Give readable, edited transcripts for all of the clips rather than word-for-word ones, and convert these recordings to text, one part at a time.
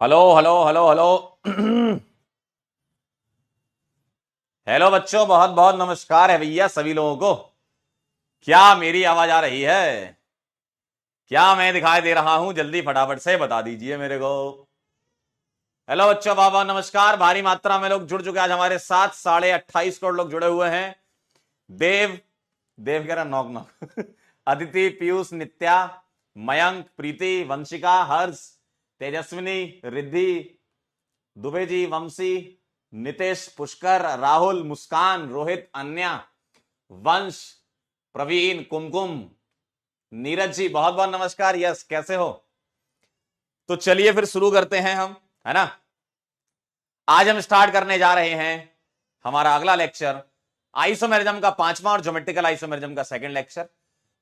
Hello hello hello hello. Hello बच्चों, बहुत बहुत नमस्कार है भैया सभी लोगों को। क्या मेरी आवाज आ रही है? क्या मैं दिखाई दे रहा हूं? जल्दी फटाफट से बता दीजिए मेरे को। हेलो बच्चों, बहुत बहुत नमस्कार। भारी मात्रा में लोग जुड़ चुके हैं आज हमारे साथ। 28.5 करोड़ लोग जुड़े हुए हैं। देव, देव कह रहा नॉक नॉक। अदिति, पीयूष, नित्या, मयंक, प्रीति, वंशिका, हर्ष, तेजस्विनी, रिद्धि, दुबे जी, वंशी, नितेश, पुष्कर, राहुल, मुस्कान, रोहित, अन्या, वंश, प्रवीण, कुमकुम, नीरज जी, बहुत बहुत नमस्कार। यस, कैसे हो? तो चलिए फिर शुरू करते हैं हम, है ना। आज हम स्टार्ट करने जा रहे हैं हमारा अगला लेक्चर, आइसोमेरिज्म का 5वां और ज्योमेट्रिकल आइसोमेरिज्म का 2nd लेक्चर।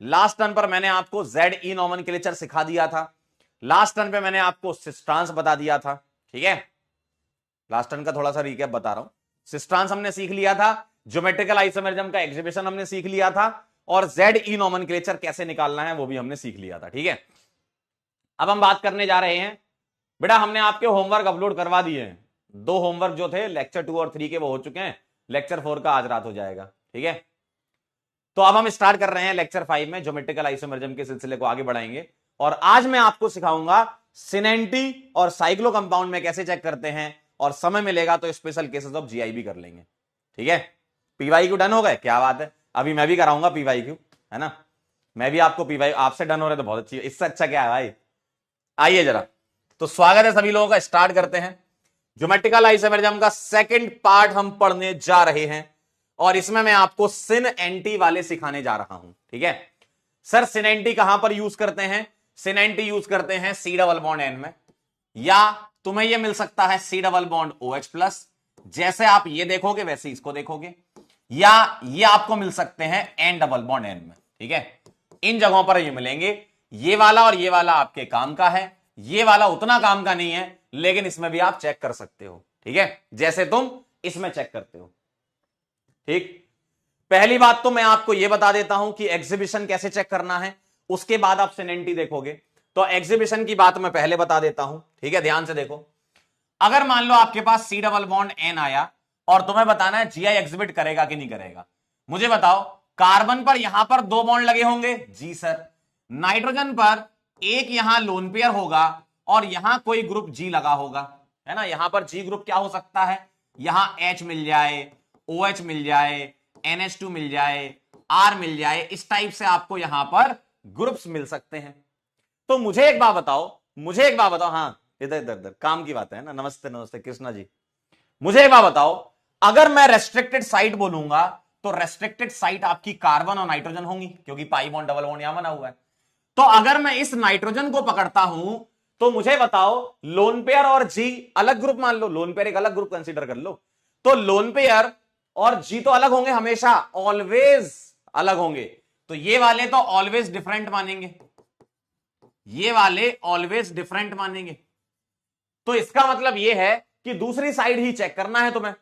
लास्ट टर्न पर मैंने आपको जेड ई नोमेनक्लेचर सिखा दिया था। लास्ट टर्न पे मैंने आपको सिस्ट्रांस बता दिया था, ठीक है। लास्ट टर्न का थोड़ा सा रिकैप बता रहा हूं। सिस्ट्रांस हमने सीख लिया था, ज्योमेट्रिकल आइसोमेरिज्म का एग्जीबिशन हमने सीख लिया था, और जेड ई नोमेनक्लेचर कैसे निकालना है वो भी हमने सीख लिया था, ठीक है। अब हम बात करने जा रहे हैं, बेटा हमने आपके होमवर्क अपलोड करवा दिए हैं। 2 होमवर्क जो थे लेक्चर 2 और 3 के वो हो चुके हैं। लेक्चर 4 का आज रात हो जाएगा, ठीक है। तो अब हम स्टार्ट कर रहे हैं लेक्चर 5 में, ज्योमेट्रिकल आइसोमेरिज्म के सिलसिले को आगे बढ़ाएंगे। और आज मैं आपको सिखाऊंगा सिनेंटी और साइक्लो कंपाउंड में कैसे चेक करते हैं, और समय मिलेगा तो स्पेशल केसेस ऑफ जीआई भी कर लेंगे, ठीक है। पीवाईक्यू डन हो गए? क्या बात है, अभी मैं भी कराऊंगा पीवाईक्यू, है ना। मैं भी आपको पीवाई, आपसे डन हो रहे तो बहुत अच्छी है, इससे अच्छा क्या है भाई। आइए जरा, तो स्वागत है सभी लोगों का। स्टार्ट करते हैं। ज्योमेट्रिकल आइसोमेरिज्म का 2nd पार्ट हम पढ़ने जा रहे हैं, और इसमें मैं आपको सिन एंटी वाले सिखाने जा रहा हूं, ठीक है। सर सिन एंटी कहां पर यूज करते हैं? सिन एंटी यूज करते हैं सी डबल बॉन्ड एन में, या तुम्हें यह मिल सकता है C double bond O H plus. जैसे आप ये देखोगे वैसे इसको देखोगे, या ये आपको मिल सकते हैं एन डबल बॉन्ड एन में, ठीक है। इन जगहों पर ये मिलेंगे। ये वाला और ये वाला आपके काम का है, ये वाला उतना काम का नहीं है, लेकिन इसमें भी आप चेक कर सकते हो, ठीक है, जैसे तुम इसमें चेक करते हो, ठीक। पहली बात तो मैं आपको यह बता देता हूं कि एग्जीबिशन कैसे चेक करना है, उसके बाद आप सिनेंटी देखोगे। तो एग्जीबिशन की बात मैं पहले बता देता हूं, ठीक है, ध्यान से देखो। अगर मान लो आपके पास सी डबल बॉन्ड एन आया, और तुम्हें बताना है जीआई एग्जिबिट करेगा कि नहीं करेगा। मुझे बताओ, कार्बन पर यहां पर 2 बॉन्ड लगे होंगे, जी सर। नाइट्रोजन पर एक यहां लोन पेयर होगा, और यहां कोई ग्रुप जी लगा होगा, है ना। यहां पर जी ग्रुप क्या हो सकता है? यहां एच मिल जाए, ओ एच मिल जाए, NH2 मिल जाए, आर मिल जाए, इस टाइप से आपको यहां पर ग्रुप्स मिल सकते हैं। तो मुझे एक बात बताओ, मुझे एक बात बताओ, हाँ इधर इधर इधर काम की बात है ना। नमस्ते नमस्ते कृष्णा जी। मुझे एक बात बताओ, अगर मैं रेस्ट्रिक्टेड साइट बोलूंगा तो रेस्ट्रिक्टेड साइट आपकी कार्बन और नाइट्रोजन होंगी, क्योंकि पाई बॉन्ड डबल बॉन्ड यहां बना हुआ है। तो अगर मैं इस नाइट्रोजन को पकड़ता हूं, तो मुझे बताओ लोन पेयर और जी अलग ग्रुप मान लो, लोन पेयर एक अलग ग्रुप कंसीडर कर लो। तो लोन पेयर और जी तो अलग होंगे हमेशा, ऑलवेज अलग होंगे। तो ये वाले तो ऑलवेज डिफरेंट मानेंगे, ये वाले ऑलवेज डिफरेंट मानेंगे। तो इसका मतलब यह है कि दूसरी साइड ही चेक करना है तुम्हें,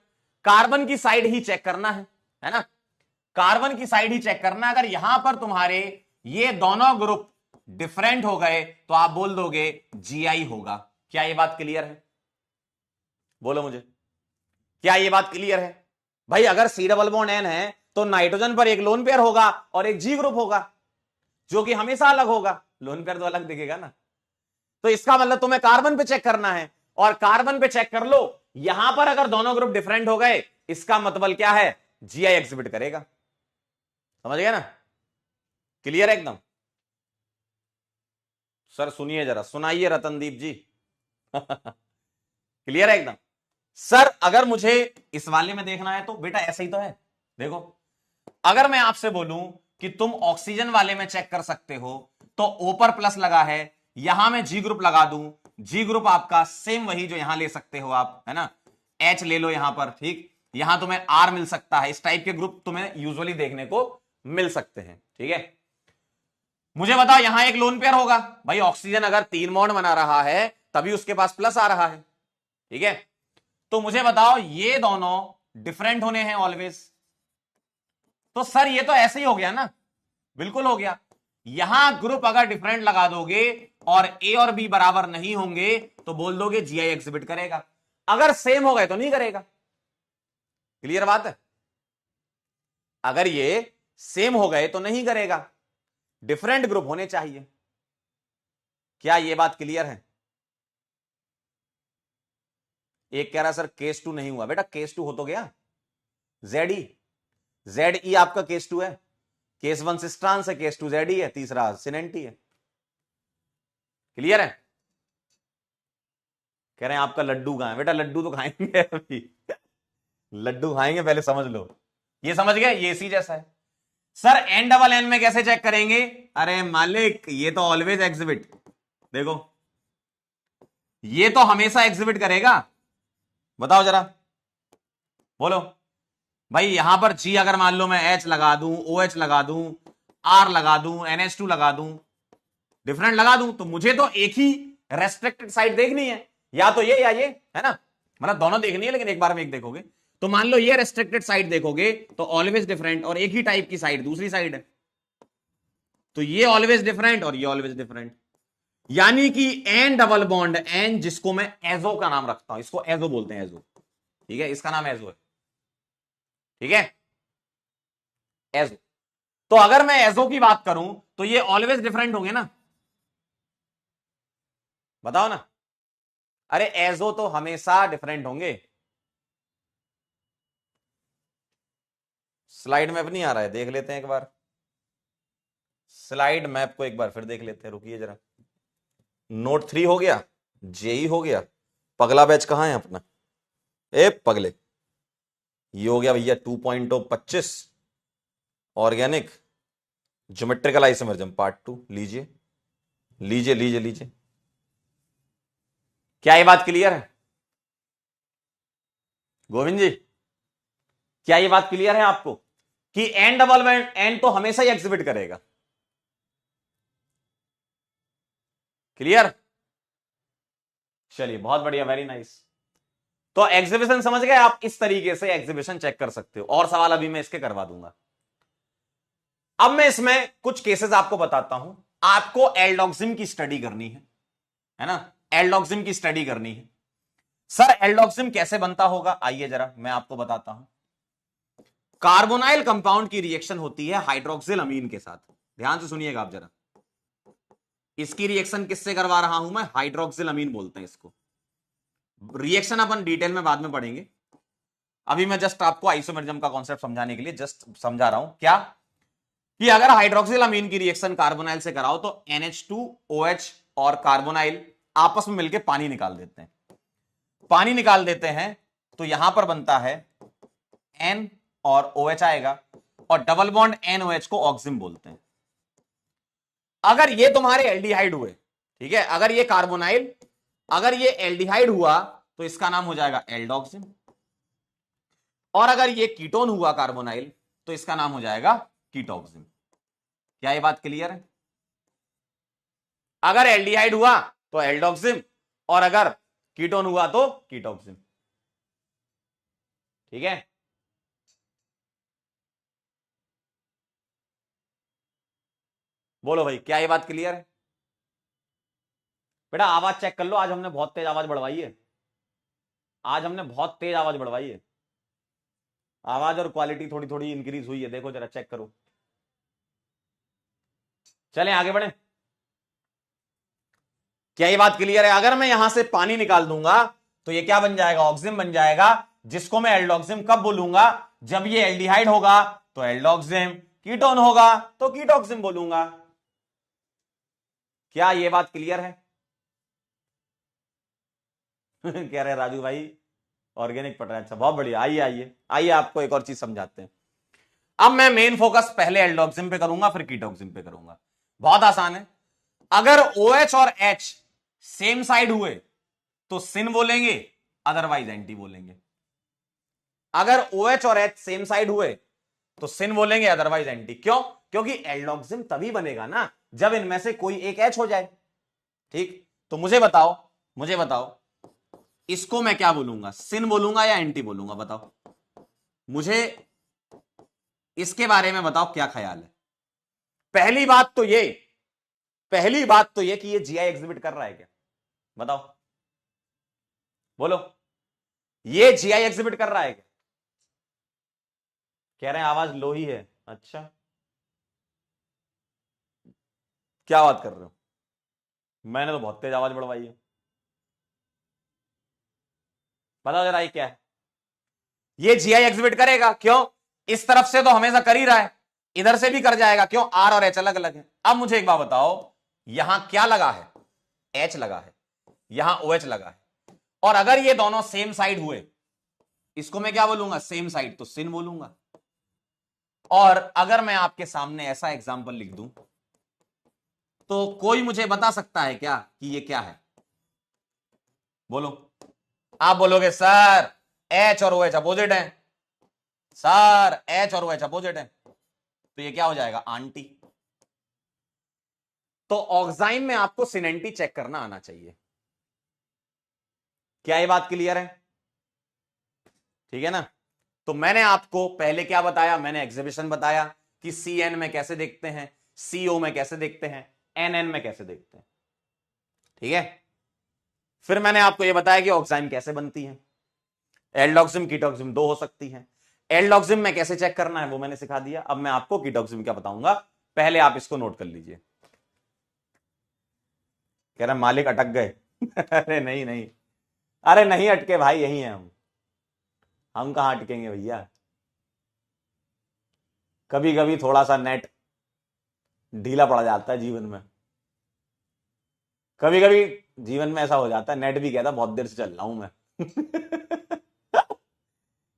कार्बन की साइड ही चेक करना है ना। कार्बन की साइड ही चेक करना है। अगर यहां पर तुम्हारे ये दोनों ग्रुप डिफरेंट हो गए तो आप बोल दोगे जीआई होगा। क्या ये बात क्लियर है? बोलो मुझे, क्या ये बात क्लियर है? भाई अगर सी डबल बॉन्ड एन है तो नाइट्रोजन पर एक लोन पेयर होगा और एक जी ग्रुप होगा, जो कि हमेशा अलग होगा। लोन पेयर तो अलग दिखेगा ना। तो इसका मतलब तुम्हें कार्बन पे चेक करना है, और कार्बन पे चेक कर लो। यहां पर अगर दोनों ग्रुप डिफरेंट हो गए, इसका मतलब क्या है? जीआई एग्जिबिट करेगा। समझ गया ना? क्लियर है एकदम? सर सुनिए जरा, सुनाइए रतनदीप जी। क्लियर है एकदम? सर अगर मुझे इस वाले में देखना है तो बेटा ऐसा ही तो है। देखो, अगर मैं आपसे बोलूं कि तुम ऑक्सीजन वाले में चेक कर सकते हो, तो ओ पर प्लस लगा है, यहां मैं जी ग्रुप लगा दूं, जी ग्रुप आपका सेम वही जो यहां ले सकते हो आप, है ना। एच ले लो यहां पर, ठीक। यहां तुम्हें आर मिल सकता है, इस टाइप के ग्रुप तुम्हें यूजुअली देखने को मिल सकते हैं, ठीक है। मुझे बताओ, यहां एक लोन पेयर होगा। भाई ऑक्सीजन अगर 3 बॉन्ड बना रहा है तभी उसके पास प्लस आ रहा है, ठीक है। तो मुझे बताओ, ये दोनों डिफरेंट होने हैं ऑलवेज। तो सर ये तो ऐसे ही हो गया ना, बिल्कुल हो गया। यहां ग्रुप अगर डिफरेंट लगा दोगे और ए और बी बराबर नहीं होंगे तो बोल दोगे जीआई एग्जिबिट करेगा, अगर सेम हो गए तो नहीं करेगा। क्लियर बात है? अगर ये सेम हो गए तो नहीं करेगा, डिफरेंट ग्रुप होने चाहिए। क्या ये बात क्लियर है? एक कह रहा सर केस 2 नहीं हुआ, बेटा केस 2 हो तो गया। जेड ई आपका केस 2 है, केस 1 सिस्ट्रांस है, केस 2 जेड ई है, तीसरा सिनेंटी है। क्लियर है? कह रहे हैं आपका लड्डू कहां है? बेटा लड्डू तो खाएंगे अभी, लड्डू खाएंगे, पहले समझ लो। ये समझ गए? ये सी जैसा है। सर एन डबल एन में कैसे चेक करेंगे? अरे मालिक ये तो ऑलवेज एग्जिबिट, देखो ये तो हमेशा एग्जिबिट करेगा। बताओ जरा, बोलो भाई। यहां पर जी अगर मान लो मैं एच लगा दूं, ओ एच लगा दूं, आर लगा दूं, NH2 लगा दूं, डिफरेंट लगा दूं, तो मुझे तो एक ही रेस्ट्रिक्टेड साइड देखनी है, या तो ये या ये, है ना? मतलब दोनों देखनी है, लेकिन एक बार में एक देखोगे। तो मान लो ये रेस्ट्रिक्टेड साइड देखोगे तो ऑलवेज डिफरेंट, और एक ही टाइप की साइड दूसरी साइड है, तो ये ऑलवेज डिफरेंट और ये ऑलवेज डिफरेंट। यानी कि एन डबल बॉन्ड एन, जिसको मैं एजो का नाम रखता हूं, इसको एजो बोलते हैं, एजो, ठीक है, इसका नाम एजो है, ठीक है, एजो। तो अगर मैं एजो की बात करूं तो ये ऑलवेज डिफरेंट होंगे ना? बताओ ना। अरे एजो तो हमेशा डिफरेंट होंगे। स्लाइड मैप नहीं आ रहा है, देख लेते हैं एक बार, स्लाइड मैप को एक बार फिर देख लेते हैं, रुकिए जरा। नोट 3 हो गया, जेई हो गया, पगला बैच कहां है अपना? ए पगले, ये हो गया भैया 2.25 ऑर्गेनिक ज्योमेट्रिकल आइसोमरिज्म पार्ट 2। लीजिए लीजिए लीजिए लीजिए। क्या ये बात क्लियर है गोविंद जी? क्या ये बात क्लियर है आपको कि एन डबल एन तो हमेशा ही एग्जिबिट करेगा? क्लियर? चलिए बहुत बढ़िया, वेरी नाइस। तो एग्जीबिशन समझ गए आप? इस तरीके से एग्जीबिशन चेक कर सकते हो, और सवाल अभी मैं इसके करवा दूंगा। अब मैं इसमें कुछ केसेस आपको बताता हूं। आपको एल्डोक्सिम की स्टडी करनी है ना? एल्डोक्सिम की स्टडी करनी है। सर एल्डोक्सिम कैसे बनता होगा, आइए जरा मैं आपको बताता हूं। कार्बोनाइल कंपाउंड की रिएक्शन होती है हाइड्रोक्सिल अमीन के साथ। ध्यान से सुनिएगा आप जरा, इसकी रिएक्शन किससे करवा रहा हूं मैं? हाइड्रोक्सिल अमीन बोलते हैं इसको। रिएक्शन अपन डिटेल में बाद में पढ़ेंगे, अभी मैं जस्ट आपको आइसोमेरिज्म का कॉन्सेप्ट समझाने के लिए जस्ट समझा रहा हूं। क्या कि अगर हाइड्रोक्सिल अमीन की रिएक्शन कार्बोनाइल से कराओ तो NH2OH और कार्बोनाइल आपस में मिलकर पानी निकाल देते हैं। पानी निकाल देते हैं तो यहां पर बनता है N और OH आएगा, और डबल बॉन्ड NOH को ऑक्सिम बोलते हैं। अगर ये तुम्हारे एल्डिहाइड हुए, ठीक है, अगर ये कार्बोनाइल, अगर ये एल्डिहाइड हुआ तो इसका नाम हो जाएगा एल्डोक्सिम, और अगर ये कीटोन हुआ कार्बोनाइल तो इसका नाम हो जाएगा कीटोक्सिम। क्या ये बात क्लियर है? अगर एल्डिहाइड हुआ तो एल्डोक्सिम, और अगर कीटोन हुआ तो कीटोक्सिम। ठीक है, बोलो भाई, क्या ये बात क्लियर है? बेटा आवाज चेक कर लो, आज हमने बहुत तेज आवाज बढ़वाई है, आज हमने बहुत तेज आवाज बढ़वाई है, आवाज और क्वालिटी थोड़ी थोड़ी इंक्रीज हुई है, देखो जरा चेक करो। चलें आगे बढ़े। क्या ये बात क्लियर है? अगर मैं यहां से पानी निकाल दूंगा तो ये क्या बन जाएगा? ऑक्सिम बन जाएगा, जिसको मैं एल्डोक्सिम कब बोलूंगा? जब ये एल्डिहाइड होगा तो एल्डोक्सिम, कीटोन होगा तो कीटोक्सिम बोलूंगा। क्या ये बात क्लियर है? कह रहे राजू भाई ऑर्गेनिक पढ़ रहे हैं, अच्छा बहुत बढ़िया। आइए आइए आइए, आपको एक और चीज समझाते हैं। अब मैं मेन फोकस पहले एल्डोक्सिम पे करूंगा, फिर कीटोक्सिम पे करूंगा। बहुत आसान है। अगर OH और H सेम साइड हुए तो सिन बोलेंगे, अदरवाइज एंटी बोलेंगे। अगर OH और H सेम साइड हुए तो सिन बोलेंगे, अदरवाइज एंटी। क्यों? क्योंकि एल्डोक्सिम तभी बनेगा ना जब इनमें से कोई एक H हो जाए। ठीक, तो मुझे बताओ, मुझे बताओ इसको मैं क्या बोलूंगा? सिन बोलूंगा या एंटी बोलूंगा? बताओ मुझे, इसके बारे में बताओ क्या ख्याल है। पहली बात तो ये पहली बात तो यह कि ये जीआई एग्जिबिट कर रहा है क्या, बताओ, बोलो, ये जीआई एग्जिबिट कर रहा है क्या? कह रहे हैं आवाज लो ही है। अच्छा, क्या बात कर रहे हो? मैंने तो बहुत तेज आवाज बढ़वाई है। बताओ जरा ये क्या है? ये जीआई एग्जिबिट करेगा, क्यों? इस तरफ से तो हमेशा कर ही रहा है, इधर से भी कर जाएगा, क्यों? आर और एच अलग अलग है। अब मुझे एक बात बताओ, यहां क्या लगा है? एच लगा है, यहां ओ एच लगा है, और अगर ये दोनों सेम साइड हुए, इसको मैं क्या बोलूंगा? सेम साइड, तो सिन बोलूंगा। और अगर मैं आपके सामने ऐसा एग्जाम्पल लिख दूं, तो कोई मुझे बता सकता है क्या कि ये क्या है? बोलो। आप बोलोगे सर एच और ओ एच अपोजिट है, सर एच और ओ एच अपोजिट है, तो ये क्या हो जाएगा? आंटी। तो ऑक्साइन में आपको सिनेंटी चेक करना आना चाहिए। क्या ये बात क्लियर है? ठीक है ना? तो मैंने आपको पहले क्या बताया? मैंने एग्जीबिशन बताया कि सी एन में कैसे देखते हैं, सीओ में कैसे देखते हैं, एन एन में कैसे देखते हैं। ठीक है? फिर मैंने आपको यह बताया कि ऑक्साइन कैसे बनती है, एल्डोक्सिम कीटोक्सिम दो हो सकती है। एल्डोक्सिम में कैसे चेक करना है वो मैंने सिखा दिया। अब मैं आपको कीटोक्सिम क्या बताऊंगा, पहले आप इसको नोट कर लीजिए। कह रहा मालिक अटक गए अरे नहीं नहीं, अरे नहीं अटके भाई, यही हैं हम कहां अटकेंगे भैया। कभी कभी थोड़ा सा नेट ढीला पड़ जाता है जीवन में, कभी कभी जीवन में ऐसा हो जाता है, नेट भी कहता बहुत देर से चल रहा हूं मैं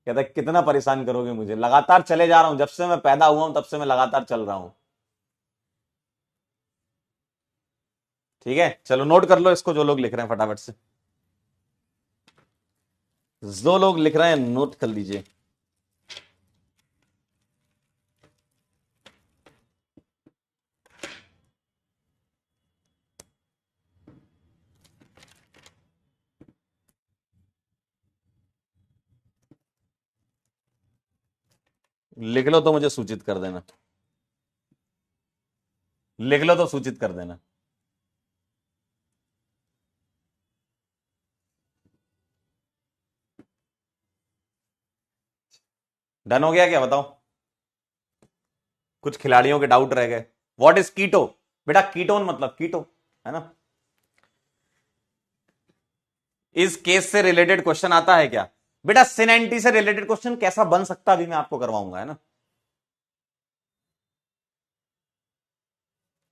कहता कितना परेशान करोगे मुझे, लगातार चले जा रहा हूं, जब से मैं पैदा हुआ हूं तब से मैं लगातार चल रहा हूं। ठीक है, चलो नोट कर लो इसको, जो लोग लिख रहे हैं फटाफट से, जो लोग लिख रहे हैं नोट कर लीजिए। लिख लो तो मुझे सूचित कर देना, लिख लो तो सूचित कर देना। डन हो गया क्या, बताओ? कुछ खिलाड़ियों के डाउट रह गए। व्हाट इज कीटो? बेटा कीटोन मतलब कीटो, है ना? इस केस से रिलेटेड क्वेश्चन आता है क्या? बेटा सिनेंटी से रिलेटेड क्वेश्चन कैसा बन सकता अभी मैं आपको करवाऊंगा, है ना?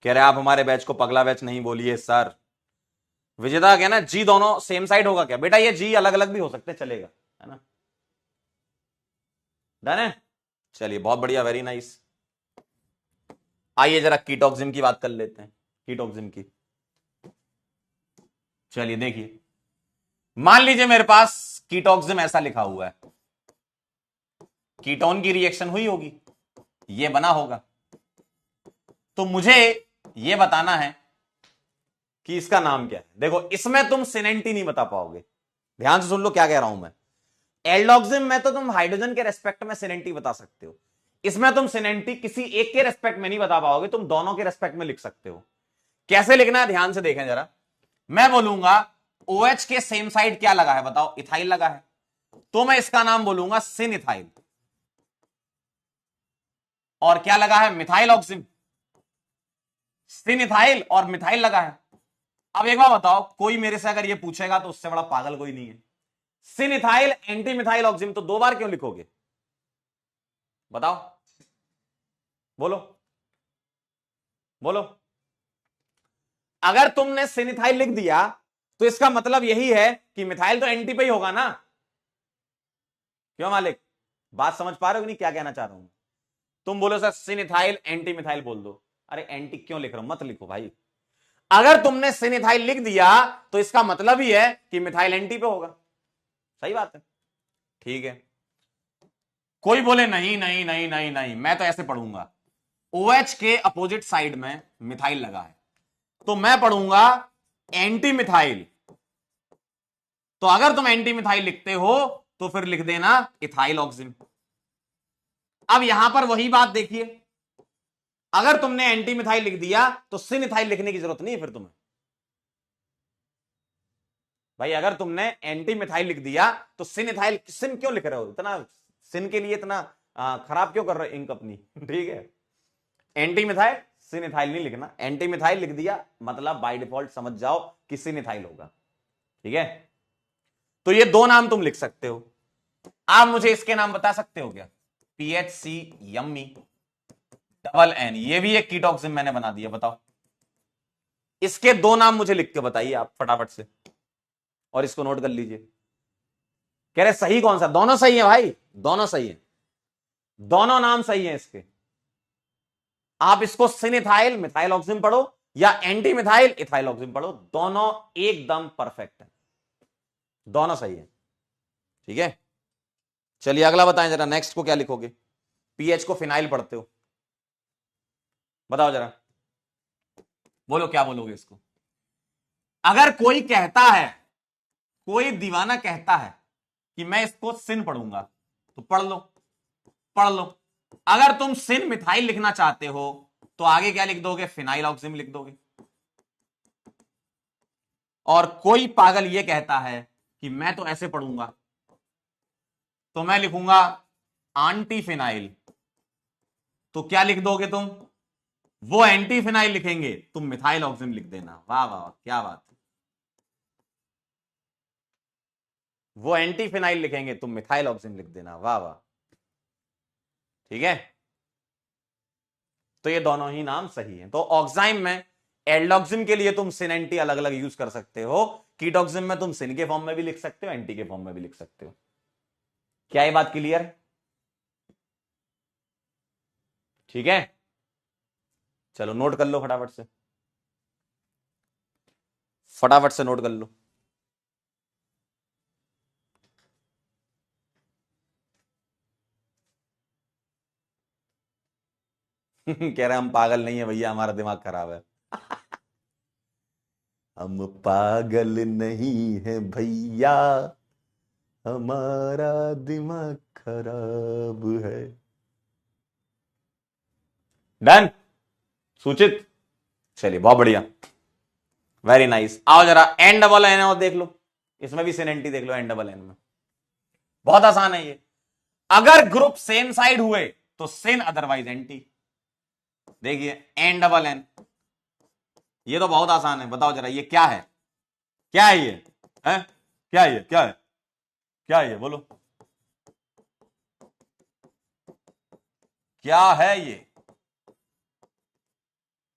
कह रहे आप हमारे बैच को पगला बैच नहीं बोलिए सर। विजेता क्या ना, जी दोनों सेम साइड होगा क्या? बेटा ये जी अलग अलग भी हो सकते, चलेगा, है ना? डन है, चलिए बहुत बढ़िया, वेरी नाइस। आइए जरा कीटोक्सिम की बात कर लेते हैं, कीटोक्सिम की। चलिए देखिए, मान लीजिए मेरे पास कीटोक्सिम ऐसा लिखा हुआ है, कीटोन की रिएक्शन हुई होगी, ये बना होगा, तो मुझे ये बताना है कि इसका नाम क्या है। देखो इसमें तुम सिनेंटी नहीं बता पाओगे, ध्यान से सुन लो क्या कह रहा हूं मैं। एल्डोक्सिम में तो तुम हाइड्रोजन के रेस्पेक्ट में सिनेंटी बता सकते हो, इसमें तुम सिनेंटी किसी एक के रेस्पेक्ट में नहीं बता पाओगे, तुम दोनों के रेस्पेक्ट में लिख सकते हो। कैसे लिखना है ध्यान से देखें जरा। मैं बोलूंगा OH के सेम साइड क्या लगा है, बताओ? इथाइल लगा है, तो मैं इसका नाम बोलूंगा सिन इथाइल। और क्या लगा है? मिथाइल ऑक्सिम। सिन इथाइल और मिथाइल लगा है। अब एक बार बताओ, कोई मेरे से अगर ये पूछेगा तो उससे बड़ा पागल कोई नहीं है, सिन इथाइल एंटी मिथाइल ऑक्सिम तो दो बार क्यों लिखोगे, बताओ, बोलो बोलो। अगर तुमने सिनिथाइल लिख दिया तो इसका मतलब यही है कि मिथाइल तो एंटी पे ही होगा ना, क्यों मालिक? बात समझ पा रहे हो कि नहीं क्या कहना चाह रहा हूं? तुम बोलो सर सिनिथाइल एंटी मिथाइल बोल दो, अरे एंटी क्यों लिख रहा हूं, मत लिखो भाई। अगर तुमने सिनिथाइल लिख दिया तो इसका मतलब ही है कि मिथाइल एंटी पे होगा, सही बात है, ठीक है। कोई बोले नहीं नहीं नहीं नहीं नहीं, मैं तो ऐसे पढ़ूंगा, OH के अपोजिट साइड में मिथाइल लगा है, तो मैं पढ़ूंगा एंटी मिथाइल। तो अगर तुम एंटी मिथाइल लिखते हो तो फिर लिख देना इथाइल ऑक्सिन। अब यहां पर वही बात देखिए, अगर तुमने एंटी मिथाइल लिख दिया तो सिन इथाइल लिखने की जरूरत नहीं है फिर तुम्हें। भाई अगर तुमने एंटी मिथाइल लिख दिया तो सिन इथाइल, सिन क्यों लिख रहे हो इतना, सिन के लिए इतना खराब क्यों कर रहे हो इंक अपनी। ठीक है, एंटी मिथाइल सिन इथाइल नहीं लिखना, एंटी मिथाइल लिख दिया मतलब बाय डिफॉल्ट समझ जाओ कि सिन इथाइल होगा। ठीक है, तो ये दो नाम तुम लिख सकते हो। आप मुझे इसके नाम बता सकते हो क्या? PHC यम्मी डबल एन, ये भी एक कीटोक्सिन मैंने बना दिया, बताओ इसके दो नाम मुझे लिख के बताइए आप फटाफट से, और इसको नोट कर लीजिए। कह रहे सही कौन सा? दोनों सही है भाई, दोनों सही है, दोनों नाम सही है इसके। आप इसको सिनिथाइल मिथाइल ऑक्सिम पढ़ो या एंटी मिथाइल इथाइल ऑक्सिम पढ़ो, दोनों एकदम परफेक्ट है, दोनों सही है। ठीक है, चलिए अगला बताएं जरा, नेक्स्ट को क्या लिखोगे? पीएच को फिनाइल पढ़ते हो, बताओ जरा, बोलो क्या बोलोगे इसको? अगर कोई कहता है, कोई दीवाना कहता है कि मैं इसको सिन पढ़ूंगा, तो पढ़ लो, पढ़ लो। अगर तुम सिन मिथाइल लिखना चाहते हो तो आगे क्या लिख दोगे? फिनाइल ऑक्सिम लिख दोगे। और कोई पागल ये कहता है कि मैं तो ऐसे पढ़ूंगा, तो मैं लिखूंगा एंटी फिनाइल, तो क्या लिख दोगे तुम? वो एंटी फिनाइल लिखेंगे, तुम मिथाइल ऑक्सिम लिख देना। वाह वाह, क्या बात। वो एंटी फिनाइल लिखेंगे, तुम मिथाइल ऑक्सिम लिख देना। वाह वाह, ठीक है, तो ये दोनों ही नाम सही हैं। तो ऑक्साइम में एल्डोक्सिम के लिए तुम सिन एंटी अलग अलग यूज कर सकते हो, कीटोक्सिम में तुम सिन के फॉर्म में भी लिख सकते हो, एंटी के फॉर्म में भी लिख सकते हो। क्या ये बात क्लियर है? ठीक है, चलो नोट कर लो फटाफट से, फटाफट से नोट कर लो। कह रहे हम पागल नहीं है भैया, हमारा दिमाग खराब है। हम पागल नहीं है भैया, हमारा दिमाग खराब है। डन, सूचित, चलिए बहुत बढ़िया, वेरी नाइस। आओ जरा एन डबल एन और देख लो, इसमें भी सिन एंटी देख लो एन डबल एन में, बहुत आसान है ये। अगर ग्रुप सेम साइड हुए तो सिन अदरवाइज एंटी। देखिए एन डबल एन, ये तो बहुत आसान है, बताओ जरा ये क्या है? क्या है ये है? क्या है ये? क्या है? क्या है ये? बोलो क्या है ये?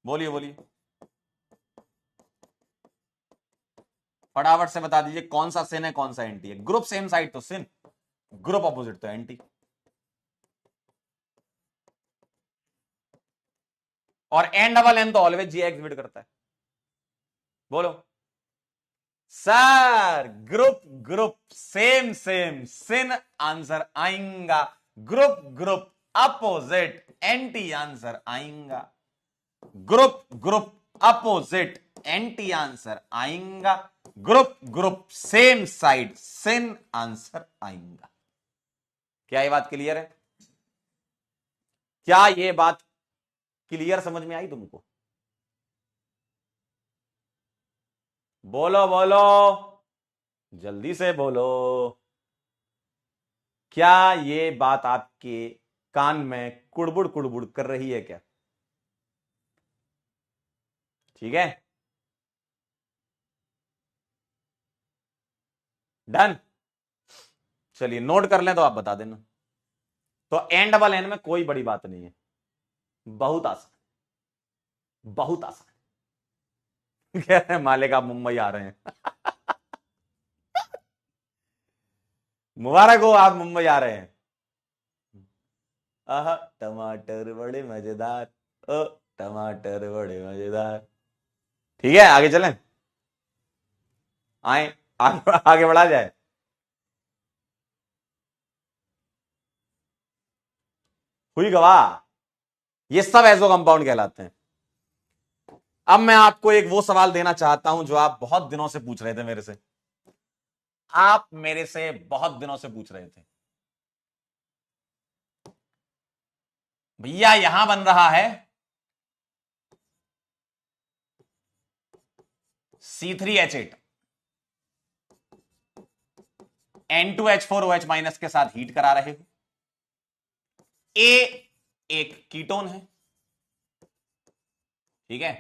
बोलिए बोलिए, फटाफट से बता दीजिए कौन सा सिन है कौन सा एंटी है। ग्रुप सेम साइड तो सिन, ग्रुप अपोजिट तो एंटी। और एन डबल एन तो ऑलवेज जी एग्जिबिट करता है। बोलो sir, group group same same syn answer आएगा, group group opposite anti answer आएगा, group group opposite anti answer आएगा, group group same side syn answer आएगा। क्या ये बात क्लियर है? क्या ये बात क्लियर समझ में आई तुमको? बोलो बोलो, जल्दी से बोलो, क्या ये बात आपके कान में कुड़बुड़ कुड़बुड़ कर रही है क्या? ठीक है, डन, चलिए नोट कर लें तो आप बता देना। तो एन डबल एन में कोई बड़ी बात नहीं है, बहुत आसान, बहुत आसान। कह रहे हैं मालिक आप मुंबई आ रहे हैं। मुबारक हो, आप मुंबई आ रहे हैं। आह टमाटर बड़े मजेदार, ओ टमाटर बड़े मजेदार। ठीक है, आगे चलें, आए आगे, आगे बढ़ा जाए। हुई गवाह, ये सब एजो कंपाउंड कहलाते हैं। अब मैं आपको एक वो सवाल देना चाहता हूं जो आप बहुत दिनों से पूछ रहे थे मेरे से, आप मेरे से बहुत दिनों से पूछ रहे थे, भैया यहां बन रहा है C3H8 N2H4OH माइनस के साथ हीट करा रहे हो। ए एक कीटोन है, ठीक है,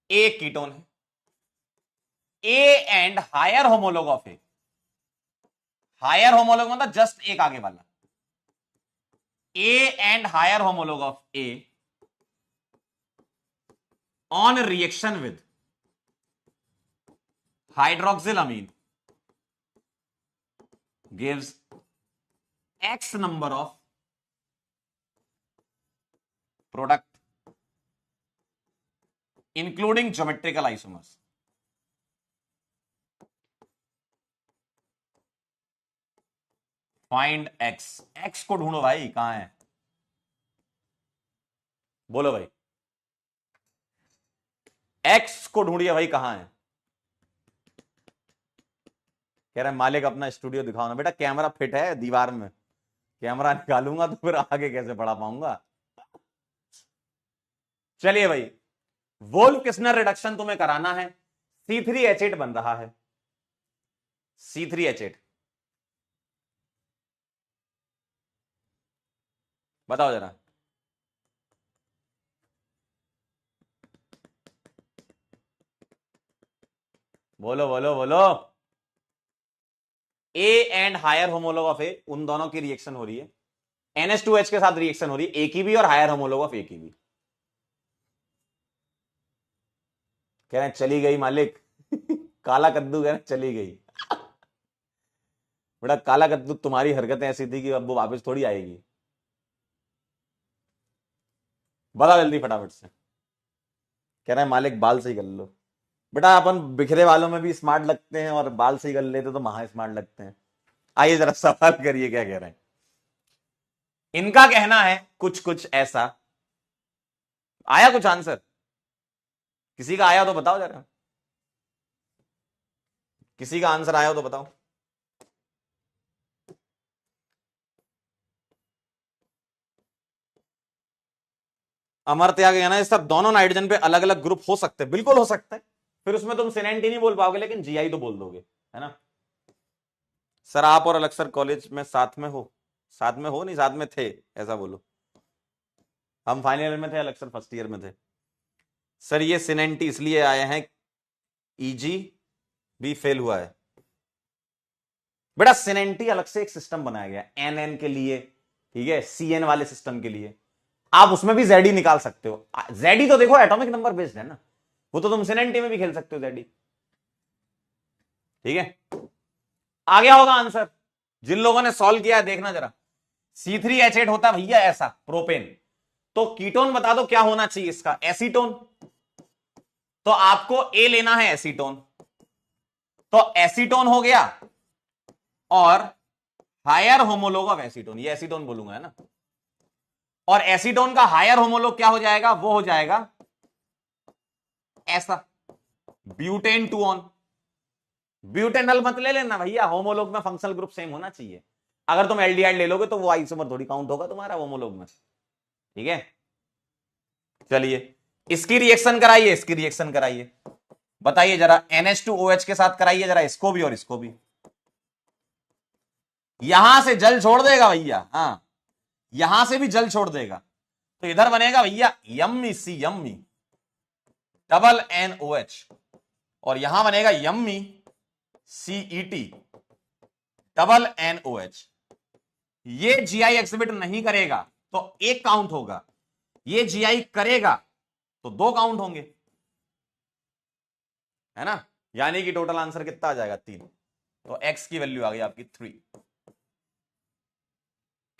ए कीटोन है। A and higher homologue of A, higher homologue मतलब जस्ट एक आगे वाला, A and higher homologue of A on reaction with hydroxylamine gives X number of product including geometrical isomers। Find X, X को ढूंढो भाई, कहां है, बोलो भाई, X को ढूंढिए भाई, कहां है। कह रहे मालिक अपना स्टूडियो दिखाओ ना। बेटा कैमरा फिट है दीवार में, कैमरा निकालूंगा तो फिर आगे कैसे पढ़ा पाऊंगा। चलिए भाई, वोल्फ किस्नर रिडक्शन तुम्हें कराना है। C3H8 बन रहा है, C3H8, बताओ जरा। बोलो बोलो बोलो। A and higher homologue of A, उन दोनों की रिएक्शन हो रही है, NH2H के साथ रिएक्शन हो रही है, ए की भी और हायर होमोलॉग ऑफ ए की भी। कह रहे हैं चली गई मालिक काला कद्दू कह रहे चली गई बेटा काला कद्दू तुम्हारी हरकतें ऐसी थी कि अब वो वापस थोड़ी आएगी। बता जल्दी फटाफट से। कह रहे हैं मालिक बाल सही कर लो। बेटा अपन बिखरे वालों में भी स्मार्ट लगते हैं और बाल सही कर लेते तो महा स्मार्ट लगते हैं। आइए जरा सवाल करिए क्या कह रहे हैं। इनका कहना है कुछ कुछ ऐसा। आया कुछ आंसर? किसी का आया तो बताओ जरा, किसी का आंसर आया हो तो बताओ। अमर्त्य का कहना है सब दोनों नाइट्रोजन पे अलग अलग ग्रुप हो सकते हैं। बिल्कुल हो सकता है, फिर उसमें तुम सिनेंटी नहीं बोल पाओगे लेकिन जीआई तो बोल दोगे, है ना। सर आप और अलग सर कॉलेज में साथ में हो? साथ में हो नहीं, साथ में थे ऐसा बोलो। हम फाइनल ईयर में थे, अलग सर फर्स्ट ईयर में थे। सर ये सिनेंटी इसलिए आए हैं, ईजी भी फेल हुआ है। बेटा सिनेंटी अलग से एक सिस्टम बनाया गया एन के लिए, ठीक है, CN वाले सिस्टम के लिए। आप उसमें भी जेडी निकाल सकते हो। जेडी तो देखो एटॉमिक नंबर बेस्ड है ना, वो तो तुम सिनेंटी में भी खेल सकते हो जेडी, ठीक है। आ गया होगा आंसर जिन लोगों ने सॉल्व किया है, देखना जरा। C3H8 होता भैया ऐसा प्रोपेन, तो कीटोन बता दो क्या होना चाहिए इसका, एसीटोन। तो आपको ए लेना है एसीटोन, तो एसीटोन हो गया और हायर होमोलोग ऑफ एसीटोन, ये एसीटोन बोलूंगा है ना। और एसीटोन का हायर होमोलोग क्या हो जाएगा, वो हो जाएगा ऐसा, ब्यूटेन 2 ऑन। ब्यूटेनल मत ले लेना भैया, होमोलोग में फंक्शनल ग्रुप सेम होना चाहिए। अगर तुम एल्डिहाइड ले लोगे तो वो आइसोमर थोड़ी काउंट होगा तुम्हारा होमोलोग में, ठीक है। चलिए इसकी रिएक्शन कराइए, इसकी रिएक्शन कराइए, बताइए जरा। NH2OH के साथ कराइए जरा, इसको भी और इसको भी। यहां से जल छोड़ देगा भैया, हाँ यहां से भी जल छोड़ देगा, तो इधर बनेगा भैया यम्मी सी यम्मी डबल NOH, और यहां बनेगा यम्मी CET डबल NOH। ये जीआई एक्सिबिट नहीं करेगा तो एक काउंट होगा, ये जीआई करेगा तो 2 काउंट होंगे, है ना। यानी कि टोटल आंसर कितना आ जाएगा 3, तो X की वैल्यू आ गई आपकी 3।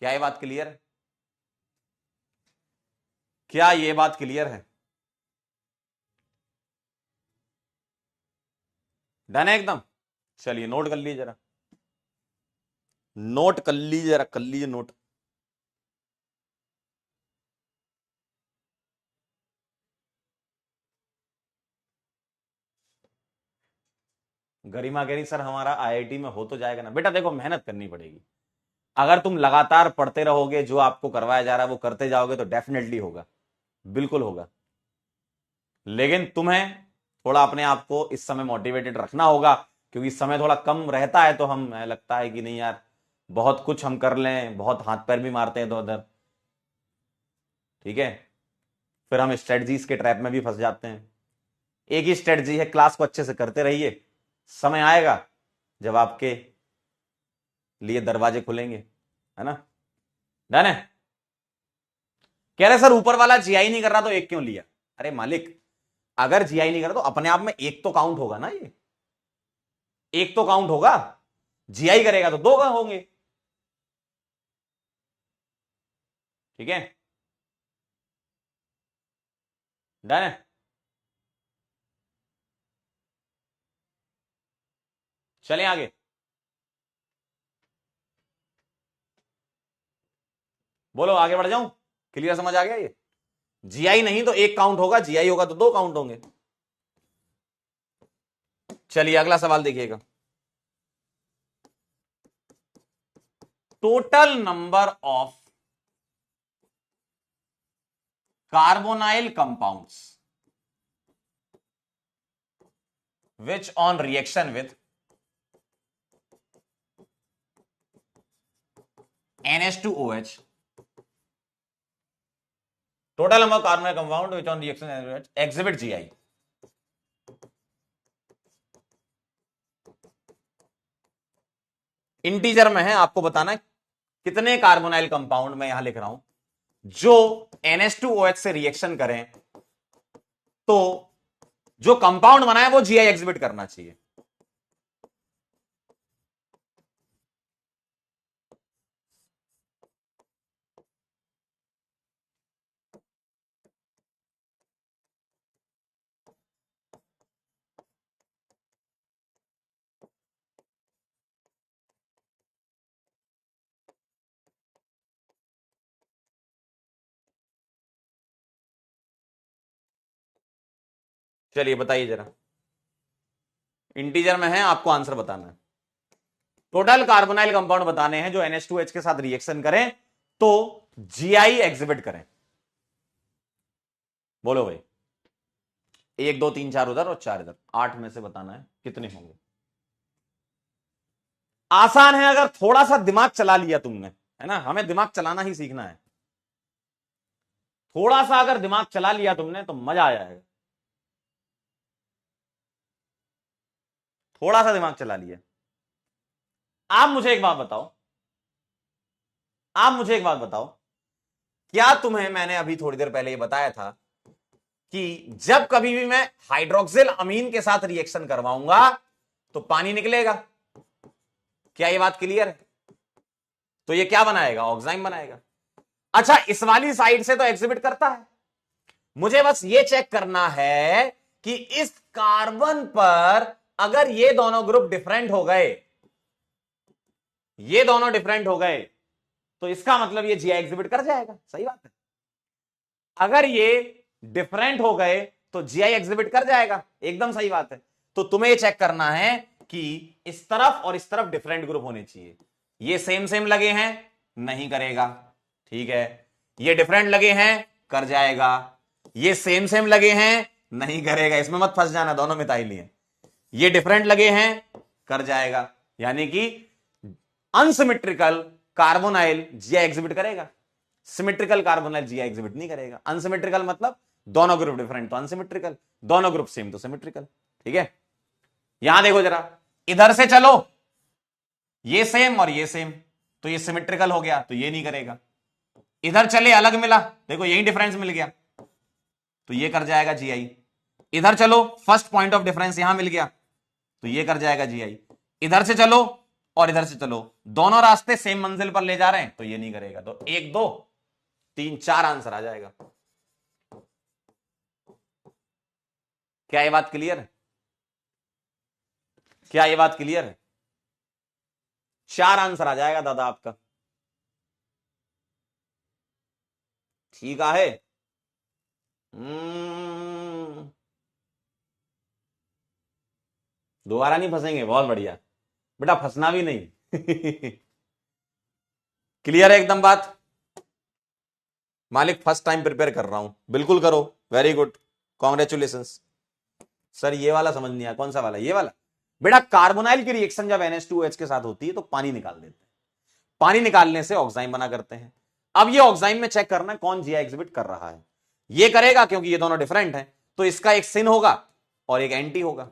क्या ये बात क्लियर है? क्या ये बात क्लियर है? डन है एकदम। चलिए नोट कर लीजिए जरा, नोट कर लीजिए जरा, कर लीजिए नोट। गरिमा कह रही सर हमारा आईआईटी में हो तो जाएगा ना। बेटा देखो मेहनत करनी पड़ेगी, अगर तुम लगातार पढ़ते रहोगे, जो आपको करवाया जा रहा है वो करते जाओगे तो डेफिनेटली होगा, बिल्कुल होगा। लेकिन तुम्हें थोड़ा अपने आप को इस समय मोटिवेटेड रखना होगा, क्योंकि समय थोड़ा कम रहता है तो हमें लगता है कि नहीं यार बहुत कुछ हम कर लें, बहुत हाथ पैर भी मारते हैं इधर उधर, ठीक है। फिर हम स्ट्रेटजीज के ट्रैप में भी फंस जाते हैं। एक ही स्ट्रेटजी है, क्लास को अच्छे से करते रहिए, समय आएगा जब आपके लिए दरवाजे खुलेंगे, है ना। डन है। कह रहे सर ऊपर वाला जीआई नहीं कर रहा तो एक क्यों लिया? अरे मालिक, अगर जीआई नहीं कर रहा तो अपने आप में एक तो काउंट होगा ना, ये एक तो काउंट होगा। जीआई करेगा तो दो होंगे, ठीक है। डन है। चलें आगे। बोलो आगे बढ़ जाऊं, क्लियर समझ आ गया ये? जीआई नहीं तो एक काउंट होगा, जीआई होगा तो दो काउंट होंगे। चलिए अगला सवाल देखिएगा। Total number of carbonyl compounds which on reaction with NH2OH, total number of carbonyl compound which on reaction exhibit GI। Integer में है, आपको बताना है कितने कार्बोनाइल कंपाउंड मैं यहां लिख रहा हूं जो NH2OH से रिएक्शन करें तो जो कंपाउंड बना है वो जीआई एग्जिबिट करना चाहिए। चलिए बताइए जरा, इंटीजर में है, आपको आंसर बताना है। टोटल कार्बोनाइल कंपाउंड बताने हैं जो NH2H के साथ रिएक्शन करें तो जीआई एग्जिबिट करें। बोलो भाई, एक दो तीन चार उधर और चार इधर, 8 में से बताना है कितने होंगे। आसान है अगर थोड़ा सा दिमाग चला लिया तुमने, है ना, हमें दिमाग चलाना ही सीखना है। थोड़ा सा अगर दिमाग चला लिया तुमने तो मजा आ जाएगा। थोड़ा सा दिमाग चला लिया। आप मुझे एक बात बताओ, आप मुझे एक बात बताओ, क्या तुम्हें मैंने अभी थोड़ी देर पहले ये बताया था कि जब कभी भी मैं हाइड्रोक्सिल अमीन के साथ रिएक्शन करवाऊंगा तो पानी निकलेगा? क्या ये बात क्लियर है? तो ये क्या बनाएगा? ऑक्साइम बनाएगा। अच्छा, इस वाली साइड से तो एग्जिबिट करता है, मुझे बस ये चेक करना है कि इस कार्बन पर अगर ये दोनों ग्रुप डिफरेंट हो गए, ये दोनों डिफरेंट हो गए तो इसका मतलब ये जीआई एग्जिबिट कर जाएगा। सही बात है। अगर ये डिफरेंट हो गए तो जीआई एग्जिबिट कर जाएगा, एकदम सही बात है। तो तुम्हें ये चेक करना है कि इस तरफ और इस तरफ डिफरेंट ग्रुप होने चाहिए। ये सेम सेम लगे हैं, नहीं करेगा, ठीक है। ये डिफरेंट लगे हैं, कर जाएगा। ये सेम सेम लगे हैं, नहीं करेगा। इसमें मत फंस जाना, दोनों मिथाइल हैं। ये डिफरेंट लगे हैं, कर जाएगा। यानी कि अनसिमेट्रिकल कार्बोनाइल जीआई एग्जिबिट करेगा, सिमेट्रिकल कार्बोनाइल जीआई एग्जिबिट नहीं करेगा। अनसिमेट्रिकल मतलब दोनों ग्रुप डिफरेंट तो अनसिमेट्रिकल, दोनों ग्रुप सेम तो सिमेट्रिकल, ठीक है। यहां देखो जरा, इधर से चलो, ये सेम और ये सेम तो ये सिमेट्रिकल हो गया, तो ये नहीं करेगा। इधर चले, अलग मिला, देखो यही डिफरेंस मिल गया तो ये कर जाएगा जीआई। इधर चलो, फर्स्ट पॉइंट ऑफ डिफरेंस यहां मिल गया तो ये कर जाएगा जीआई। इधर से चलो और इधर से चलो, दोनों रास्ते सेम मंजिल पर ले जा रहे हैं तो ये नहीं करेगा। तो 1 2 3 4 आंसर आ जाएगा। क्या ये बात क्लियर है? क्या ये बात क्लियर है? 4 आंसर आ जाएगा दादा आपका, ठीक है। दोबारा नहीं फंसेंगे, बहुत बढ़िया बेटा, फंसना भी नहीं। क्लियर है एकदम बात? मालिक फर्स्ट टाइम प्रिपेयर कर रहा हूं, बिल्कुल करो, वेरी गुड। कॉन्ग्रेचुलेशंस। सर ये वाला समझ नहीं आया, कौन सा वाला? ये वाला बेटा, कार्बोनाइल की रिएक्शन जब NH2OH के साथ होती है तो पानी निकाल देते हैं, पानी निकालने से ऑक्साइन बना करते हैं। अब ये ऑक्साइन में चेक करना है कौन GI एग्जिबिट कर रहा है। ये करेगा क्योंकि ये दोनों डिफरेंट हैं, तो इसका एक सिन होगा और एक एंटी होगा।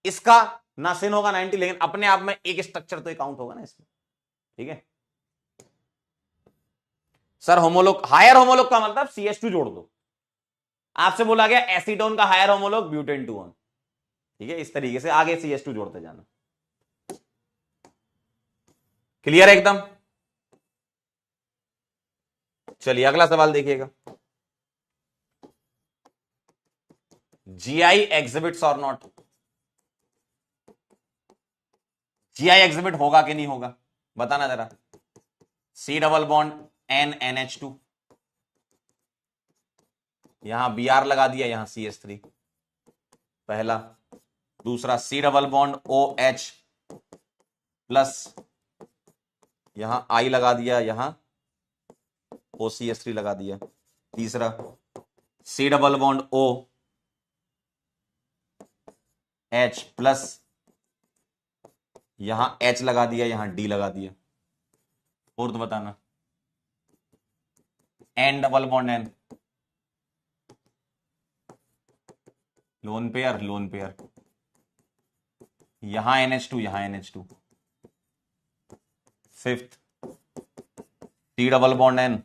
इसका ना सिन होगा ना एंटी, लेकिन अपने आप में एक स्ट्रक्चर तो काउंट होगा ना इसमें, ठीक है। सर होमोलोग, हायर होमोलोग का मतलब CH2 जोड़ दो। आपसे बोला गया एसीटोन का हायर होमोलोग ब्यूटेन 2 ठीक है। इस तरीके से आगे CH2 जोड़ते जाना। क्लियर है एकदम? चलिए अगला सवाल देखिएगा। GI एग्जिबिट्स और नॉट, GI एग्जिबिट होगा कि नहीं होगा बताना जरा। C डबल बॉन्ड NNH2, यहां Br लगा दिया, यहां CH3 पहला। दूसरा C double bond OH plus, यहां I लगा दिया, यहां OCH3 लगा दिया। तीसरा C double bond OH plus, यहां H लगा दिया, यहां D लगा दिया। फोर्थ बताना N double bond N, lone pair lone pair, यहां NH2 यहां NH2। Fifth C double bond N,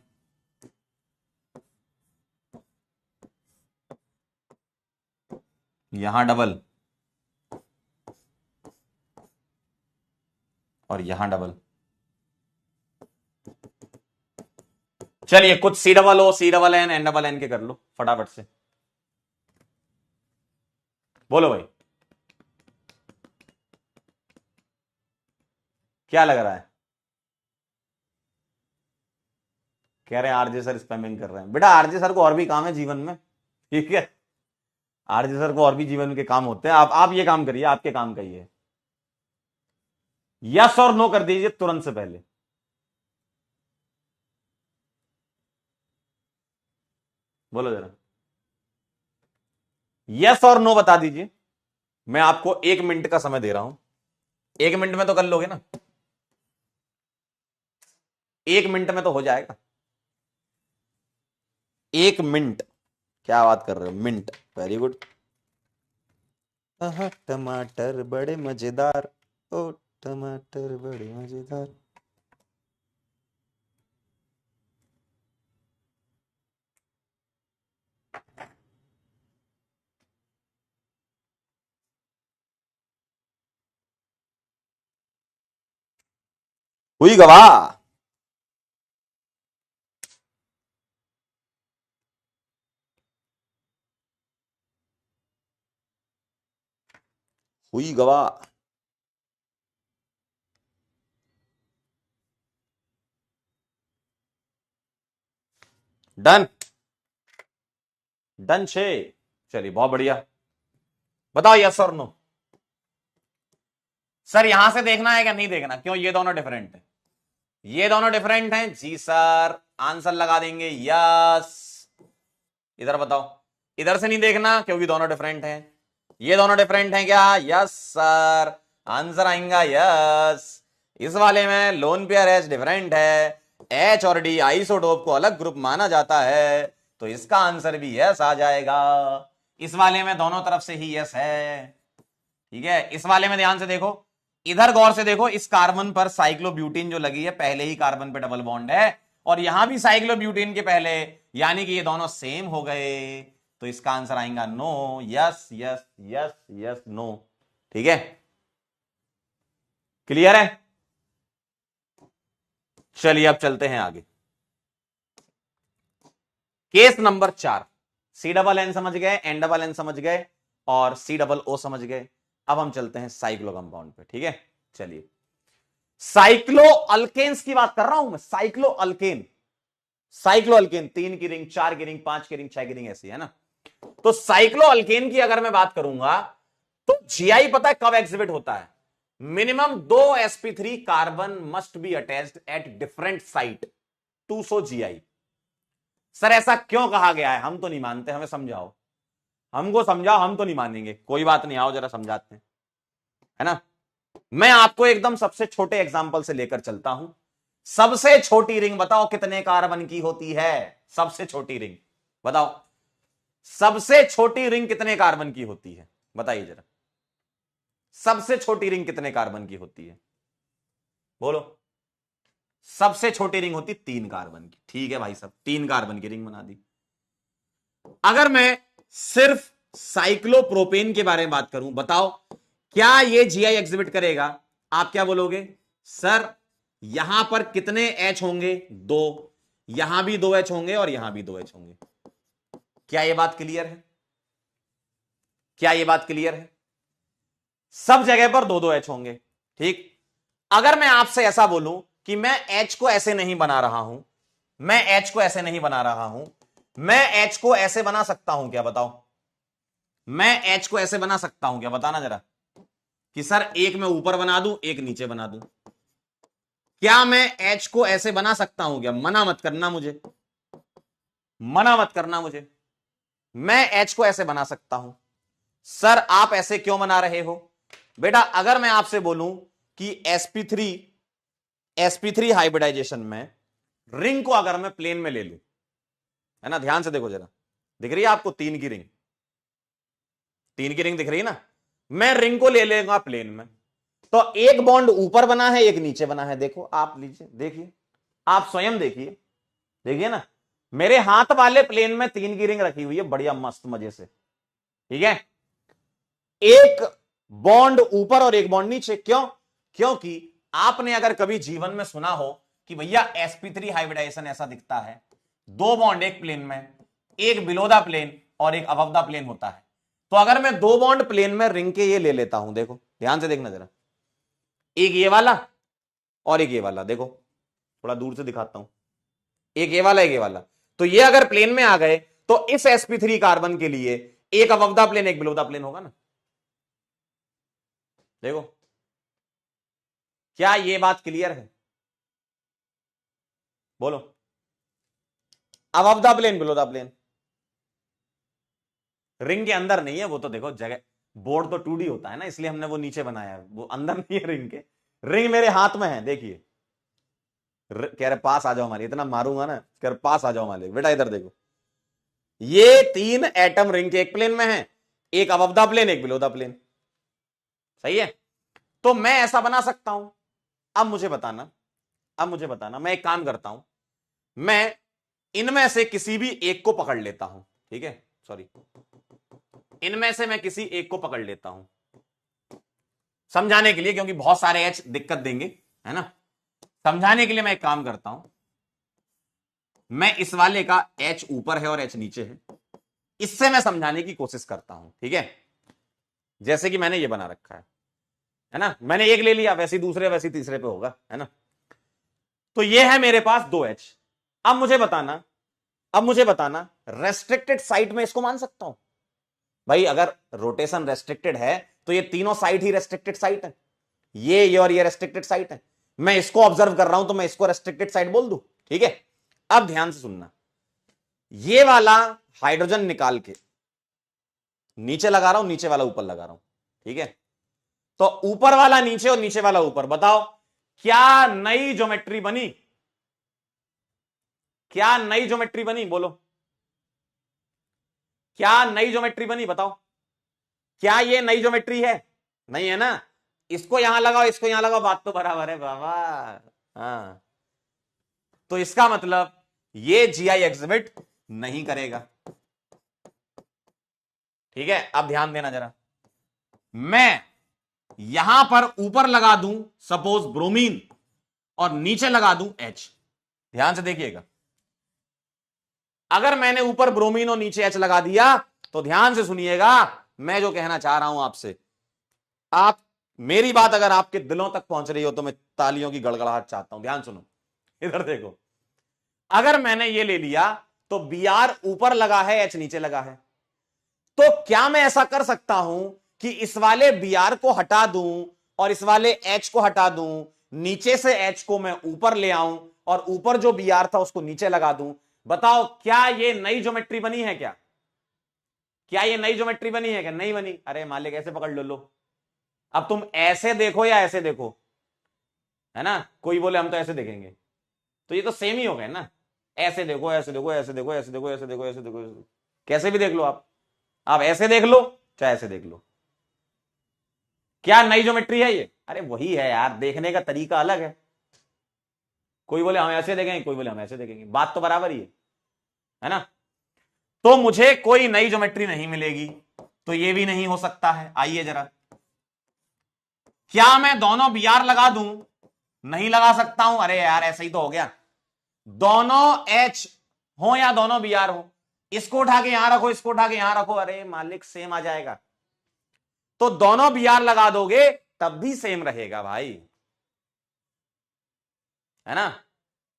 यहां डबल और यहां डबल। चलिए कुछ C double O C double N N double N के कर लो फटाफट से, बोलो भाई क्या लग रहा है? कह रहे हैं RJ सर स्पैमिंग कर रहे हैं। बेटा RJ सर को और भी काम है जीवन में, ठीक है। RJ सर को और भी जीवन के काम होते हैं। आप ये काम करिए, आपके काम का ये। यस और नो कर दीजिए तुरंत से पहले। बोलो जरा, यस और नो बता दीजिए। मैं आपको 1 मिनट का समय दे रहा हूं, 1 मिनट में तो कर लोगे ना? 1 मिनट में तो हो जाएगा। 1 मिनट, क्या बात कर रहे हो, मिनट, वेरी गुड। टमाटर बड़े मजेदार, ओ टमाटर बड़े मजेदार। हुई गवाह, हुई गवाह। डन, डन छे। चलिए बहुत बढ़िया, बताओ यस और नो। सर यहां से देखना है क्या नहीं देखना? क्यों, ये दोनों डिफरेंट है, ये दोनों डिफरेंट हैं। जी सर, आंसर लगा देंगे यस। इधर बताओ, इधर से नहीं देखना क्योंकि दोनों डिफरेंट हैं। ये दोनों डिफरेंट हैं क्या? यस सर, आंसर आएगा यस। इस वाले में लोन पेयर H डिफरेंट है, H और D आइसोटोप को अलग ग्रुप माना जाता है, तो इसका आंसर भी यस आ जाएगा। इस वाले में दोनों तरफ से ही यस है, ठीक है। इस वाले में ध्यान से देखो, इधर गौर से देखो, इस कार्बन पर साइक्लोब्यूटीन जो लगी है, पहले ही कार्बन पे डबल बॉन्ड है, और यहां भी साइक्लोब्यूटीन के पहले, यानी कि ये दोनों सेम हो गए, तो इसका आंसर आएगा no. Yes yes yes yes no, ठीक है। क्लियर है? चलिए अब चलते हैं आगे। Case number 4, C double N समझ गए, N डबल N समझ गए और C डबल O समझ गए। अब हम चलते हैं साइक्लो कंपाउंड पे, ठीक है। चलिए, साइक्लो अल्केन्स की बात कर रहा हूं मैं, साइक्लो अल्केन। साइक्लो अल्केन 3 की रिंग, 4 की रिंग, 5 की रिंग, 6 की रिंग, ऐसी है ना। तो साइक्लो अल्केन की अगर मैं बात करूंगा तो GI पता है कब एग्जिबिट होता है? Minimum 2 sp3 carbon must be attached at different site to so GI। Sir ऐसा क्यों कहा गया है? हम तो नहीं मानते, हमें समझाओ, हमको समझाओ, हम तो नहीं मानेंगे। कोई बात नहीं, आओ जरा समझाते हैं, है ना। मैं आपको एकदम सबसे छोटे एग्जांपल से लेकर चलता हूं। सबसे छोटी रिंग बताओ कितने कार्बन की होती है? सबसे छोटी रिंग बताओ, सबसे छोटी रिंग कितने कार्बन की होती है? बताइए जरा, सबसे छोटी रिंग कितने कार्बन की होती है? बोलो। सबसे छोटी रिंग होती 3 कार्बन की। ठीक है भाई साहब, 3 कार्बन की रिंग बना दी। अगर मैं सिर्फ साइक्लोप्रोपेन के बारे में बात करूं, बताओ क्या ये जीआई एग्जिबिट करेगा? आप क्या बोलोगे? सर यहां पर कितने एच होंगे? 2। यहां भी 2 एच होंगे और यहां भी 2 एच होंगे। क्या यह बात क्लियर है? क्या यह बात क्लियर है? सब जगह पर 2-2 एच होंगे। ठीक। अगर मैं आपसे ऐसा बोलूं कि मैं एच को ऐसे नहीं बना रहा हूं, मैं एच को ऐसे नहीं बना रहा हूं, मैं एच को ऐसे बना सकता हूं क्या? बताओ, मैं एच को ऐसे बना सकता हूं क्या? बताना जरा, कि सर एक मैं ऊपर बना दूं, एक नीचे बना दूं। क्या मैं एच को ऐसे बना सकता हूं क्या? मना मत करना मुझे, मना मत करना मुझे। मैं एच को ऐसे बना सकता हूं। सर आप ऐसे क्यों बना रहे हो? बेटा अगर मैं आपसे बोलूं कि sp3 हाइब्रिडाइजेशन में रिंग को अगर मैं प्लेन में ले लूं, है ना, ध्यान से देखो जरा, दिख रही है आपको 3 की रिंग? 3 की रिंग दिख रही है ना? मैं रिंग को ले लेगा प्लेन में, तो एक बॉन्ड ऊपर बना है, एक नीचे बना है। देखो आप लीजिए, देखिए, आप स्वयं देखिए, देखिए ना, मेरे हाथ वाले प्लेन में 3 की रिंग रखी हुई है, बढ़िया मस्त मजे से। ठीक है, एक बॉन्ड ऊपर और एक बॉन्ड नीचे। क्यों? क्योंकि आपने अगर कभी जीवन में सुना हो कि भैया sp3 हाइब्रिडाइजेशन ऐसा दिखता है, 2 बॉन्ड एक प्लेन में, एक बिलो द प्लेन और एक अबव द प्लेन होता है। तो अगर मैं 2 बॉन्ड प्लेन में रिंग के ये ले लेता हूं, देखो ध्यान से देखना जरा, एक ये वाला और एक ये वाला, देखो थोड़ा दूर से दिखाता हूं, एक ये वाला, एक ये वाला। तो ये अगर प्लेन में आ गए तो इस sp3 कार्बन के लिए एक अबव द प्लेन, एक बिलो द प्लेन होगा ना। देखो, क्या ये बात क्लियर है? बोलो, above the plane, below the plane. Ring के अंदर नहीं है वो, तो देखो जगह, बोर्ड तो 2D होता है ना, इसलिए हमने वो नीचे बनाया है, वो अंदर नहीं है रिंग के। रिंग मेरे हाथ में है, देखिए। कह रहे पास आ जाओ मालिक, इतना मारूंगा ना, कह रहे पास आ जाओ मालिक। बेटा इधर देखो, ये 3 एटम रिंग के एक प्लेन में है, एक अबव द प्लेन, एक बिलो द प्लेन। सही है, तो मैं ऐसा बना सकता हूं। अब मुझे बताना, अब मुझे बताना, मैं एक काम करता हूं, मैं इनमें से किसी भी एक को पकड़ लेता हूं। ठीक है, सॉरी, इनमें से मैं किसी एक को पकड़ लेता हूं समझाने के लिए, क्योंकि बहुत सारे एच दिक्कत देंगे, है ना। समझाने के लिए मैं एक काम करता हूं, मैं इस वाले का एच ऊपर है और एच नीचे है, इससे मैं समझाने की कोशिश करता हूं। ठीक है, जैसे कि मैंने ये बना रखा है ना, मैंने एक ले लिया, वैसे दूसरे वैसे तीसरे पे होगा, है ना। तो ये है मेरे पास 2 एच। अब मुझे बताना, अब मुझे बताना, रेस्ट्रिक्टेड साइट में इसको मान सकता हूं? भाई अगर रोटेशन रेस्ट्रिक्टेड है तो ये तीनों साइट ही रेस्ट्रिक्टेड साइट है, ये और ये रेस्ट्रिक्टेड साइट है। मैं इसको ऑब्जर्व कर रहा हूं तो मैं इसको रेस्ट्रिक्टेड साइट बोल दूं। ठीक है, अब ध्यान से सुनना, ये वाला हाइड्रोजन निकाल के नीचे लगा रहा हूं, नीचे वाला ऊपर लगा रहा हूं। ठीक है, तो ऊपर वाला नीचे और नीचे वाला ऊपर, बताओ क्या नई ज्योमेट्री बनी? क्या नई ज्योमेट्री बनी? बोलो, क्या नई ज्योमेट्री बनी? बताओ, क्या ये नई ज्योमेट्री है? नहीं है ना। इसको यहां लगाओ, इसको यहां लगाओ, बात तो बराबर है बाबा। हाँ, तो इसका मतलब ये जीआई एग्जिबिट नहीं करेगा। ठीक है, अब ध्यान देना जरा, मैं यहां पर ऊपर लगा दूं सपोज ब्रोमीन और नीचे लगा दूं एच। ध्यान से देखिएगा, अगर मैंने ऊपर ब्रोमीन और नीचे एच लगा दिया तो ध्यान से सुनिएगा, मैं जो कहना चाह रहा हूं आपसे, आप मेरी बात अगर आपके दिलों तक पहुंच रही हो तो मैं तालियों की गड़गड़ाहट चाहता हूं। ध्यान सुनो, इधर देखो, अगर मैंने ये ले लिया तो Br ऊपर लगा है, एच नीचे लगा है, तो क्या मैं ऐसा कर सकता हूं कि इस वाले Br को हटा दूं और इस वाले H को हटा दूं, नीचे से H को मैं ऊपर ले आऊं और ऊपर जो Br था उसको नीचे लगा दूं? बताओ क्या ये नई ज्योमेट्री बनी है क्या? क्या ये नई ज्योमेट्री बनी है क्या? नहीं बनी। अरे मालिक ऐसे पकड़ लो। अब तुम ऐसे देखो या ऐसे देखो, है ना, कोई बोले हम तो ऐसे देखेंगे, तो ये तो सेम ही हो गए ना। ऐसे देखो, ऐसे देखो, ऐसे देखो, ऐसे देखो, ऐसे देखो, ऐसे देखो, कैसे भी देख लो आप ऐसे देख लो चाहे ऐसे देख लो, क्या नई ज्योमेट्री है ये? अरे वही है यार, देखने का तरीका अलग है। कोई बोले हम ऐसे देखेंगे, कोई बोले हम ऐसे देखेंगे, बात तो बराबर ही है ना। तो मुझे कोई नई ज्योमेट्री नहीं मिलेगी, तो ये भी नहीं हो सकता है। आइए जरा, क्या मैं दोनों बी आर लगा दूं? नहीं लगा सकता हूं। अरे यार ऐसा ही तो हो गया, दोनों एच हो या दोनों बी आर हो, इसको उठा के यहां रखो, इसको उठा के यहां रखो, अरे मालिक सेम आ जाएगा। तो दोनों बी आर लगा दोगे तब भी सेम रहेगा भाई, है ना,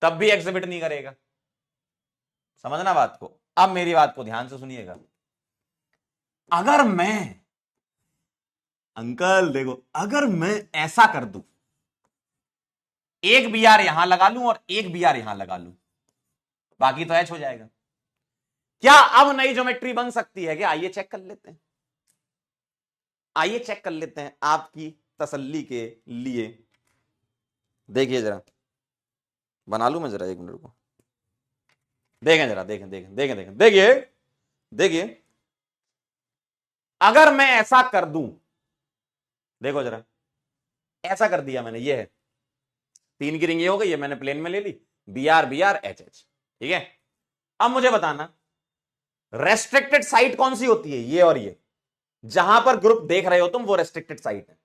तब भी एग्जिबिट नहीं करेगा। समझना बात को। अब मेरी बात को ध्यान से सुनिएगा। अगर मैं, अंकल देखो, अगर मैं ऐसा कर दूं, एक बी आर यहां लगा लूं और एक बी आर यहां लगा लूं, बाकी तो एच हो जाएगा। क्या अब नई ज्योमेट्री बन सकती है क्या? आइए चेक कर लेते हैं, आइए चेक कर लेते हैं आपकी तसल्ली के लिए। देखिए जरा, बना लूं मैं जरा, एक मिनट को देखें जरा, देखें देखें देखें देखें, देखिए देखिए, अगर मैं ऐसा कर दूं, देखो जरा, ऐसा कर दिया मैंने, ये है 3 की रिंग, ये हो गई है, मैंने प्लेन में ले ली, बी आर एच एच, ठीक है। अब मुझे बताना रेस्ट्रिक्टेड साइट कौन सी होती है? ये और ये, जहां पर ग्रुप देख रहे हो तुम वो रेस्ट्रिक्टेड साइट है।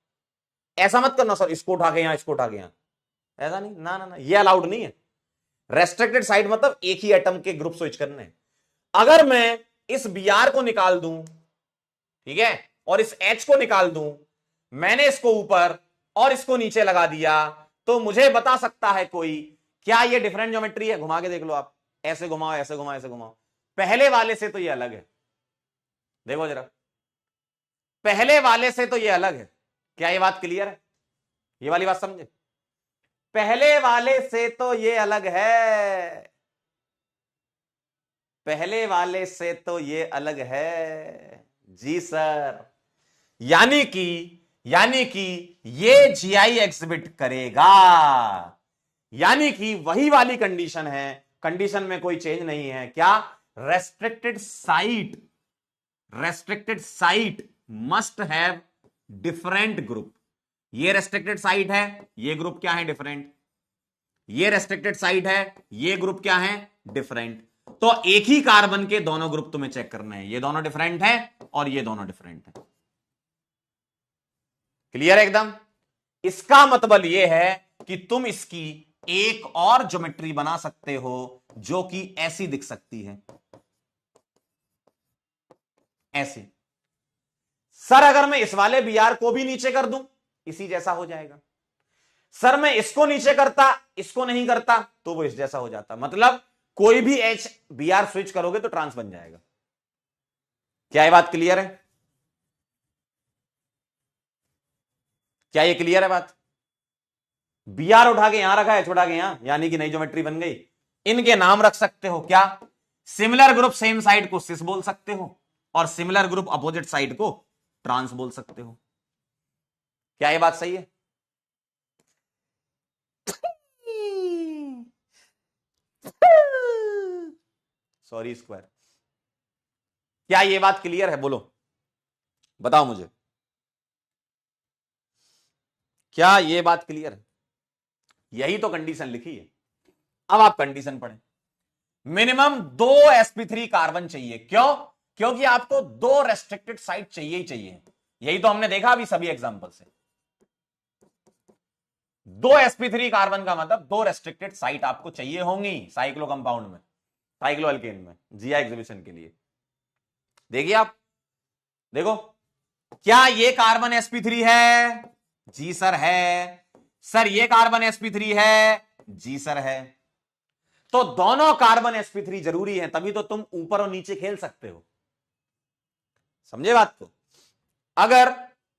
ऐसा मत करना सर, इसको उठा के यहां, इसको उठा के यहां, ऐसा नहीं, ना ना ना, ये अलाउड नहीं है। रेस्ट्रिक्टेड साइट मतलब एक ही एटम के ग्रुप स्विच करने। अगर मैं इस बी आर को निकाल दूं, ठीक है, और इस एच को निकाल दूं, मैंने इसको ऊपर और इसको नीचे लगा दिया, तो मुझे बता सकता है कोई क्या ये डिफरेंट ज्योमेट्री है? घुमा के देख लो आप, ऐसे घुमाओ, ऐसे घुमाओ, ऐसे घुमाओ, पहले वाले से तो ये अलग है। देखो जरा, पहले वाले से तो ये अलग है। क्या ये बात क्लियर है? ये वाली बात समझे? पहले वाले से तो ये अलग है, पहले वाले से तो ये अलग है जी सर। यानी कि ये जीआई एग्जिबिट करेगा, यानी कि वही वाली कंडीशन है, कंडीशन में कोई चेंज नहीं है। क्या? Restricted site must have different group. ये रेस्ट्रिक्टेड साइट है, ये ग्रुप क्या है? डिफरेंट। ये रेस्ट्रिक्टेड साइट है, ये ग्रुप क्या है? डिफरेंट। तो एक ही कार्बन के दोनों ग्रुप तुम्हें चेक करने हैं, ये दोनों डिफरेंट है और ये दोनों डिफरेंट है। क्लियर है एकदम? इसका मतलब यह है कि तुम इसकी एक और ज्योमेट्री बना सकते हो जो कि ऐसी दिख सकती है, ऐसी। सर अगर मैं इस वाले बी आर को भी नीचे कर दूं, इसी जैसा हो जाएगा। सर मैं इसको नीचे करता, इसको नहीं करता, तो वो इस जैसा हो जाता। मतलब कोई भी एच बी आर स्विच करोगे तो ट्रांस बन जाएगा। क्या ये बात क्लियर है? क्या ये क्लियर है बात? बी आर उठा के यहां रखा है, उठा के यहां, यानी कि नई ज्योमेट्री बन गई। इनके नाम रख सकते हो क्या? सिमिलर ग्रुप सेम साइड को सिस बोल सकते हो, और सिमिलर ग्रुप अपोजिट साइड को ट्रांस बोल सकते हो। क्या ये बात सही है? Sorry square. क्या ये बात क्लियर है? बोलो, बताओ मुझे, क्या ये बात क्लियर है? यही तो कंडीशन लिखी है। अब आप कंडीशन पढ़ें। मिनिमम 2 sp3 कार्बन चाहिए। क्यों? क्योंकि आपको 2 रेस्ट्रिक्टेड साइट चाहिए ही चाहिए। यही तो हमने देखा अभी सभी एग्जांपल से। 2 sp3 कार्बन का मतलब 2 रेस्ट्रिक्टेड साइट आपको चाहिए होंगी साइक्लो कंपाउंड में, साइक्लो अल्केन में, जीआई एग्जिबिशन के लिए। देखिए आप, देखो, क्या ये कार्बन sp3 है? जी सर है। सर ये कार्बन sp3 है? जी सर है। तो दोनों कार्बन sp3 जरूरी है, तभी तो तुम ऊपर और नीचे खेल सकते हो। समझे बात को? अगर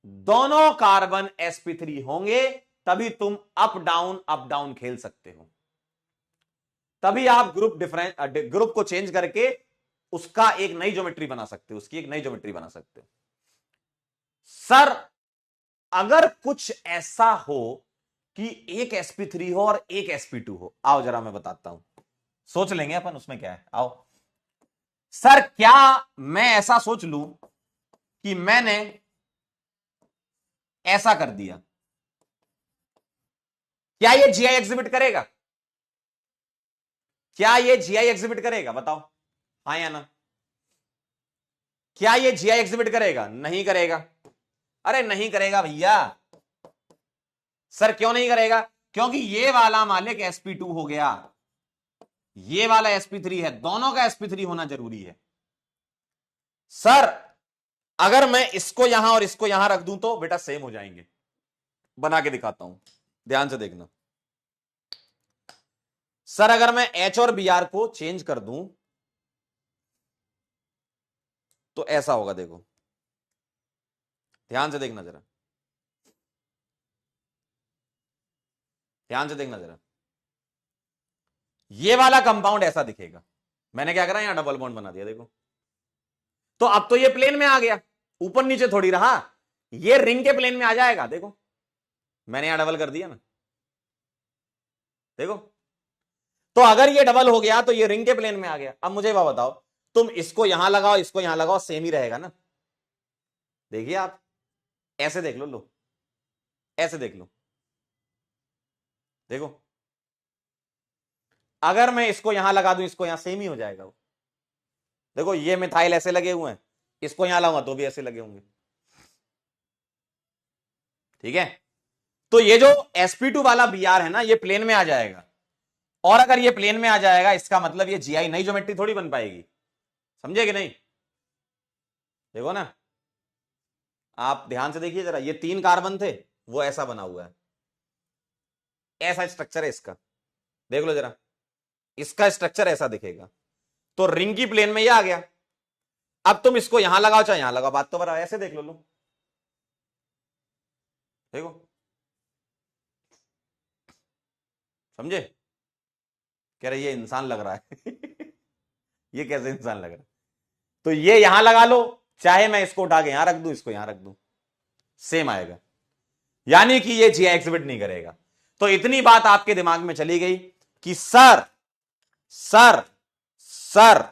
दोनों कार्बन sp3 होंगे तभी तुम अप डाउन खेल सकते हो। तभी आप ग्रुप को चेंज करके उसका एक नई ज्योमेट्री बना सकते हो, उसकी एक नई ज्योमेट्री बना सकते हो। सर अगर कुछ ऐसा हो कि एक sp3 हो और एक sp2 हो, आओ जरा मैं बताता हूं, सोच लेंगे अपन, उसमें क्या है, आओ। सर क्या मैं ऐसा सोच लूं कि मैंने ऐसा कर दिया, क्या ये जीआई एग्जिबिट करेगा? क्या ये जीआई एग्जिबिट करेगा? बताओ हाँ या ना। क्या ये जीआई एग्जिबिट करेगा? नहीं करेगा। अरे नहीं करेगा भैया। सर क्यों नहीं करेगा? क्योंकि ये वाला मालिक sp2 हो गया, ये वाला sp3 है, दोनों का sp3 होना जरूरी है। सर अगर मैं इसको यहां और इसको यहां रख दूं तो बेटा सेम हो जाएंगे, बना के दिखाता हूं, ध्यान से देखना। सर अगर मैं H और Br को चेंज कर दूं तो ऐसा होगा, देखो ध्यान से देखना जरा, ध्यान से देखना जरा, ये वाला कंपाउंड ऐसा दिखेगा। मैंने क्या करा, यहां डबल बॉन्ड बना दिया, देखो। तो अब तो ये प्लेन में आ गया, ऊपर नीचे थोड़ी रहा, ये रिंग के प्लेन में आ जाएगा, देखो मैंने यहां डबल कर दिया ना, देखो। तो अगर ये डबल हो गया तो ये रिंग के प्लेन में आ गया। अब मुझे बात बताओ, तुम इसको यहां लगाओ, इसको यहां लगाओ, सेम ही रहेगा ना। देखिए आप ऐसे देख लो, ऐसे देख लो, देखो अगर मैं इसको यहां लगा दूं, इसको यहां, सेम ही हो जाएगा वो। देखो ये मिथाइल ऐसे लगे हुए हैं, इसको यहां लाऊंगा तो भी ऐसे लगे होंगे, ठीक है। तो ये जो sp2 वाला Br है ना, ये प्लेन में आ जाएगा, और अगर ये प्लेन में आ जाएगा इसका मतलब ये जीआई नई ज्योमेट्री थोड़ी बन पाएगी, समझे कि नहीं? देखो ना, आप ध्यान से देखिए जरा, ये 3 कार्बन थे, वो ऐसा बना हुआ है, ऐसा स्ट्रक्चर है इसका, देख लो जरा, इसका स्ट्रक्चर ऐसा दिखेगा। तो रिंग की प्लेन में ये आ गया। अब तुम इसको यहां लगाओ चाहे यहां लगाओ, बात तो बराबर, ऐसे देख लो, देखो समझे? कह रहे ये इंसान लग रहा है ये कैसे इंसान लग रहा है? तो ये यहां लगा लो, चाहे मैं इसको उठा के यहां रख दूं, इसको यहां रख दूं, सेम आएगा, यानी कि ये जीआई एग्जिबिट नहीं करेगा। तो इतनी बात आपके दिमाग में चली गई कि सर सर सर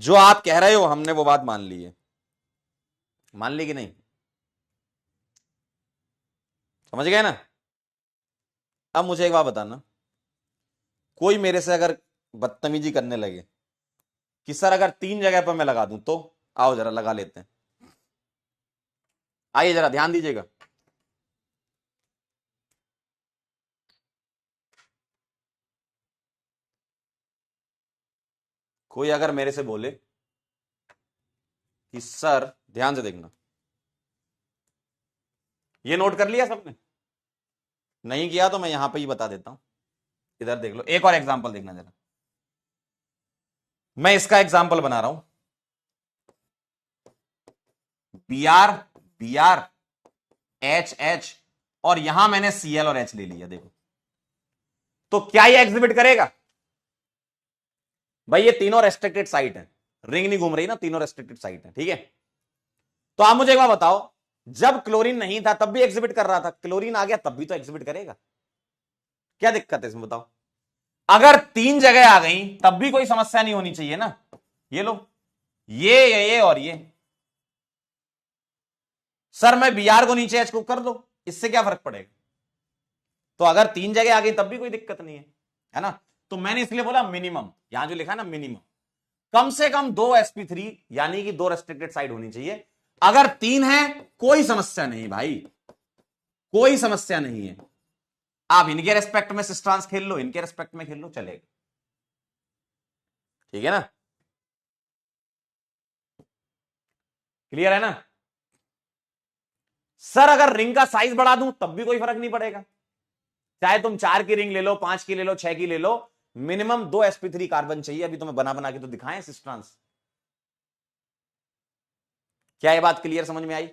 जो आप कह रहे हो हमने वो बात मान ली है, मान ली कि नहीं? समझ गए ना? अब मुझे एक बात बताना, कोई मेरे से अगर बदतमीजी करने लगे कि सर अगर 3 जगह पर मैं लगा दूं तो, आओ जरा लगा लेते हैं, आइए जरा ध्यान दीजिएगा। कोई अगर मेरे से बोले कि सर, ध्यान से देखना, ये नोट कर लिया सबने? नहीं किया तो मैं यहां पे ही बता देता हूं, इधर देख लो, एक और एग्जांपल देखना जरा, मैं इसका एग्जांपल बना रहा हूं, Br Br HH, और यहां मैंने Cl और H ले लिया, देखो। तो क्या ये एग्जिबिट करेगा? भाई ये तीनों रेस्ट्रिक्टेड साइट है, रिंग नहीं घूम रही ना, तीनों रेस्ट्रिक्टेड साइट है, ठीक है। तो आप मुझे एक बात बताओ, जब क्लोरीन नहीं था तब भी एग्जिबिट कर रहा था, क्लोरीन आ गया तब भी तो एग्जिबिट करेगा, क्या दिक्कत है इसमें बताओ? अगर 3 जगह आ गई तब भी कोई समस्या नहीं होनी चाहिए ना। ये लो, ये और ये। सर मैं Br को नीचे H को कर दो, इससे क्या फर्क पड़ेगा? तो अगर 3 जगह आ गई तब भी कोई दिक्कत नहीं है ना? तो मैंने इसलिए बोला मिनिमम, यहां जो लिखा है ना मिनिमम, कम से कम 2 sp3 यानी कि 2 रेस्ट्रिक्टेड साइड होनी चाहिए। अगर 3 है कोई समस्या नहीं भाई, कोई समस्या नहीं है, आप इनके रेस्पेक्ट में सिस्ट्रांस खेल लो, इनके रेस्पेक्ट में खेल लो, चलेगा, ठीक है ना? क्लियर है ना? सर अगर रिंग का साइज बढ़ा दूं तब भी कोई फर्क नहीं पड़ेगा, चाहे तुम 4 की रिंग ले लो, 5 की ले लो, 6 की ले लो, मिनिमम 2 sp3 कार्बन चाहिए। अभी तुम्हें बना बना के तो दिखाएं सिस्ट्रांस। क्या ये बात क्लियर समझ में आई?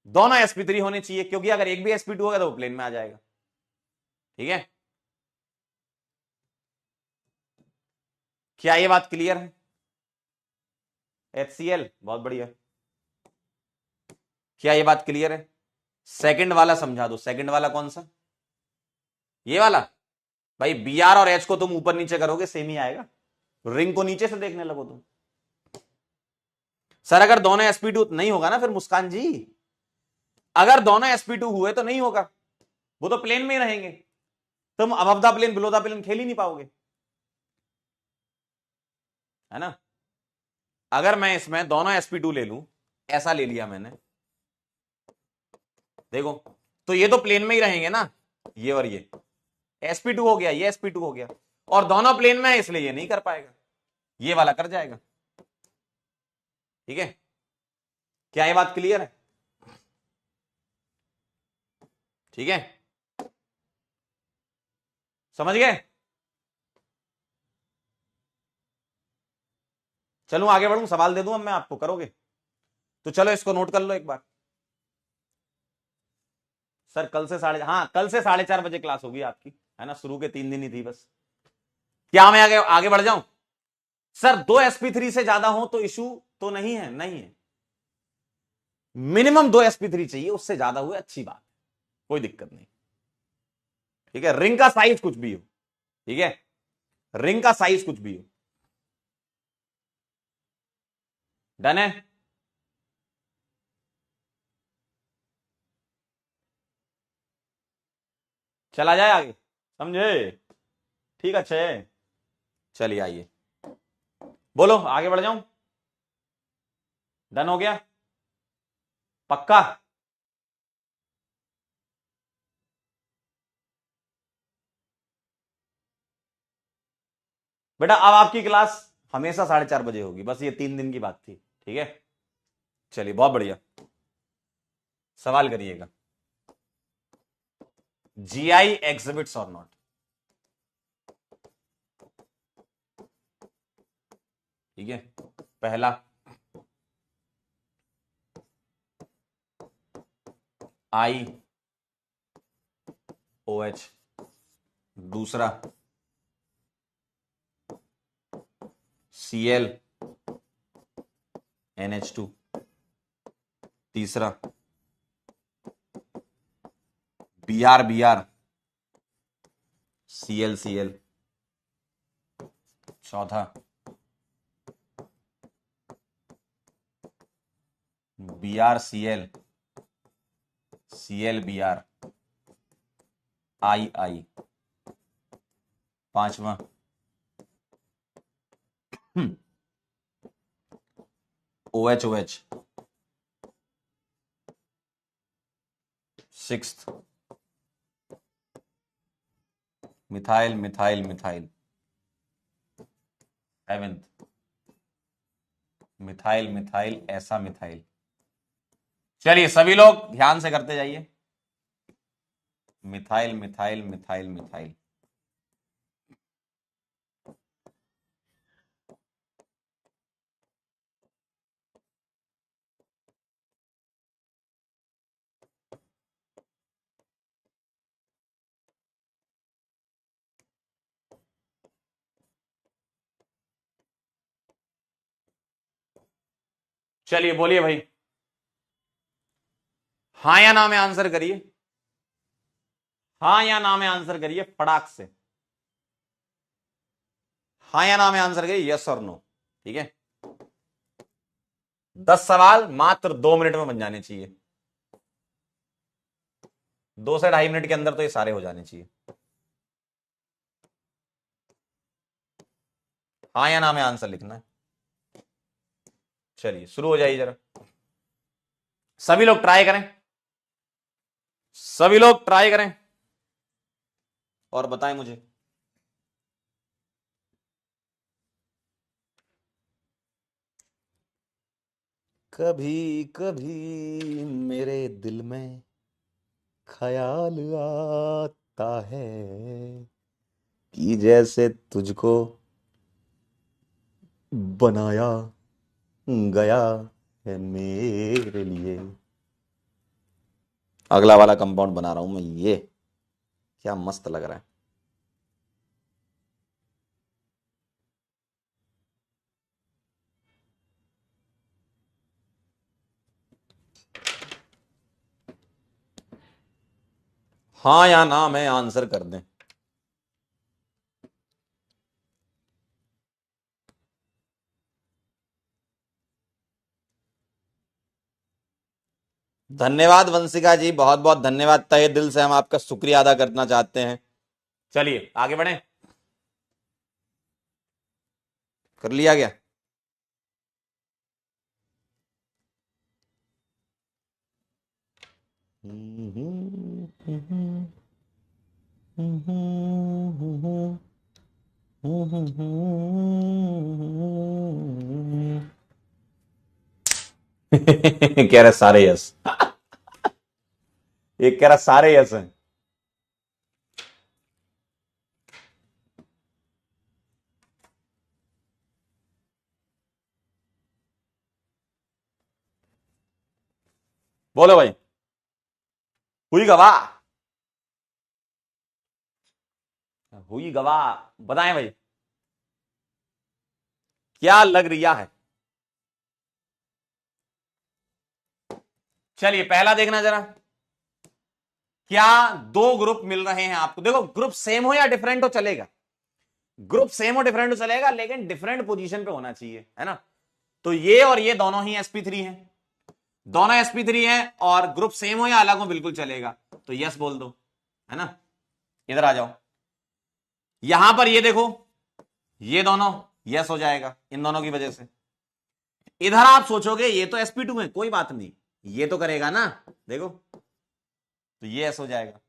दोनों sp3 होने चाहिए, क्योंकि अगर एक भी sp2 होगा तो वो प्लेन में आ जाएगा, ठीक है। क्या ये बात क्लियर है? HCl, बहुत बढ़िया। क्या ये बात क्लियर है? सेकंड वाला समझा दो। सेकंड वाला कौन सा? ये वाला। भाई Br और H को तुम ऊपर नीचे करोगे सेम ही आएगा, रिंग को नीचे से देखने लगो तुम। सर अगर दोनों sp2 नहीं होगा ना फिर मुस्कान जी, अगर दोनों sp2 हुए तो नहीं होगा, वो तो प्लेन में ही रहेंगे, तुम above the plane below the plane खेल ही नहीं पाओगे, है ना। अगर मैं इसमें दोनों sp2 ले लूं, ऐसा ले लिया मैंने, देखो तो ये तो प्लेन में ही रहेंगे ना, ये और ये sp2 हो गया, ये sp2 हो गया, और दोनों प्लेन में है इसलिए ये नहीं कर पाएगा, ये वाला कर जाएगा। ठीक है, क्या ये बात क्लियर है? ठीक है, समझ गए? चलूं आगे बढ़ूं, सवाल दे दूं अब मैं आपको, करोगे? तो चलो इसको नोट कर लो एक बार। सर कल से कल से 4:30 बजे क्लास होगी आपकी, है ना, शुरू के 3 दिन ही थी बस। क्या मैं आगे आगे बढ़ जाऊं? सर 2 sp3 से ज्यादा हो तो इशू तो नहीं है, नहीं है, मिनिमम 2 sp3 चाहिए, उससे ज्यादा हुए अच्छी बात, कोई दिक्कत नहीं। ठीक है, रिंग का साइज कुछ भी हो, ठीक है, रिंग का साइज कुछ भी हो। डन है? चला जाए आगे, समझे? ठीक अच्छे, चलिए आइए, बोलो आगे बढ़ जाऊं? डन हो गया? पक्का? बेटा अब आपकी क्लास हमेशा 4:30 बजे होगी, बस ये 3 दिन की बात थी। ठीक है, चलिए बहुत बढ़िया, सवाल करिएगा। GI एग्जिबिट्स और नॉट? ठीक है, पहला IOH, दूसरा ClNH2, तीसरा Br ClCl, चौथा BrCl ClBr II, पांचवा OHOH, sixth methyl methyl methyl, seventh methyl methyl ऐसा मिथाइल। चलिए सभी लोग ध्यान से करते जाइए, मिथाइल मिथाइल मिथाइल मिथाइल। चलिए बोलिए भाई, हाँ या ना में आंसर करिए, हाँ या ना में आंसर करिए फटाक से, हाँ या ना में आंसर करिए, यस और नो। ठीक है, 10 सवाल मात्र 2 मिनट में बन जाने चाहिए, 2 से 2.5 मिनट के अंदर तो ये सारे हो जाने चाहिए। हाँ या ना में आंसर लिखना है। चलिए शुरू हो जाइए जरा, सभी लोग ट्राई करें, सभी लोग ट्राई करें और बताएं मुझे। कभी कभी मेरे दिल में ख्याल आता है कि जैसे तुझको बनाया गया है मेरे लिए। अगला वाला कंपाउंड बना रहा हूं मैं, ये क्या मस्त लग रहा है। हाँ या ना में आंसर कर दें। धन्यवाद वंशिका जी, बहुत बहुत धन्यवाद, तहे दिल से हम आपका शुक्रिया अदा करना चाहते हैं। चलिए आगे बढ़े। कर लिया गया। कह रहे सारे यस। एक कह रहा सारे यस हैं। बोलो भाई, हुई गवाह, हुई गवाह, बताएं भाई क्या लग रिया है। चलिए पहला देखना जरा, क्या दो ग्रुप मिल रहे हैं आपको, देखो ग्रुप सेम हो या डिफरेंट हो चलेगा, ग्रुप सेम हो डिफरेंट हो चलेगा, लेकिन डिफरेंट पोजीशन पे होना चाहिए, है ना। तो ये और ये दोनों ही sp3 हैं, दोनों sp3 हैं, और ग्रुप सेम हो या अलग हो बिल्कुल चलेगा, तो यस बोल दो, है ना। इधर आ जाओ, यहां पर ये देखो, ये दोनों यस हो जाएगा इन दोनों की वजह से। इधर आप सोचोगे ये तो sp2 है, कोई बात नहीं, ये तो करेगा ना, देखो, तो ये यस हो जाएगा।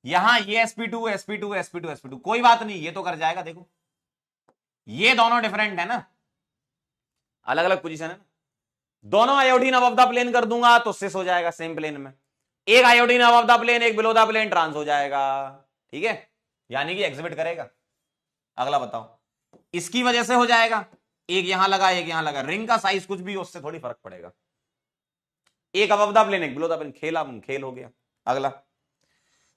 यहां ये sp2 sp2 sp2 sp2, कोई बात नहीं, ये तो कर जाएगा, देखो ये दोनों डिफरेंट है ना, अलग अलग पोजीशन है ना। दोनों आयोडीन अबव द प्लेन कर दूंगा तो सिस हो जाएगा सेम प्लेन में, एक आयोडीन अबव द प्लेन एक बिलो द प्लेन ट्रांस हो जाएगा, ठीक है, यानी कि एग्जिबिट करेगा। अगला बताओ, इसकी वजह से हो जाएगा, एक यहां लगा एक यहां लगा, रिंग का साइज कुछ भी उससे थोड़ी फर्क पड़ेगा, एक अबव द प्लेन एक बिलो द प्लेन, खेल हो गया। अगला,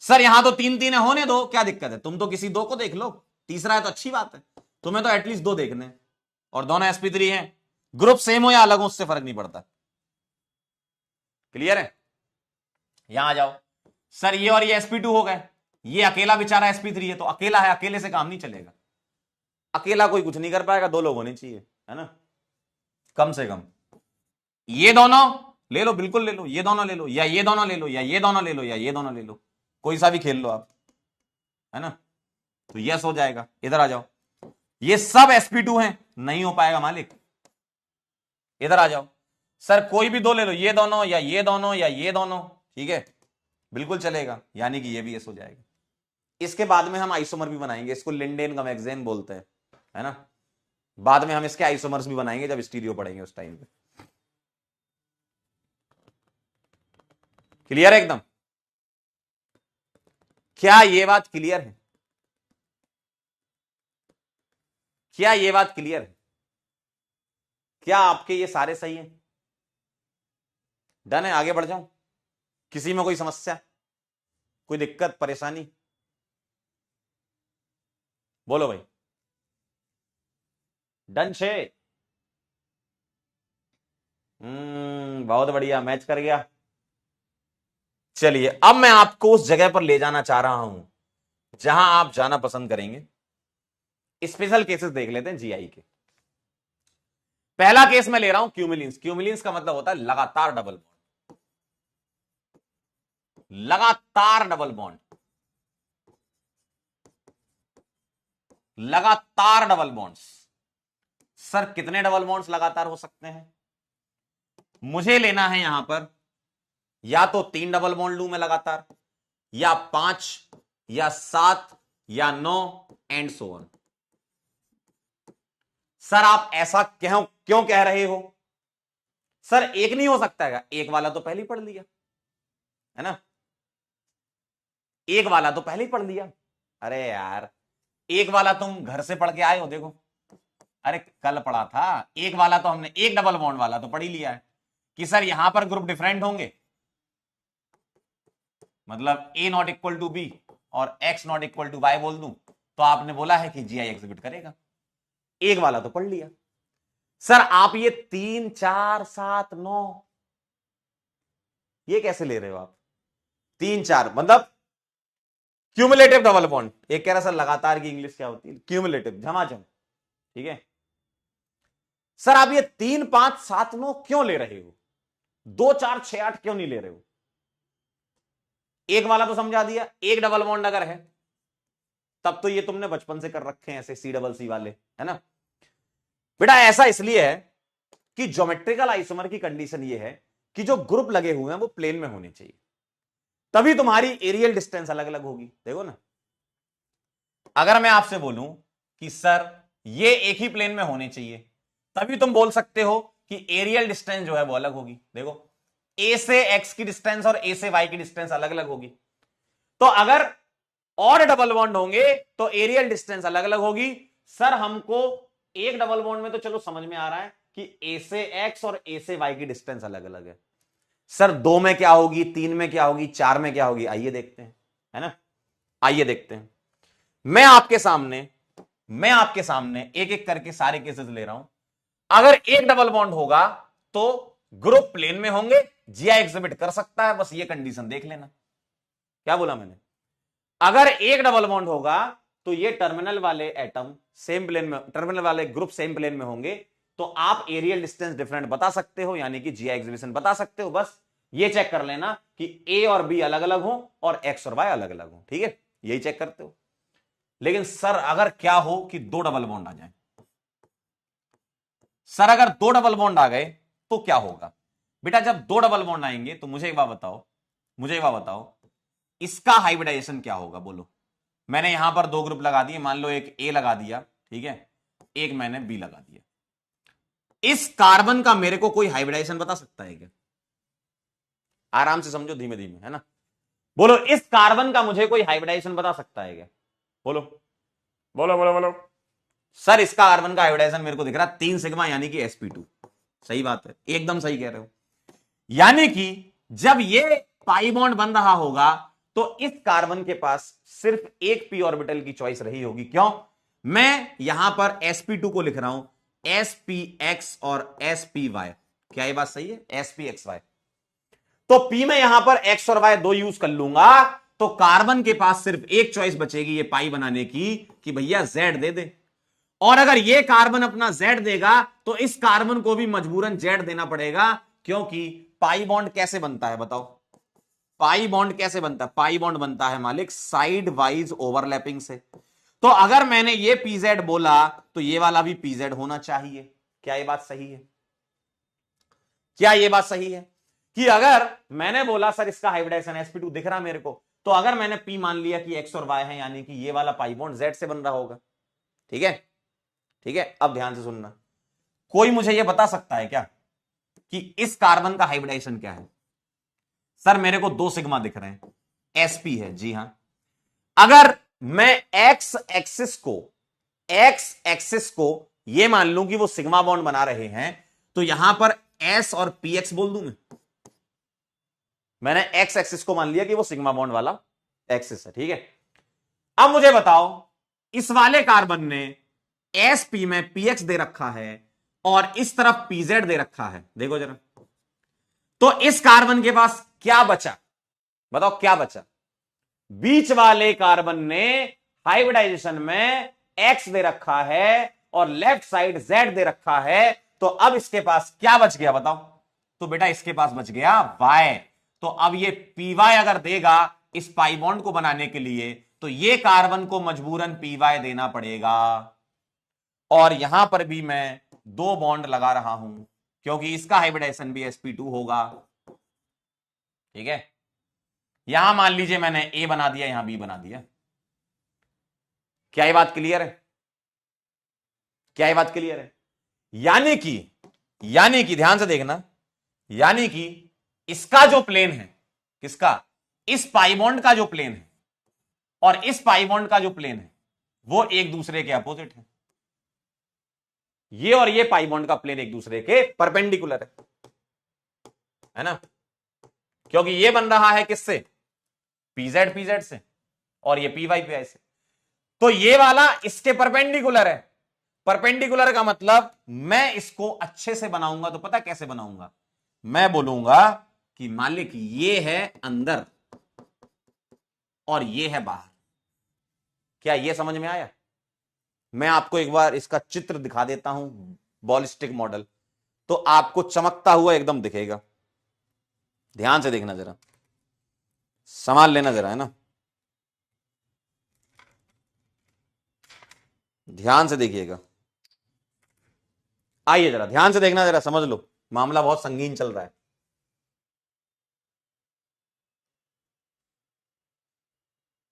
सर यहां तो तीन तीन है, होने दो, क्या दिक्कत है, तुम तो किसी दो को देख लो, तीसरा है तो अच्छी बात है, तुम्हें तो एटलीस्ट दो देखने, और दोनों sp3 हैं, ग्रुप सेम हो या अलग हो उससे फर्क नहीं पड़ता। क्लियर है। यहां आ जाओ, सर ये और ये sp2 हो गए, ये अकेला बेचारा sp3 है, तो अकेला है, अकेले से काम नहीं चलेगा, अकेला कोई कुछ नहीं कर पाएगा, दो लोग होने चाहिए, है ना, कम से कम। ये दोनों ले लो, बिल्कुल ले लो, ये दोनों ले लो, या ये दोनों ले लो, या ये दोनों ले लो, या ये दोनों ले लो, कोई सा भी खेल लो आप, है ना, तो यस हो जाएगा। इधर आ जाओ, ये सब sp2 हैं, नहीं हो पाएगा मालिक। इधर आ जाओ, सर कोई भी दो ले लो, ये दोनों या ये दोनों या ये दोनों, ठीक है, बिल्कुल चलेगा, यानी कि ये भी यस हो जाएगा। इसके बाद में हम आइसोमर भी बनाएंगे, इसको लिंडेन गमैक्सेन बोलते हैं, है ना, बाद में हम इसके आइसोमर्स भी बनाएंगे जब स्टीरियो पढ़ेंगे उस टाइम पे। क्लियर है एकदम, क्या ये बात क्लियर है, क्या ये बात क्लियर है, क्या आपके ये सारे सही हैं, डन है, आगे बढ़ जाऊं, किसी में कोई समस्या, कोई दिक्कत परेशानी, बोलो भाई, डन छे, बहुत बढ़िया, मैच कर गया। चलिए अब मैं आपको उस जगह पर ले जाना चाह रहा हूं जहां आप जाना पसंद करेंगे, स्पेशल केसेस देख लेते हैं जीआई के। पहला केस मैं ले रहा हूं क्यूमिलिन्स, क्यूमिलिन्स का मतलब होता है लगातार डबल बॉन्ड, लगातार डबल बॉन्ड, लगातार डबल बॉन्ड्स। सर कितने डबल बॉन्ड्स लगातार हो सकते हैं, मुझे लेना है यहां पर, या तो 3 डबल बॉन्ड लूं मैं लगातार, या 5 या 7 या 9 एंड सो ऑन। सर आप ऐसा क्यों कह रहे हो, सर एक नहीं हो सकता है, एक वाला तो पहले ही पढ़ लिया, है ना, एक वाला तो पहले ही पढ़ लिया। अरे यार, एक वाला तुम घर से पढ़ के आए हो, देखो, अरे कल पढ़ा था एक वाला, तो हमने एक डबल बॉन्ड वाला तो पढ़ ही लिया है, कि सर यहां पर ग्रुप डिफरेंट होंगे, मतलब A not equal to B और X not equal to Y बोल दूं, तो आपने बोला है कि जीआई एग्जिबिट करेगा, एक वाला तो पढ़ लिया। सर आप ये 3 4 7 9 ये कैसे ले रहे हो आप, 3 4 मतलब क्यूमुलेटिव डबल बॉन्ड, एक कह रहा सर लगातार की इंग्लिश क्या होती है? क्यूमुलेटिव, झमाझम। ठीक है सर, आप ये 3 5 7 9 क्यों ले रहे हो? 2 4 6 8 क्यों नहीं ले रहे हो? एक वाला तो समझा दिया, एक डबल बॉन्ड अगर है तब तो ये तुमने बचपन से कर रखे हैं ऐसे सी डबल सी वाले, है ना बेटा? ऐसा इसलिए है कि ज्योमेट्रिकल आइसोमर की कंडीशन ये है कि जो ग्रुप लगे हुए हैं वो प्लेन में होने चाहिए, तभी तुम्हारी एरियल डिस्टेंस अलग अलग होगी। देखो ना, अगर मैं आपसे बोलूं कि सर ये एक ही प्लेन में होने चाहिए, तभी तुम बोल सकते हो कि एरियल डिस्टेंस जो है वो अलग होगी। देखो, ए से एक्स की डिस्टेंस और ए से वाई की डिस्टेंस अलग अलग होगी, तो अगर और डबल बॉन्ड होंगे तो एरियल डिस्टेंस अलग अलग होगी। सर हमको एक डबल बॉन्ड में तो चलो समझ में आ रहा है कि ए से एक्स और ए से वाई की डिस्टेंस अलग अलग है। सर 2 में क्या होगी, 3 में क्या होगी, 4 में क्या होगी? आइए देखते हैं, है ना? आइए देखते हैं। मैं आपके सामने एक एक करके सारे केसेस ले रहा हूं। अगर एक डबल बॉन्ड होगा तो ग्रुप प्लेन में होंगे, जीआई एग्जिबिट कर सकता है, बस ये कंडीशन देख लेना। क्या बोला मैंने? अगर एक डबल बॉन्ड होगा तो ये टर्मिनल वाले एटम सेम प्लेन में, टर्मिनल वाले ग्रुप सेम प्लेन में होंगे, तो आप एरियल डिस्टेंस डिफरेंट बता सकते हो, यानी कि जीआई एग्जिबिशन बता सकते हो। बस ये चेक कर लेना कि ए और बी अलग अलग हो और एक्स और वाई अलग अलग हो। ठीक है, यही चेक करते हो। लेकिन सर अगर क्या हो कि 2 डबल बॉन्ड आ जाए, सर अगर 2 डबल बॉन्ड आ गए तो क्या होगा? बेटा जब 2 डबल बॉन्ड आएंगे तो मुझे एक बात बताओ, इसका हाइब्रिडाइजेशन क्या होगा? बोलो। मैंने यहां पर 2 ग्रुप लगा दिए, मान लो एक ए लगा दिया, ठीक है, एक मैंने बी लगा दिया। इस कार्बन का मेरे को कोई हाइब्रिडाइजेशन बता सकता है क्या? आराम से समझो, धीमे धीमे, है ना? बोलो, इस कार्बन का मुझे कोई हाइब्रिडाइजेशन बता सकता है क्या? बोलो बोलो बोलो बोलो। सर इसका कार्बन का हाइब्रिडाइजेशन मेरे को दिख रहा 3 सिग्मा, यानी कि sp2। सही बात है, एकदम सही कह रहे हो। यानी कि जब ये पाई बॉन्ड बन रहा होगा तो इस कार्बन के पास सिर्फ एक पी ऑर्बिटल की चॉइस रही होगी। क्यों? मैं यहां पर sp2 को लिख रहा हूं spx और spy। क्या ये बात सही है? spxy। तो p में यहां पर x और y दो यूज कर लूंगा, तो कार्बन के पास सिर्फ एक चॉइस बचेगी ये पाई बनाने की कि भैया z दे दे। और अगर ये कार्बन अपना z देगा तो इस कार्बन को भी मजबूरन z देना पड़ेगा, क्योंकि पाई बॉन्ड कैसे बनता है बताओ? पाई बॉन्ड कैसे बनता है? पाई बॉन्ड बनता है मालिक साइड वाइज ओवरलैपिंग से। तो अगर मैंने ये pz बोला तो ये वाला भी pz होना चाहिए। क्या ये बात सही है? क्या ये बात सही है कि अगर मैंने बोला सर इसका हाइब्रिडाइजेशन sp2 दिख रहा मेरे को, तो अगर मैंने p मान लिया कि x और y है, यानी कि ये वाला पाई बॉन्ड z से बन रहा होगा। ठीक है, ठीक है, अब ध्यान से सुनना। कोई मुझे यह बता सकता है क्या कि इस कार्बन का हाइब्रिडाइजेशन क्या है? सर मेरे को 2 सिग्मा दिख रहे हैं, sp है। जी हां, अगर मैं x एक्सिस को ये मान लूं कि वो सिग्मा बॉन्ड बना रहे हैं, तो यहां पर s और px बोल दूं मैंने x एक्सिस को मान लिया कि वो सिग्मा बॉन्ड वाला एक्सिस है। ठीक है, अब मुझे बताओ, इस वाले कार्बन ने sp में px दे रखा है और इस तरफ pz दे रखा है। देखो जरा, तो इस कार्बन के पास क्या बचा? बताओ क्या बचा? बीच वाले कार्बन ने हाइब्रिडाइजेशन में x दे रखा है और लेफ्ट साइड z दे रखा है, तो अब इसके पास क्या बच गया बताओ? तो बेटा इसके पास बच गया y। तो अब ये py अगर देगा इस पाई बॉन्ड को बनाने के लिए, तो ये कार्बन को मजबूरन py देना पड़ेगा। और यहां पर भी मैं 2 बॉन्ड लगा रहा हूं क्योंकि इसका हाइब्रिडाइजेशन भी sp2 होगा। ठीक है, यहां मान लीजिए मैंने a बना दिया, यहां b बना दिया। क्या ये बात क्लियर है? क्या ये बात क्लियर है? यानी कि ध्यान से देखना, यानी कि इसका जो प्लेन है, किसका? इस पाई बॉन्ड का जो प्लेन है और इस पाई बॉन्ड का जो प्लेन है वो एक दूसरे के अपोजिट है। ये और ये पाई बॉन्ड का प्लेन एक दूसरे के परपेंडिकुलर है ना? क्योंकि ये बन रहा है किससे? pz से, और ये py से। तो ये वाला इसके परपेंडिकुलर है। परपेंडिकुलर का मतलब मैं इसको अच्छे से बनाऊंगा तो पता कैसे बनाऊंगा? मैं बोलूंगा कि मालिक ये है अंदर और ये है बाहर। क्या ये समझ में आया? मैं आपको एक बार इसका चित्र दिखा देता हूं, बॉलिस्टिक मॉडल, तो आपको चमकता हुआ एकदम दिखेगा। ध्यान से देखना जरा, संभाल लेना जरा, है ना, ध्यान से देखिएगा। आइए जरा ध्यान से देखना, जरा समझ लो, मामला बहुत संगीन चल रहा है।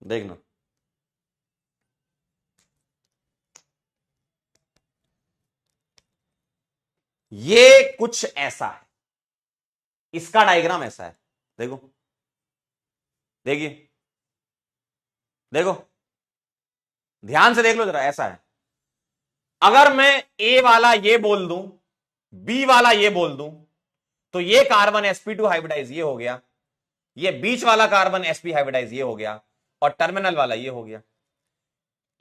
देखना, ये कुछ ऐसा है, इसका डायग्राम ऐसा है, देखो, देखिए, देखो, ध्यान से देख लो जरा, ऐसा है। अगर मैं ए वाला ये बोल दूं, बी वाला ये बोल दूं, तो ये कार्बन sp2 हाइब्रिडाइज ये हो गया, ये बीच वाला कार्बन sp हाइब्रिडाइज ये हो गया, और टर्मिनल वाला ये हो गया।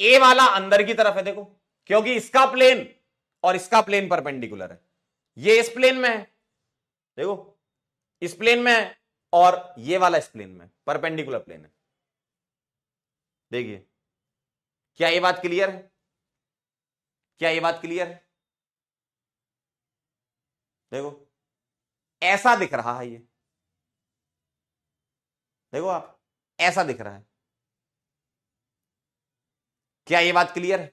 ए वाला अंदर की तरफ है, देखो, क्योंकि इसका प्लेन और इसका प्लेन परपेंडिकुलर है, ये इस प्लेन में है, देखो, इस प्लेन में है, और ये वाला इस प्लेन में, परपेंडिकुलर प्लेन है। देखिए, क्या ये बात क्लियर है? क्या ये बात क्लियर है? देखो, ऐसा दिख रहा है ये, देखो आप, ऐसा दिख रहा है। क्या ये बात क्लियर है?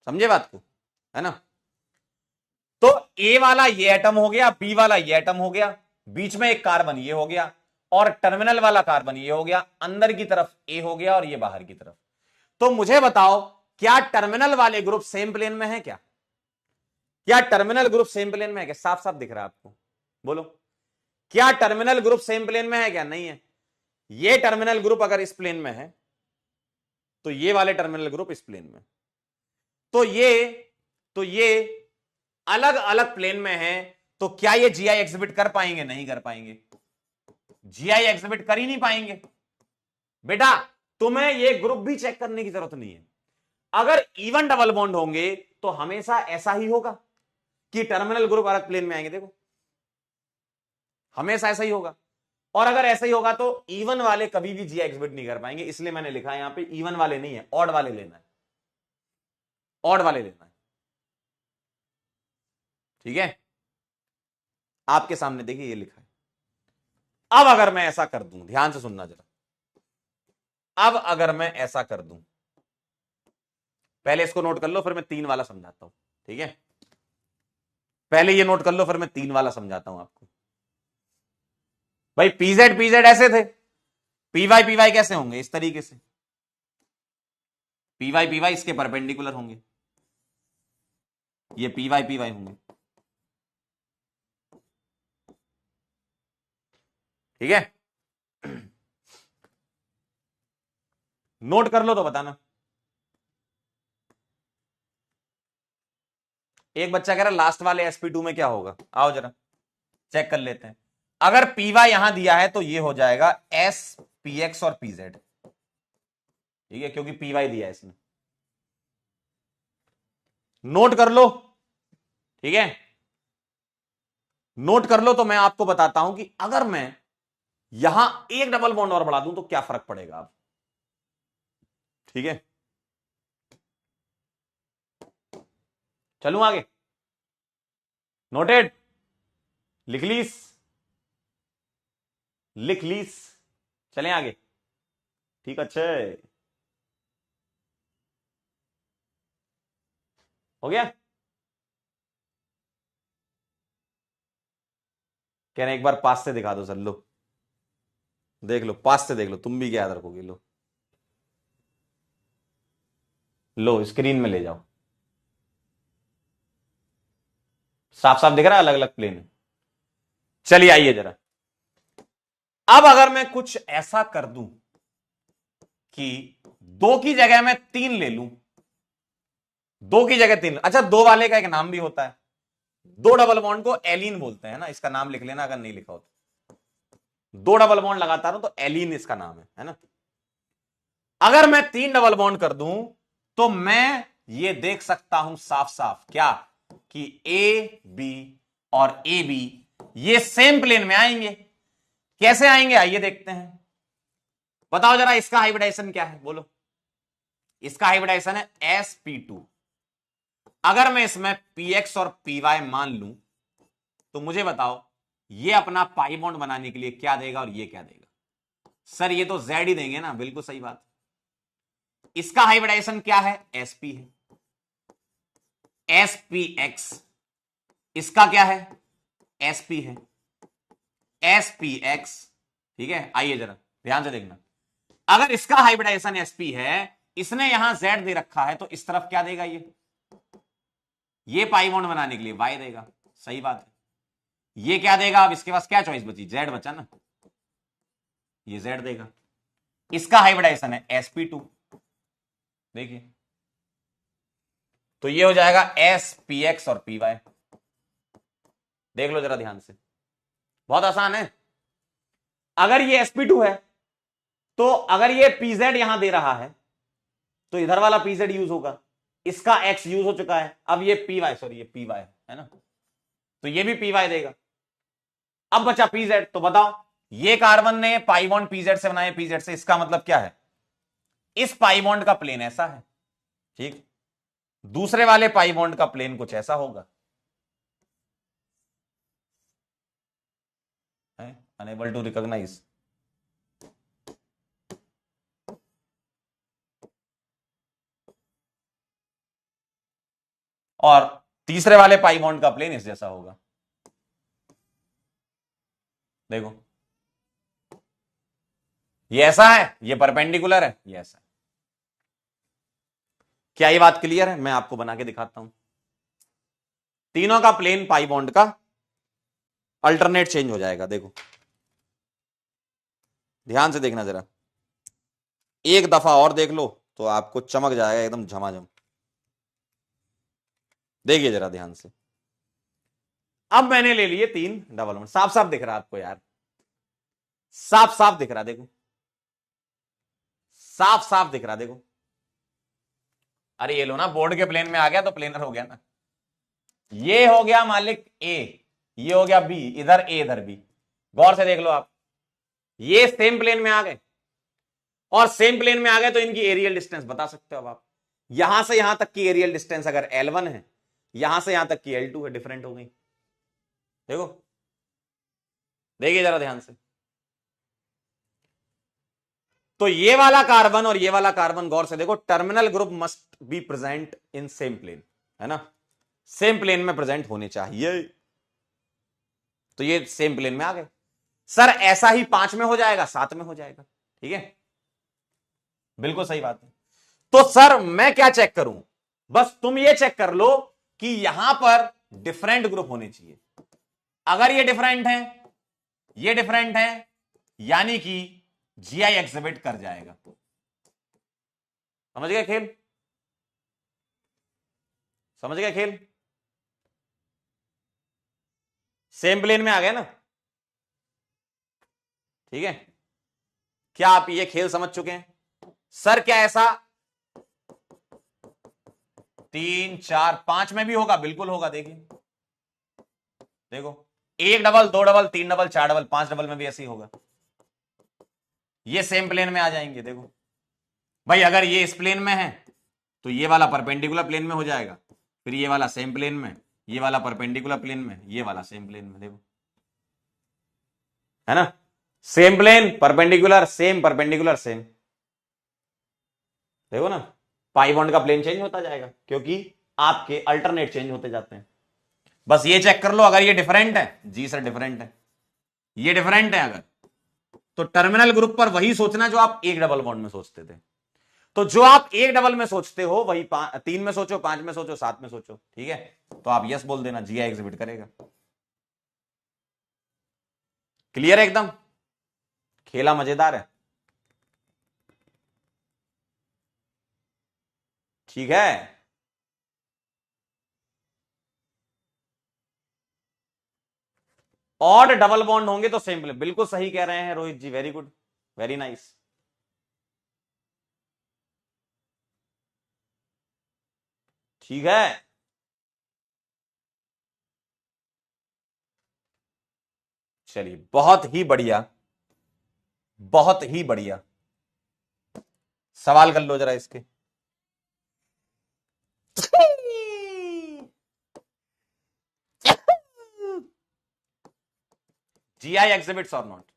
समझे बात को, है ना? तो ए वाला ये एटम हो गया, बी वाला ये एटम हो गया, बीच में एक कार्बन ये हो गया, और टर्मिनल वाला कार्बन ये हो गया, अंदर की तरफ ए हो गया और ये बाहर की तरफ। तो मुझे बताओ, क्या टर्मिनल वाले ग्रुप सेम प्लेन में है? क्या टर्मिनल ग्रुप सेम प्लेन में है क्या? साफ साफ दिख रहा है आपको, बोलो, क्या टर्मिनल ग्रुप सेम प्लेन में है क्या? नहीं है। ये टर्मिनल ग्रुप अगर इस प्लेन में है, तो ये वाले टर्मिनल ग्रुप इस प्लेन में, तो ये अलग अलग प्लेन में है, तो क्या ये जीआई एग्जिबिट कर पाएंगे? नहीं कर पाएंगे, जीआई एग्जिबिट कर ही नहीं पाएंगे। बेटा, तुम्हें ये ग्रुप भी चेक करने की जरूरत नहीं है। अगर इवन डबल बॉन्ड होंगे तो हमेशा ऐसा ही होगा कि टर्मिनल ग्रुप अलग प्लेन में आएंगे, देखो, हमेशा ऐसा ही होगा। और अगर ऐसा ही होगा तो इवन वाले कभी भी जीआई एग्जिबिट नहीं कर पाएंगे, इसलिए मैंने लिखा है यहां पे इवन वाले नहीं है, ऑड वाले लेना है, ऑड वाले लेना है, ठीक है? आपके सामने देखिए ये लिखा है। अब अगर मैं ऐसा कर दूं, ध्यान से सुनना जरा, अब अगर मैं ऐसा कर दूं, पहले इसको नोट कर लो, फिर मैं 3 वाला समझाता हूं, ठीक है? पहले ये नोट कर लो, फिर मैं 3 वाला समझाता हूं आपको। भाई पीजेड पीजेड ऐसे थे, पीवाई पीवाई कैसे होंगे? इस तरीके से, पीवाई पीवाई इसके परपेंडिकुलर होंगे, ये पीवाई पीवाई होंगे, ठीक है? नोट कर लो तो बताना। एक बच्चा कह रहा लास्ट वाले sp2 में क्या होगा, आओ जरा चेक कर लेते हैं। अगर पीवाई यहां दिया है तो ये हो जाएगा s px और pz, ठीक है, क्योंकि पीवाई दिया है इसने। नोट कर लो, ठीक है, नोट कर लो। तो मैं आपको बताता हूं कि अगर मैं यहां एक डबल बॉन्ड और बढ़ा दूं तो क्या फर्क पड़ेगा अब, ठीक है? चलूं आगे, नोटेड, लिख लीस, लिख लीस, चलें आगे, ठीक, अच्छे, हो गया? कह रहे एक बार पास से दिखा दो सर, लो देख लो, पास से देख लो, तुम भी क्या याद रखोगे, लो लो स्क्रीन में ले जाओ, साफ साफ दिख रहा है, अलग अलग प्लेन है। चलिए आइए जरा, अब अगर मैं कुछ ऐसा कर दूं कि 2 की जगह मैं 3 ले लूं, 2 की जगह 3, अच्छा 2 वाले का एक नाम भी होता है, 2 डबल बॉन्ड को एलीन बोलते हैं ना, इसका नाम लिख लेना अगर नहीं लिखा हो तो। 2 डबल बॉन्ड लगातार हो तो एलीन इसका नाम है ना? अगर मैं 3 डबल बॉन्ड कर दूं तो मैं ये देख सकता हूं साफ साफ, क्या, कि ए बी और ए बी ये सेम प्लेन में आएंगे। कैसे आएंगे आइए देखते हैं। बताओ जरा इसका हाइब्रिडाइजेशन क्या है, बोलो। इसका हाइब्रिडाइजेशन है sp2। अगर मैं इसमें px और py मान लूं तो मुझे बताओ ये अपना पाई बॉन्ड बनाने के लिए क्या देगा और ये क्या देगा। सर ये तो z ही देंगे ना, बिल्कुल सही बात। इसका हाइब्रिडाइजेशन क्या है, sp है, spx। इसका क्या है, sp है, spx। ठीक है, आइए जरा ध्यान से देखना। अगर इसका हाइब्रिडाइजेशन sp है, इसने यहां z दे रखा है, तो इस तरफ क्या देगा, ये पाई बॉन्ड बनाने के लिए y देगा। सही बात है। ये क्या देगा, अब इसके पास क्या चॉइस बची, z बचा ना, ये z देगा। इसका हाइब्रिडाइजेशन है sp2। देखिए तो ये हो जाएगा spx और py। देख लो जरा ध्यान से, बहुत आसान है। अगर ये sp2 है तो अगर ये pz यहां दे रहा है तो इधर वाला pz यूज होगा, इसका x यूज हो चुका है, अब ये py, सॉरी ये py है ना, तो ये भी py देगा। अब बचा pz, तो बताओ ये कार्बन ने पाई बॉन्ड pz से बनाया, pz से, इसका मतलब क्या है, इस पाई बॉन्ड का प्लेन ऐसा है, ठीक, दूसरे वाले पाई बॉन्ड का प्लेन कुछ ऐसा होगा। Unable to recognise. और तीसरे वाले पाई बॉन्ड का प्लेन इस जैसा होगा। देखो ये ऐसा है, ये परपेंडिकुलर है, ये ऐसा है। क्या ये बात क्लियर है, मैं आपको बना के दिखाता हूं। तीनों का प्लेन पाई बॉन्ड का अल्टरनेट चेंज हो जाएगा। देखो ध्यान से देखना जरा, एक दफा और देख लो तो आपको चमक जाएगा एकदम झमाझम। देखिए जरा ध्यान से, अब मैंने ले लिए 3 डबल बॉन्ड, साफ साफ दिख रहा है आपको यार, साफ साफ दिख रहा, देखो साफ साफ दिख रहा, देखो। अरे ये लो ना, बोर्ड के प्लेन में आ गया तो प्लेनर हो गया ना। ये हो गया मालिक ए, ये हो गया बी, इधर ए इधर बी। गौर से देख लो आप, ये सेम प्लेन में आ गए, और सेम प्लेन में आ गए तो इनकी एरियल डिस्टेंस बता सकते हो अब आप। यहां से यहां तक की एरियल डिस्टेंस अगर L1 है, यहां से यहां तक की L2 है, डिफरेंट हो गई। देखो देखिए जरा ध्यान से, तो ये वाला कार्बन और ये वाला कार्बन, गौर से देखो, terminal group must be present in same plane, है ना, सेम प्लेन में प्रेजेंट होने चाहिए। तो ये सेम प्लेन में आ गए। सर ऐसा ही 5 में हो जाएगा, 7 में हो जाएगा, ठीक है, बिल्कुल सही बात है। तो सर मैं क्या चेक करूं, बस तुम ये चेक कर लो कि यहां पर डिफरेंट ग्रुप होने चाहिए। अगर ये डिफरेंट है, ये डिफरेंट है, यानी कि जीआई एग्जिबिट कर जाएगा। समझ गए खेल, समझ गए खेल, सेम प्लेन में आ गए ना, ठीक है। क्या आप ये खेल समझ चुके हैं। सर क्या ऐसा 3 4 5 में भी होगा, बिल्कुल होगा। देखिए देखो, 1 double 2 double 3 double 4 double 5 double में भी ऐसे ही होगा, ये सेम प्लेन में आ जाएंगे। देखो भाई, अगर ये इस प्लेन में है तो ये वाला परपेंडिकुलर प्लेन में हो जाएगा, फिर ये वाला सेम प्लेन में, ये वाला परपेंडिकुलर प्लेन में, ये वाला सेम प्लेन में। देखो है ना, same plane perpendicular same, perpendicular same. देखो ना, पाई बॉन्ड का प्लेन चेंज होता जाएगा क्योंकि आपके अल्टरनेट चेंज होते जाते हैं। बस ये चेक कर लो, अगर ये डिफरेंट है, जी सर डिफरेंट है, ये डिफरेंट है अगर, तो टर्मिनल ग्रुप पर वही सोचना जो आप एक डबल बॉन्ड में सोचते थे। तो जो आप एक डबल में सोचते हो वही 3 में सोचो, 5 में सोचो, 7 में सोचो, ठीक है। तो आप यस बोल देना, जीआई एग्जिबिट करेगा। क्लियर है एकदम, खेला मजेदार है, ठीक है। ऑड डबल बॉन्ड होंगे तो सेम प्लेन, बिल्कुल सही कह रहे हैं रोहित जी, वेरी गुड, वेरी नाइस। ठीक है, चलिए बहुत ही बढ़िया, बहुत ही बढ़िया। सवाल कर लो जरा इसके। जीआई एग्जिबिट्स और नॉट?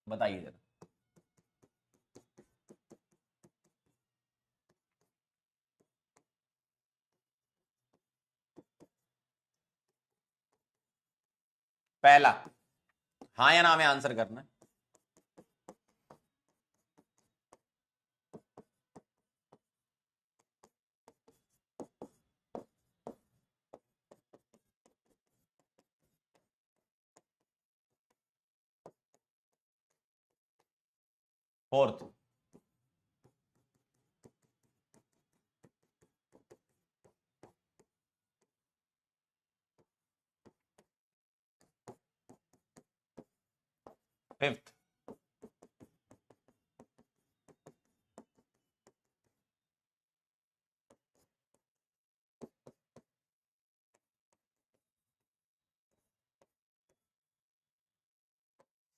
बताइए जरा। पहला, हाँ या ना में आंसर करना है। फोर्थ, फिफ्थ,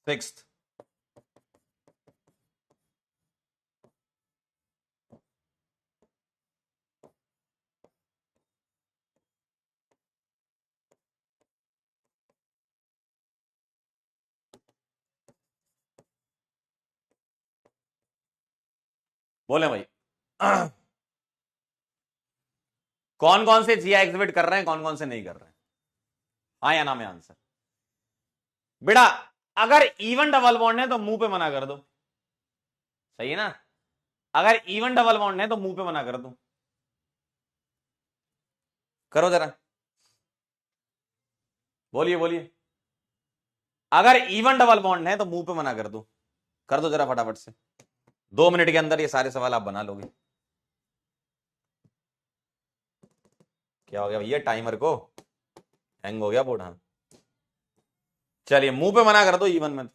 सिक्स्थ, बोले भाई। कौन कौन से जीआई एग्जिबिट कर रहे हैं, कौन कौन से नहीं कर रहे हैं? हाँ या ना में आंसर। बेटा अगर इवन डबल बॉन्ड है तो मुंह पे मना कर दो, सही है ना? अगर इवन डबल बॉन्ड है तो मुंह पे मना कर दो। करो जरा, बोलिए बोलिए। अगर इवन डबल बॉन्ड है तो मुंह पे मना कर दो जरा फटाफट से। 2 मिनट के अंदर ये सारे सवाल आप बना लोगे। क्या हो गया भैया, टाइमर को हैंग हो गया बोर्ड? हाँ चलिए, मुंह पे मना कर दो इवन में।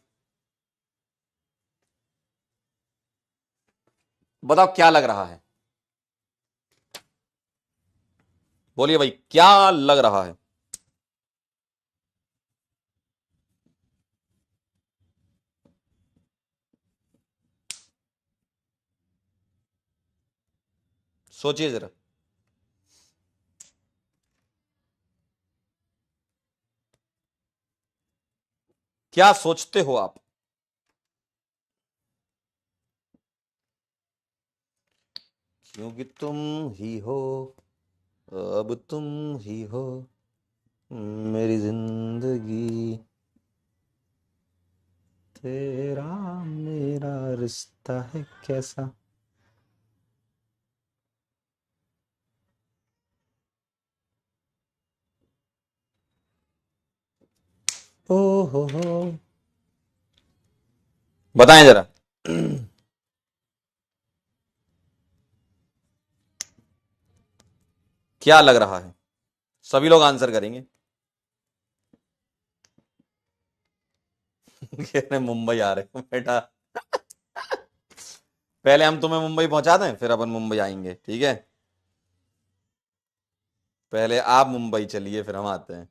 बताओ क्या लग रहा है, बोलिए भाई क्या लग रहा है? सोचिए जरा। क्या सोचते हो आप? क्योंकि तुम ही हो, अब तुम ही हो मेरी जिंदगी, तेरा मेरा रिश्ता है कैसा। ओ हो, बताएं जरा। क्या लग रहा है? सभी लोग आंसर करेंगे। कह रहे मुंबई आ रहे हो बेटा। पहले हम तुम्हें मुंबई पहुंचा दें, फिर अपन मुंबई आएंगे, ठीक है? पहले आप मुंबई चलिए, फिर हम आते हैं।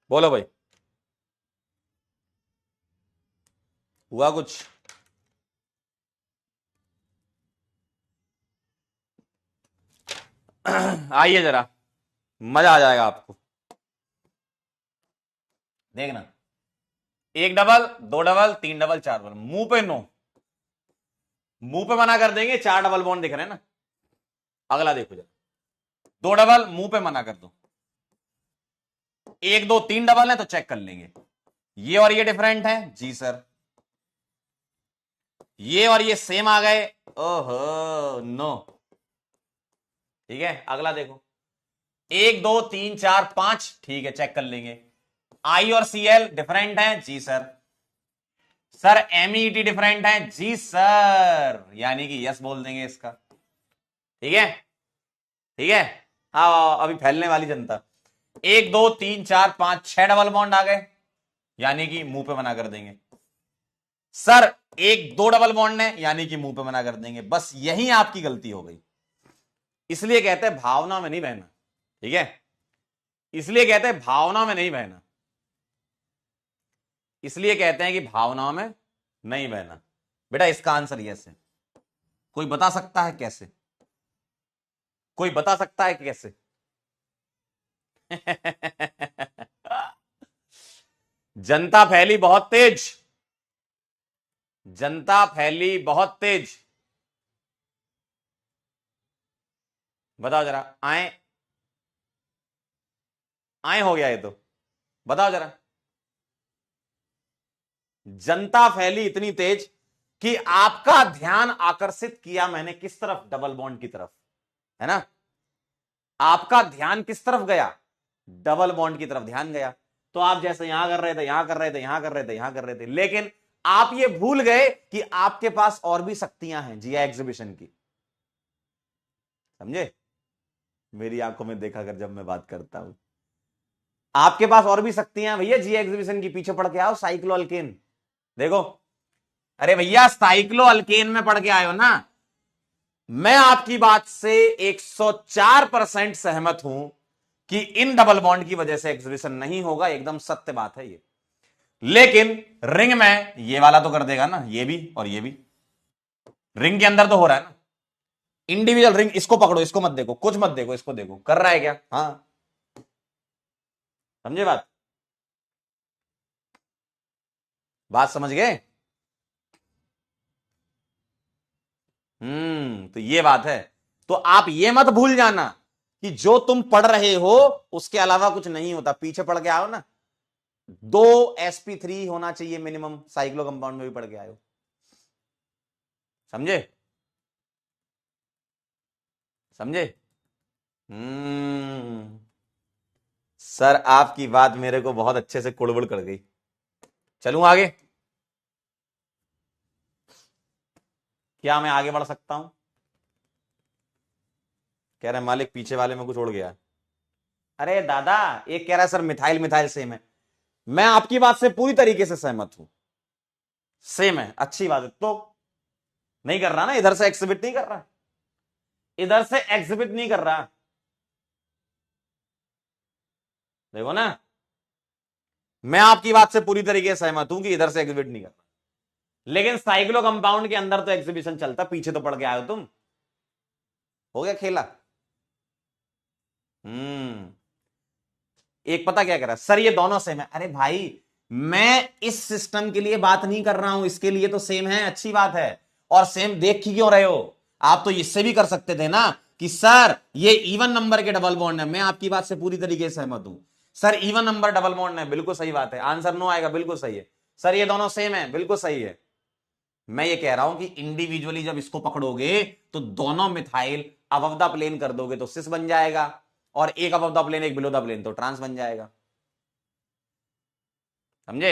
बोलो भाई, हुआ कुछ? आइए जरा, मजा आ जाएगा आपको। देखना, 1 डबल, 2 डबल, 3 डबल, 4 डबल, मुंह पे नो, मुंह पे मना कर देंगे। 4 डबल बॉन्ड दिख रहे हैं ना? अगला देखो जरा, 2 डबल मुंह पे मना कर दो, 1 2 3 डबल है तो चेक कर लेंगे। ये और ये डिफरेंट है जी सर, ये और ये सेम आ गए, ओहो नो। ठीक है, अगला देखो, 1 2 3 4 5, ठीक है चेक कर लेंगे। आई और सीएल डिफरेंट है जी सर, सर एमईटी डिफरेंट है जी सर, यानी कि यस बोल देंगे इसका। ठीक है, ठीक है। हाँ अभी फैलने वाली जनता। 1 2 3 4 5 6 डबल बॉन्ड आ गए, यानी कि मुंह पे मना कर देंगे। सर एक दो डबल बॉन्ड है यानी कि मुंह पे मना कर देंगे, बस यही आपकी गलती हो गई। इसलिए कहते हैं भावना में नहीं बहना, ठीक है, इसलिए कहते हैं भावना में नहीं बहना, इसलिए कहते हैं कि भावनाओं में नहीं बहना। बेटा इसका आंसर यस है। कोई बता सकता है कैसे? कोई बता सकता है कैसे? जनता फैली बहुत तेज, जनता फैली बहुत तेज। बताओ जरा, आए आए हो गया ये तो, बताओ जरा। जनता फैली इतनी तेज कि आपका ध्यान आकर्षित किया मैंने किस तरफ? डबल बॉन्ड की तरफ, है ना? आपका ध्यान किस तरफ गया? डबल बॉन्ड की तरफ ध्यान गया। तो आप जैसे यहां कर रहे थे, यहां कर रहे थे, यहां कर रहे थे, यहां कर रहे थे, लेकिन आप ये भूल गए कि आपके पास और भी शक्तियां हैं जीआई एग्जीबिशन की। समझे? मेरी आंखों में देखा कर जब मैं बात करता हूं, आपके पास और भी शक्तियां भैया जीआई एग्जीबिशन की। पीछे पढ़ के आओ साइक्लो अल्केन, देखो। अरे भैया साइक्लो अल्केन में पढ़ के आयो ना। मैं आपकी बात से 104% सहमत हूं कि इन डबल बॉन्ड की वजह से एग्जीबिशन नहीं होगा, एकदम सत्य बात है ये। लेकिन रिंग में ये वाला तो कर देगा ना, ये भी और ये भी। रिंग के अंदर तो हो रहा है ना इंडिविजुअल रिंग। इसको पकड़ो, इसको मत देखो, कुछ मत देखो, इसको देखो, कर रहा है क्या? हाँ, समझे बात? बात समझ गए? तो ये बात है। तो आप ये मत भूल जाना कि जो तुम पढ़ रहे हो उसके अलावा कुछ नहीं होता। पीछे पढ़ के आओ ना, 2sp3 होना चाहिए मिनिमम, साइक्लो कंपाउंड में भी पढ़ के आयो। समझे? समझे? सर आपकी बात मेरे को बहुत अच्छे से कुड़बुड़ कर गई। चलूं आगे? क्या मैं आगे बढ़ सकता हूं? कह रहे मालिक पीछे वाले में कुछ उड़ गया। अरे दादा, एक कह रहा है सर मिथाइल मिथाइल सेम है। मैं आपकी बात से पूरी तरीके से सहमत हूं, सेम है, अच्छी बात है। तो नहीं कर रहा ना, इधर से एग्जिबिट नहीं कर रहा, इधर से एग्जिबिट नहीं कर रहा, देखो ना। मैं आपकी बात से पूरी तरीके से सहमत हूं कि इधर से एग्जिबिट नहीं कर रहा, लेकिन साइक्लो कंपाउंड के अंदर तो एग्जीबिशन चलता। पीछे तो पढ़ के आए हो तुम, हो गया खेला। एक पता क्या कह रहा है, सर ये दोनों सेम है। अरे भाई मैं इस सिस्टम के लिए बात नहीं कर रहा हूं, इसके लिए तो सेम है, अच्छी बात है। और सेम देख क्यों रहे हो? आप तो इससे भी कर सकते थे ना कि सर ये इवन नंबर के डबल बॉन्ड है। मैं आपकी बात से पूरी तरीके से सहमत हूं, sir even number double bond है, बिल्कुल सही बात है। आंसर नो आएगा, बिल्कुल सही है। सर ये दोनों सेम है, बिल्कुल सही है। मैं ये कह रहा हूं कि इंडिविजुअली जब इसको पकड़ोगे तो दोनों मिथाइल अबव द प्लेन कर दोगे तो सिस बन जाएगा, और एक अबव द प्लेन एक बिलो द प्लेन तो ट्रांस बन जाएगा। समझे?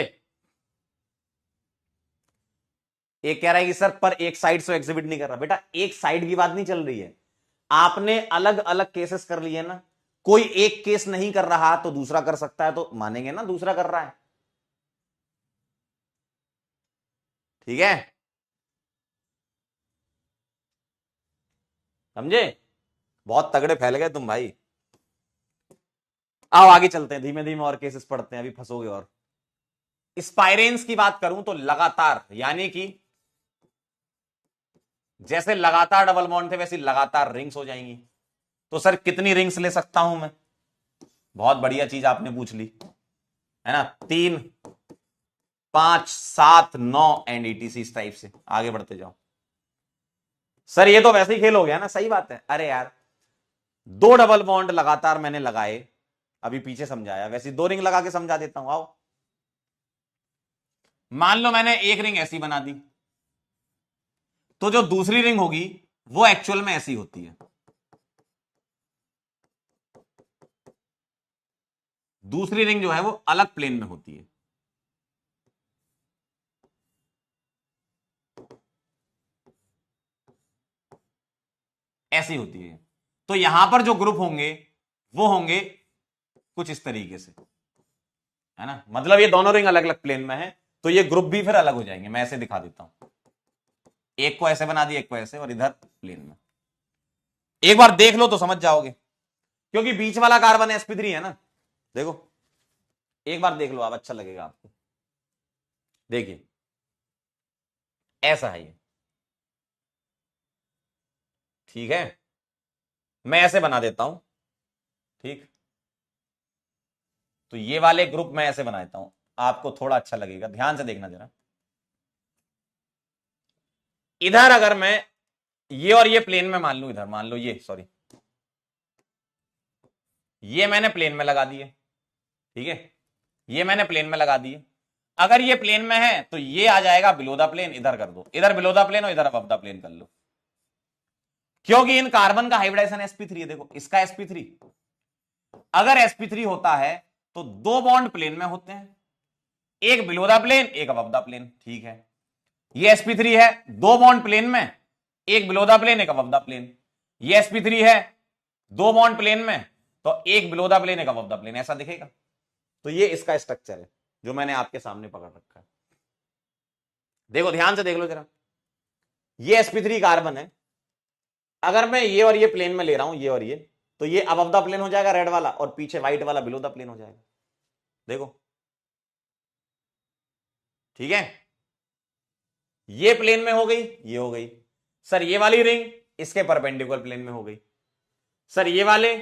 एक कह रहा है कि सर पर एक साइड से एग्जिबिट नहीं कर रहा। बेटा एक साइड की बात नहीं चल रही है, आपने अलग अलग केसेस कर लिए ना। कोई एक केस नहीं कर रहा तो दूसरा कर सकता है, तो मानेंगे ना दूसरा कर रहा है, ठीक है? समझे? बहुत तगड़े फैल गए तुम भाई। आओ आगे चलते हैं, धीमे धीमे और केसेस पढ़ते हैं, अभी फंसोगे। और स्पाइरेंस की बात करूं तो लगातार, यानी कि जैसे लगातार डबल बॉन्ड थे वैसे लगातार रिंग्स हो जाएंगी। तो सर कितनी रिंग्स ले सकता हूं मैं? बहुत बढ़िया चीज आपने पूछ ली, है ना। 3, 5, 7, 9 एंड ETC, इस टाइप से आगे बढ़ते जाओ। सर ये तो वैसे ही खेल हो गया ना, सही बात है। अरे यार 2 डबल बॉन्ड लगातार मैंने लगाए, अभी पीछे समझाया, वैसे 2 रिंग लगा के समझा देता हूं। आओ मान लो मैंने एक रिंग ऐसी बना दी, तो जो दूसरी रिंग होगी वो एक्चुअल में ऐसी होती है। दूसरी रिंग जो है वो अलग प्लेन में होती है, ऐसी होती है। तो यहां पर जो ग्रुप होंगे वो होंगे कुछ इस तरीके से, है ना। मतलब ये दोनों रिंग अलग अलग प्लेन में है, तो ये ग्रुप भी फिर अलग हो जाएंगे। मैं ऐसे दिखा देता हूं, एक को ऐसे बना दिया, एक को ऐसे, और इधर प्लेन में। एक बार देख लो तो समझ जाओगे, क्योंकि बीच वाला कार्बन sp3 है ना। देखो एक बार देख लो आप, अच्छा लगेगा आपको। देखिए ऐसा है ये, ठीक है। मैं ऐसे बना देता हूं, ठीक। तो ये वाले ग्रुप मैं ऐसे बना देता हूं, आपको थोड़ा अच्छा लगेगा, ध्यान से देखना जरा। इधर अगर मैं ये और ये प्लेन में मान लू, इधर मान लो ये, सॉरी, ये मैंने प्लेन में लगा दिए, ठीक है। ये मैंने प्लेन में लगा दिए। अगर ये प्लेन में है तो ये आ जाएगा बिलो द प्लेन, इधर कर दो, इधर बिलो द प्लेन और इधर अबव द प्लेन कर लो, क्योंकि इन कार्बन का हाइब्रिडाइजेशन sp3 है। देखो इसका sp3, अगर sp3 होता है तो दो बॉन्ड प्लेन में होते हैं, एक बिलो द प्लेन, एक अबव द प्लेन, ठीक है। ये sp3 है, दो बॉन्ड प्लेन में, एक बिलो द प्लेन, एक अबव द प्लेन। ये sp3 है, दो बॉन्ड प्लेन में, तो एक बिलो द प्लेन, एक अबव द प्लेन, ऐसा दिखेगा। तो ये इसका स्ट्रक्चर है जो मैंने आपके सामने पकड़ रखा है। देखो ध्यान से देख लो जरा, ये sp3 कार्बन है। अगर मैं ये और ये प्लेन में ले रहा हूं, ये और ये, तो ये अबव द प्लेन हो जाएगा रेड वाला, और पीछे व्हाइट वाला बिलो द प्लेन हो जाएगा। देखो ठीक है, ये प्लेन में हो गई, ये हो गई। सर ये वाली रिंग इसके परपेंडिकुलर प्लेन में हो गई। सर ये वाले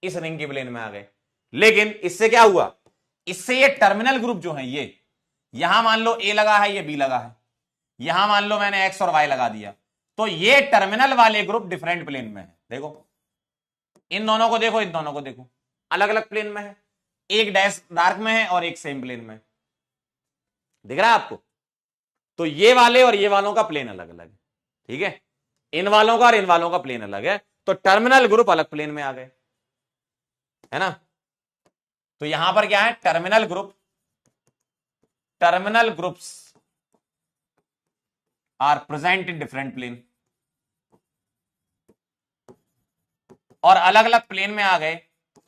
इस रिंग के प्लेन में आ गए। लेकिन इससे क्या हुआ, इससे ये टर्मिनल ग्रुप जो है, ये यहां मान लो ए लगा है, ये बी लगा है, यहां मान लो मैंने एक्स और वाई लगा दिया, तो ये टर्मिनल वाले ग्रुप डिफरेंट प्लेन में है। देखो इन दोनों को देखो, इन दोनों को देखो, अलग अलग प्लेन में है, एक डैश डार्क में है और एक सेम प्लेन में। दिख रहा है आपको? तो ये वाले और ये वालों का प्लेन अलग अलग है, ठीक है। इन वालों का और इन वालों का प्लेन अलग है, तो टर्मिनल ग्रुप अलग प्लेन में आ गए, है ना। तो यहां पर क्या है, terminal group, terminal groups are present in different plane, और अलग अलग प्लेन में आ गए,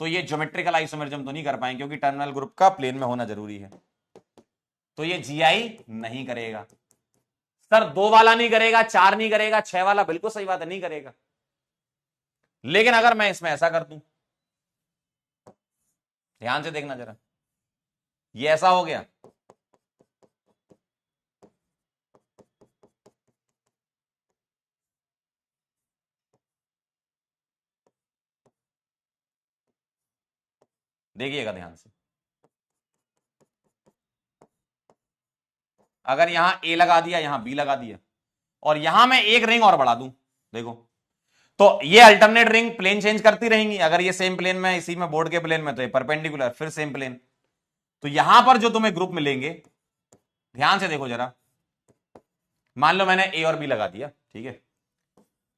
तो ये ज्योमेट्रिकल आइसोमेरिज्म तो नहीं कर पाएंगे, क्योंकि टर्मिनल ग्रुप का प्लेन में होना जरूरी है। तो ये जीआई नहीं करेगा। सर दो वाला नहीं करेगा, चार नहीं करेगा, छह वाला, बिल्कुल सही बात है, नहीं करेगा। लेकिन अगर मैं इसमें ऐसा कर दूं, ध्यान से देखना जरा, ये ऐसा हो गया, देखिएगा ध्यान से। अगर यहां ए लगा दिया, यहां बी लगा दिया, और यहां मैं एक रिंग और बढ़ा दूं, देखो, तो ये अल्टरनेट रिंग प्लेन चेंज करती रहेंगी। अगर ये सेम प्लेन में, इसी में बोर्ड के प्लेन में, तो ये परपेंडिकुलर, फिर सेम प्लेन। तो यहां पर जो तुम्हें ग्रुप मिलेंगे, ध्यान से देखो जरा, मान लो मैंने ए और बी लगा दिया, ठीक है।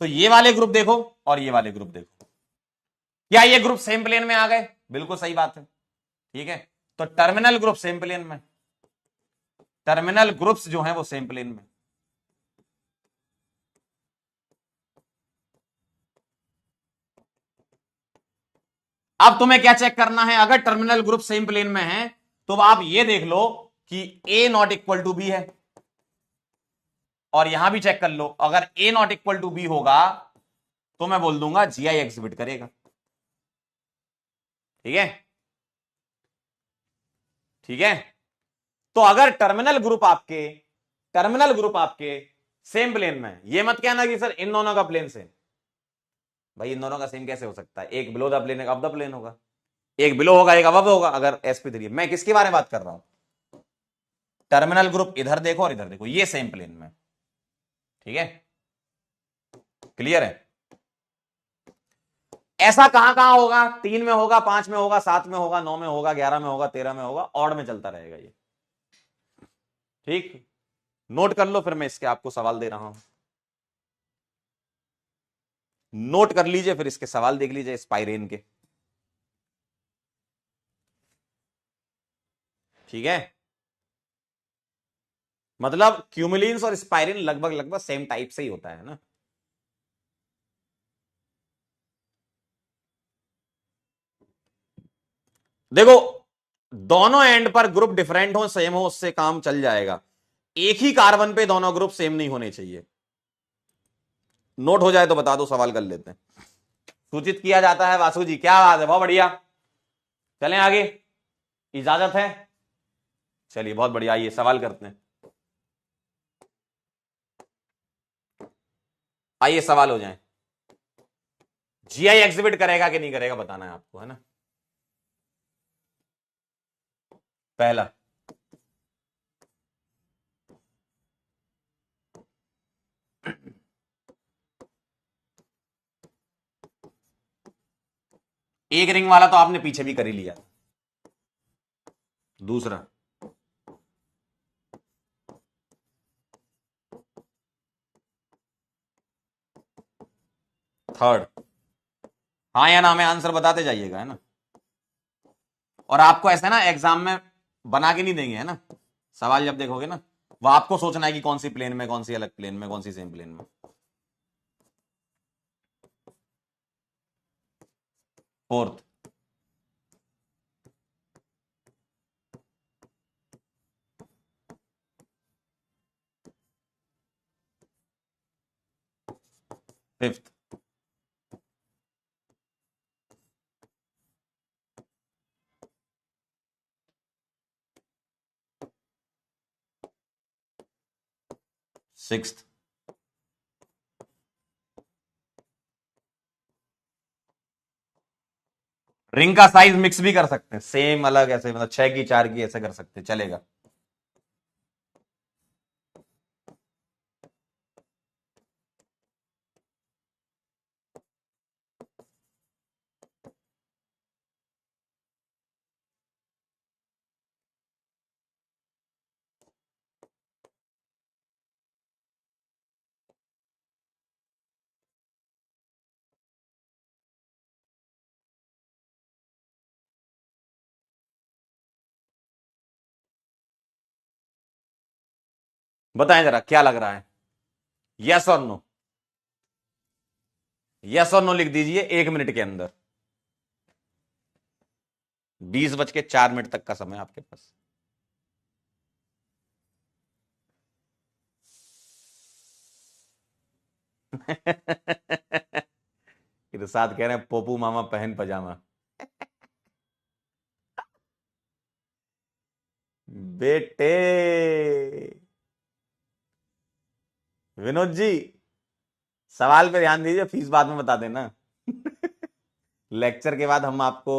तो ये वाले ग्रुप देखो और ये वाले ग्रुप देखो, क्या ये ग्रुप सेम प्लेन में आ गए? बिल्कुल सही बात है, ठीक है। तो टर्मिनल ग्रुप सेम प्लेन में, टर्मिनल ग्रुप्स जो हैं वो सेम प्लेन में। अब तुम्हें क्या चेक करना है, अगर टर्मिनल ग्रुप सेम प्लेन में है तो आप ये देख लो कि ए नॉट इक्वल टू बी है, और यहां भी चेक कर लो, अगर ए नॉट इक्वल टू बी होगा तो मैं बोल दूंगा जीआई एग्जिबिट करेगा, ठीक है, ठीक है। तो अगर टर्मिनल ग्रुप आपके सेम प्लेन में, ये मत कहना कि सर इन दोनों का प्लेन सेम। भाई इन दोनों का सेम कैसे हो सकता है, एक बिलो द प्लेन, एक अबव द प्लेन होगा, एक बिलो होगा, एक अबव होगा, अगर sp3। मैं किसके बारे में बात कर रहा हूं, टर्मिनल ग्रुप इधर देखो और इधर देखो, ये सेम प्लेन में, ठीक है, क्लियर है। ऐसा कहां कहां होगा, 3 में होगा, 5 में होगा, 7 में होगा, 9 में होगा, 11 में होगा, 13 में होगा, ऑड में चलता रहेगा ये, ठीक। नोट कर लो, फिर मैं इसके आपको सवाल दे रहा हूं, नोट कर लीजिए, फिर इसके सवाल देख लीजिए स्पाइरेन के, ठीक है। मतलब क्यूमिलीन्स और स्पाइरिन लगभग लगभग सेम टाइप से ही होता है ना। देखो दोनों एंड पर ग्रुप डिफरेंट हो, सेम हो, उससे काम चल जाएगा। एक ही कार्बन पे दोनों ग्रुप सेम नहीं होने चाहिए। नोट हो जाए तो बता दो, सवाल कर लेते हैं। सूचित किया जाता है वासु जी, क्या बात है, बहुत बढ़िया। चलें आगे, इजाजत है? चलिए बहुत बढ़िया, आइए सवाल करते हैं। आइए सवाल हो जाए। जीआई एग्जिबिट करेगा कि नहीं करेगा बताना है आपको, है ना। पहला, एक रिंग वाला तो आपने पीछे भी कर ही लिया। दूसरा, थर्ड, हाँ या ना में आंसर बताते जाइएगा, है ना। और आपको ऐसा ना एग्जाम में बना के नहीं देंगे, है ना। सवाल जब देखोगे ना, वो आपको सोचना है कि कौन सी प्लेन में, कौन सी अलग प्लेन में, कौन सी सेम प्लेन में। फोर्थ, फिफ्थ, सिक्स्थ, रिंग का साइज मिक्स भी कर सकते हैं, सेम अलग ऐसे, मतलब 6 की 4 की ऐसे कर सकते हैं, चलेगा। बताएं जरा क्या लग रहा है, यस और नो। यस और नो लिख दीजिए 1 मिनट के अंदर। 20:04 तक का समय आपके पास। इरशाद कह रहे हैं पोपू मामा पहन पजामा। बेटे, विनोद जी सवाल पे ध्यान दीजिए, फीस बाद में बता देना। लेक्चर के बाद हम आपको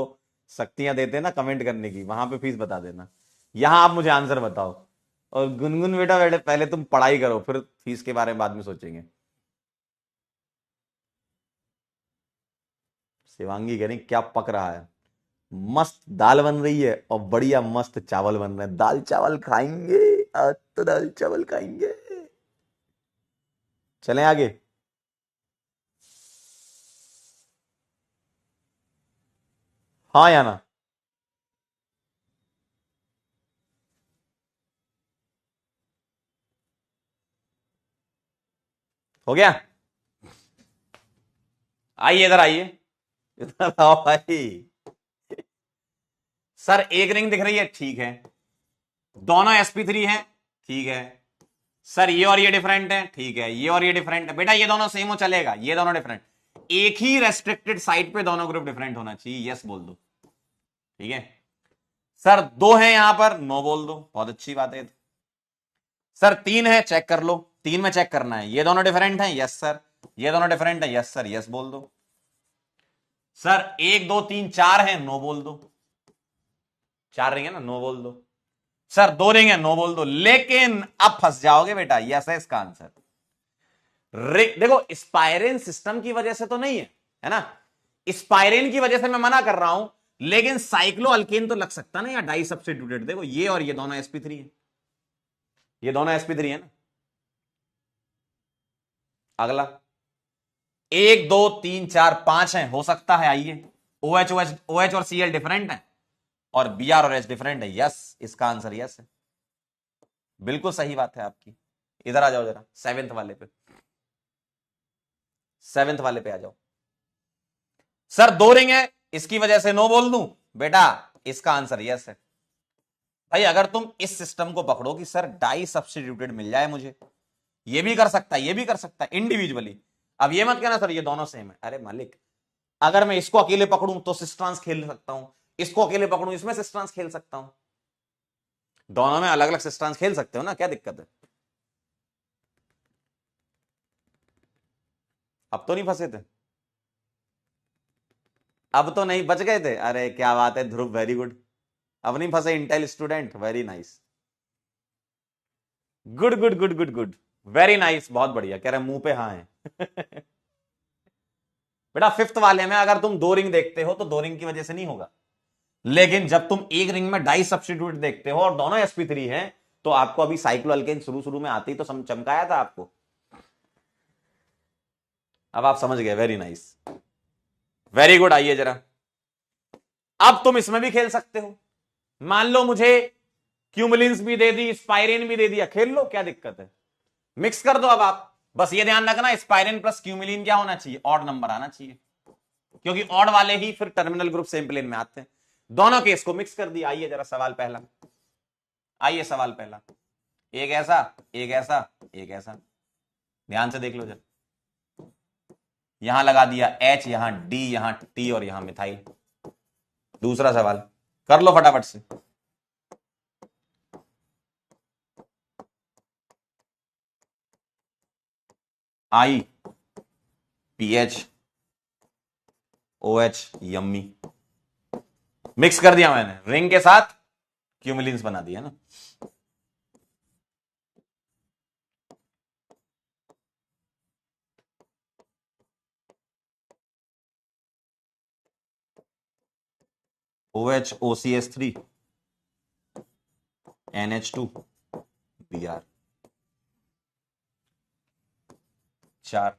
शक्तियां देते हैं ना कमेंट करने की, वहां पे फीस बता देना। यहां आप मुझे आंसर बताओ। और गुनगुन बेटा बेटे पहले तुम पढ़ाई करो, फिर फीस के बारे में बाद में सोचेंगे। शिवांगी कह रही क्या पक रहा है? मस्त दाल बन रही है और बढ़िया मस्त चावल बन रहे हैं। दाल चावल खाएंगे, आज तो दाल चावल खाएंगे। चलें आगे। हाँ या ना? हो गया? आइए इधर आइए, इधर आओ भाई। सर एक रिंग दिख रही है, ठीक है। दोनों sp3 हैं, ठीक है। सर ये और ये डिफरेंट है, ठीक है। ये और ये डिफरेंट है, बेटा ये दोनों सेम हो चलेगा, ये दोनों डिफरेंट। एक ही रेस्ट्रिक्टेड साइड पे दोनों ग्रुप डिफरेंट होना चाहिए, यस बोल दो, ठीक है। सर दो है यहां पर, नो बोल दो, बहुत अच्छी बात है। सर तीन है, चेक कर लो, तीन में चेक करना है, ये दोनों डिफरेंट हैं, यस सर। ये दोनों डिफरेंट है, यस सर, यस बोल दो। सर 1 2 3 4 है, नो बोल दो। 4 रिंग है ना, नो बोल दो। सर 2 रिंग है, नो बोल दो। लेकिन अब फंस जाओगे बेटा, यस है इसका आंसर। देखो स्पाइरेन सिस्टम की वजह से तो नहीं है ना। स्पाइरेन की वजह से मैं मना कर रहा हूं, लेकिन साइक्लो अल्केन तो लग सकता ना, या डाई सब्स्टिट्यूटेड। देखो ये और ये दोनों sp3 है, ये दोनों sp3 है ना। अगला 1 2 3 4 5 है, हो सकता है, आइए। OH और Cl डिफरेंट है, और Br और H डिफरेंट है, यस इसका आंसर यस है। बिल्कुल सही बात है आपकी। इधर आ जाओ जरा, सेवेंथ वाले पे, सेवेंथ वाले पे आ जाओ। सर 2 रिंग है, इसकी वजह से नो बोल दूं बेटा, इसका आंसर यस है। भाई अगर तुम इस सिस्टम को पकड़ो कि सर डाई सब्स्टिट्यूटेड मिल जाए मुझे, ये भी कर सकता है, ये भी कर सकता है इंडिविजुअली। अब ये मत कहना सर ये दोनों सेम है, अरे मालिक अगर मैं इसको अकेले पकड़ूं तो सिस्ट्रांस खेल सकता हूं, इसको अकेले पकड़ूं इसमें सिस्ट्रांस खेल सकता हूं, दोनों में अलग अलग सिस्ट्रांस खेल सकते हो ना, क्या दिक्कत है? अब तो नहीं फंसे थे, अब तो नहीं बच गए थे, अरे क्या बात है ध्रुव, वेरी गुड। अब नहीं फंसे Intel student, very nice, good good good good good, very nice, बहुत बढ़िया, कह रहे मुंह पे हाँ है। बेटा फिफ्थ वाले में अगर तुम दो रिंग देखते हो तो दो रिंग की वजह से नहीं होगा, लेकिन जब तुम एक रिंग में डाई सब्स्टिट्यूट देखते हो और दोनों sp3 हैं, तो आपको अभी साइक्लो अल्केन शुरू शुरू में आती तो चमकाया था आपको, अब आप समझ गए, वेरी नाइस, वेरी गुड। आइए जरा, अब तुम इसमें भी खेल सकते हो, मान लो मुझे क्यूमुलिन्स भी दे दी, स्पाइरिन भी दे दिया, खेल लो, क्या दिक्कत है, मिक्स कर दो। अब आप बस ये ध्यान रखना स्पाइरिन प्लस क्यूमुलिन क्या होना चाहिए, ऑड नंबर आना चाहिए, क्योंकि ऑड वाले ही फिर टर्मिनल ग्रुप सेम प्लेन में आते हैं। दोनों केस को मिक्स कर दिया। आइए जरा सवाल पहला, आइए सवाल पहला, एक ऐसा एक ऐसा एक ऐसा, ध्यान से देख लो जरा, यहां लगा दिया H, यहां D, यहां T और यहां मिथाइल। दूसरा सवाल कर लो फटाफट से, I PH OH, yummy, mix कर दिया मैंने, रिंग के साथ क्यूमुलिन्स बना दिया ना। OH OCS3 NH2 Br, 4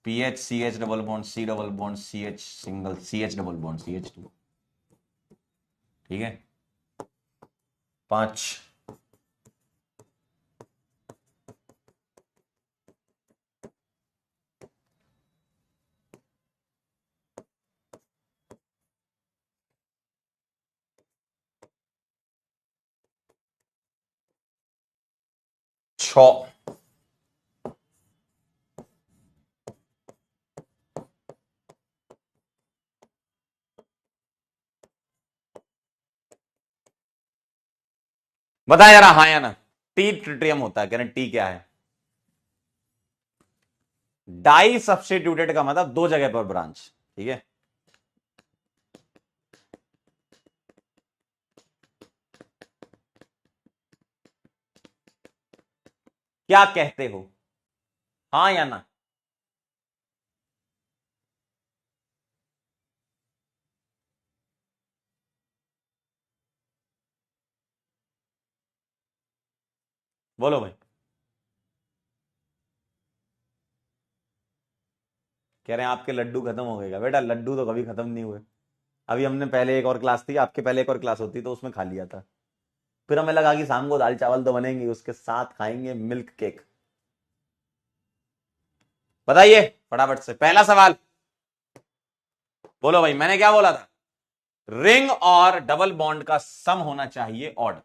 PH CH double bond C double bond CH single CH double bond CH2, ठीक है। 5 6 बताया जरा हाँ या ना, टी ट्रिटियम होता है, कह रहे टी क्या है, डाई सब्स्टिट्यूटेड का मतलब दो जगह पर ब्रांच, ठीक है। क्या कहते हो, हाँ या ना? बोलो भाई, कह रहे हैं आपके लड्डू खत्म हो गएगा, बेटा लड्डू तो कभी खत्म नहीं हुए, अभी हमने पहले एक और क्लास थी, आपके पहले एक और क्लास होती तो उसमें खा लिया था, फिर हमें लगा कि शाम को दाल चावल तो बनेंगे, उसके साथ खाएंगे मिल्क केक। बताइए फटाफट से पहला सवाल, बोलो भाई, मैंने क्या बोला था, रिंग और डबल बॉन्ड का सम होना चाहिए ऑड,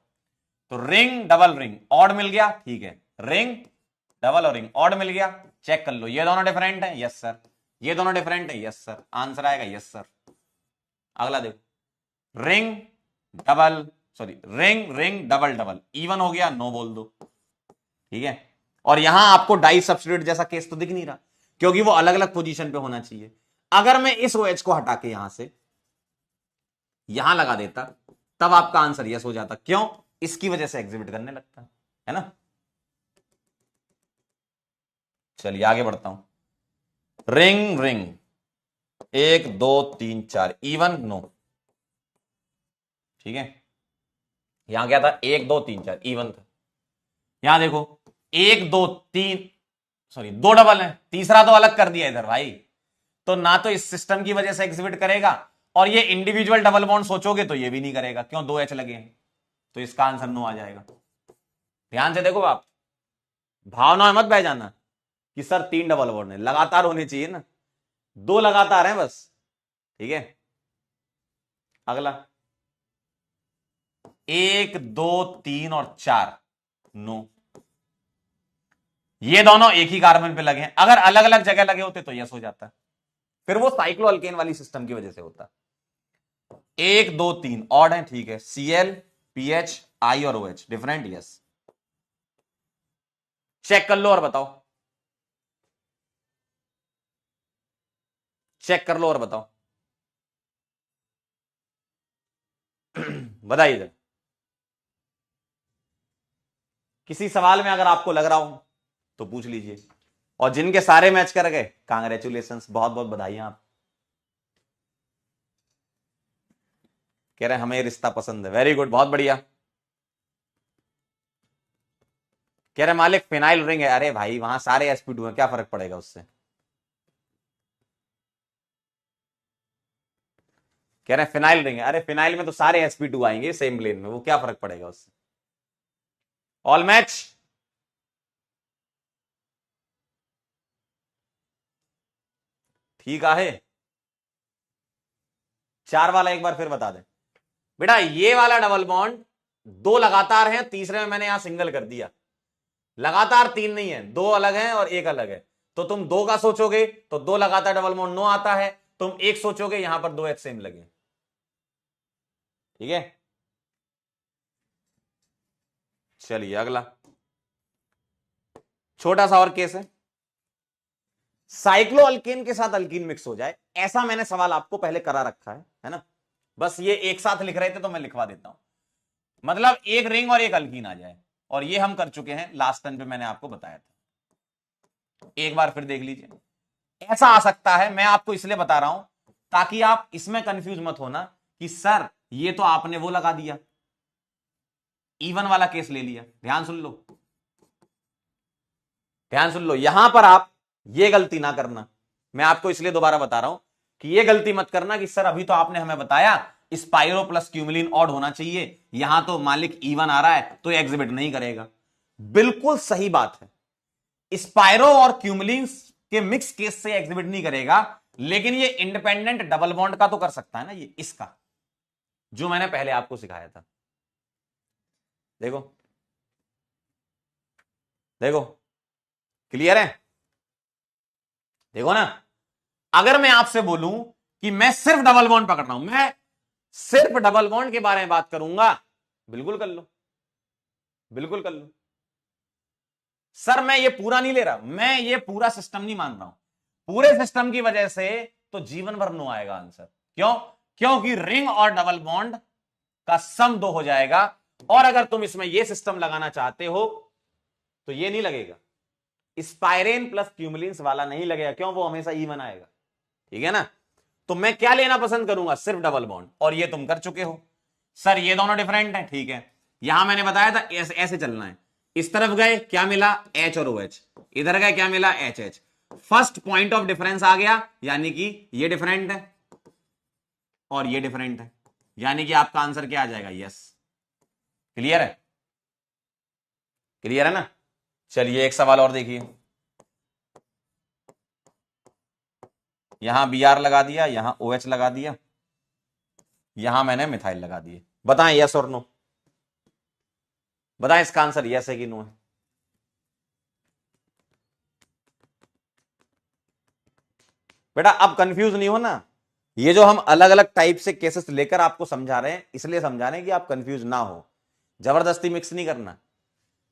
तो रिंग डबल रिंग ऑड मिल गया, ठीक है, रिंग डबल और रिंग ऑड मिल गया, चेक कर लो ये दोनों डिफरेंट है, यस सर, ये दोनों डिफरेंट है, यस सर, आंसर आएगा यस सर। अगला देखो, ring double, sorry ring ring double double, even हो गया, नो बोल दो, ठीक है। और यहां आपको डाई सब्स्टिट्यूट जैसा केस तो दिख नहीं रहा, क्योंकि वो अलग अलग पोजीशन पे होना चाहिए। अगर मैं इस OH को हटा के यहां से यहां लगा देता, तब आपका आंसर यस हो जाता, क्यों, इसकी वजह से एग्जिबिट करने लगता है ना। चलिए आगे बढ़ता हूं, रिंग रिंग 1 2 3 4 इवन, नो, ठीक है। यहां क्या था, 1 2 3 4 इवन था, यहां देखो 1 2 3, सॉरी 2 डबल है, तीसरा तो अलग कर दिया इधर भाई, तो ना तो इस सिस्टम की वजह से एग्जिबिट करेगा, और ये इंडिविजुअल डबल बॉन्ड सोचोगे तो ये भी नहीं करेगा, क्यों, 2 H लगे हैं, तो इसका आंसर नो आ जाएगा। ध्यान से देखो आप, भावना में मत बह जाना कि सर 3 डबल बॉन्ड है, लगातार होने चाहिए ना, 2 लगातार हैं बस, ठीक है। अगला 1 2 3 और 4 नो, ये दोनों एक ही कार्बन पे लगे हैं। अगर अलग अलग जगह लगे होते तो यस हो जाता, फिर वो साइक्लो अल्केन वाली सिस्टम की वजह से होता। 1 2 3 ऑड है, ठीक है। Cl पीएच आई और OH डिफरेंट, यस। चेक कर लो और बताओ, चेक कर लो और बताओ। बताइए जरा, किसी सवाल में अगर आपको लग रहा हो तो पूछ लीजिए। और जिनके सारे मैच कर गए, कांग्रेचुलेशंस, बहुत बहुत बधाई। आप कह रहे हैं हमें रिश्ता पसंद है, वेरी गुड, बहुत बढ़िया। कह रहे मालिक फिनाइल रिंग है, अरे भाई वहां सारे sp2 हैं, क्या फर्क पड़ेगा उससे। कह रहे हैं फिनाइल रिंग है, अरे फिनाइल में तो सारे sp2 आएंगे सेम प्लेन में, वो क्या फर्क पड़ेगा उससे। ऑल मैच, ठीक है। 4 वाला एक बार फिर बता दें बेटा। ये वाला डबल बॉन्ड 2 लगातार हैं, तीसरे में मैंने यहां सिंगल कर दिया। लगातार 3 नहीं है, 2 अलग हैं और 1 अलग है। तो तुम 2 का सोचोगे तो 2 लगातार डबल बॉन्ड नो आता है। तुम 1 सोचोगे, यहां पर 2 H सेम लगे, ठीक है। चलिए अगला छोटा सा और केस है। साइक्लो अल्केन के साथ अल्कीन मिक्स हो जाए, ऐसा मैंने सवाल आपको पहले करा रखा है ना। बस ये एक साथ लिख रहे थे तो मैं लिखवा देता हूं। मतलब एक रिंग और एक अल्कीन आ जाए, और ये हम कर चुके हैं लास्ट टाइम पे, मैंने आपको बताया था। एक बार फिर देख लीजिए, ऐसा आ सकता है। मैं आपको इसलिए बता रहा हूं ताकि आप इसमें कंफ्यूज मत होना कि सर ये तो आपने वो लगा दिया, इवन वाला केस ले लिया। ध्यान सुन लो, ध्यान सुन लो, यहां पर आप ये गलती ना करना। मैं आपको इसलिए दोबारा बता रहा हूं कि ये गलती मत करना कि सर अभी तो आपने हमें बताया स्पाइरो प्लस क्यूमिलिन ऑड होना चाहिए, यहां तो मालिक इवन आ रहा है तो एग्जिबिट नहीं करेगा। बिल्कुल सही बात है, स्पाइरो और क्यूमिलिन के मिक्स केस से एग्जिबिट नहीं करेगा, लेकिन ये इंडिपेंडेंट डबल बॉन्ड का तो कर सकता है ना, ये इसका जो मैंने पहले आपको सिखाया था। देखो देखो, क्लियर है, देखो ना। अगर मैं आपसे बोलूं कि मैं सिर्फ डबल बॉन्ड पकड़ रहा हूं, मैं सिर्फ डबल बॉन्ड के बारे में बात करूंगा, बिल्कुल कर लो, बिल्कुल कर लो। सर मैं ये पूरा नहीं ले रहा, मैं ये पूरा सिस्टम नहीं मान रहा हूं, पूरे सिस्टम की वजह से तो जीवन भर नो आएगा आंसर। क्यों? क्योंकि रिंग और डबल बॉन्ड का सम 2 हो जाएगा, और अगर तुम इसमें ये सिस्टम लगाना चाहते हो तो ये नहीं लगेगा, स्पाइरेन प्लस क्यूमुलिन्स वाला नहीं लगेगा। क्यों? वो हमेशा इवन आएगा, ठीक है ना। तो मैं क्या लेना पसंद करूंगा? सिर्फ डबल बॉन्ड, और ये तुम कर चुके हो। सर ये दोनों डिफरेंट हैं, ठीक है। यहां मैंने बताया था ऐसे ऐसे चलना है। इस तरफ गए क्या मिला? H और OH। इधर गए क्या मिला? HH। First point of difference आ गया, यानी कि ये डिफरेंट है और ये डिफरेंट है, यानी कि आपका आंसर क्या आ जाएगा? यस। क्लियर है? क्लियर है ना। चलिए एक सवाल और देखिए। यहां Br लगा दिया, यहां OH लगा दिया, यहां मैंने मिथाइल लगा दिए। बताएं यस और नो, बताएं इसका आंसर यस है कि नो है। बेटा अब कंफ्यूज नहीं हो ना, ये जो हम अलग अलग टाइप से केसेस लेकर आपको समझा रहे हैं, इसलिए समझा रहे हैं कि आप कंफ्यूज ना हो। जबरदस्ती मिक्स नहीं करना।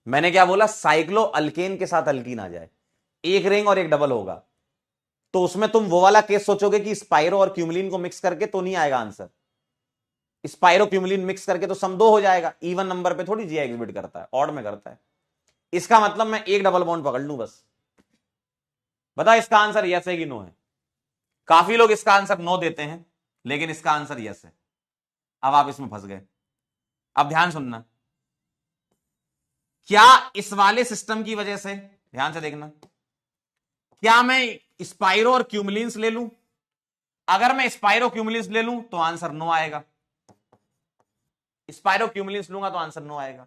मैंने क्या बोला? साइक्लो अल्केन के साथ अल्कीन आ जाए, एक रिंग और एक डबल होगा, तो उसमें तुम वो वाला केस सोचोगे कि स्पाइरो और क्यूमुलिन को मिक्स करके, तो नहीं आएगा आंसर। स्पाइरो क्यूमुलिन मिक्स करके तो सम 2 हो जाएगा, इवन नंबर पे थोड़ी जी एग्जिबिट करता है, ऑड में करता है। इसका मतलब मैं एक डबल बॉन्ड पकड़ लूं बस। बता इसका आंसर यस है कि नो है। काफी लोग इसका आंसर नो देते हैं, लेकिन इसका आंसर यस है। अब आप इसमें फंस गए। अब ध्यान सुनना, क्या इस वाले सिस्टम की वजह से, ध्यान से देखना, क्या मैं स्पाइरो और क्यूमुलिन्स ले लूं? अगर मैं स्पाइरो क्यूमुलिन्स ले लूं तो आंसर नो आएगा, स्पाइरो क्यूमुलिन्स लूंगा तो आंसर नो आएगा।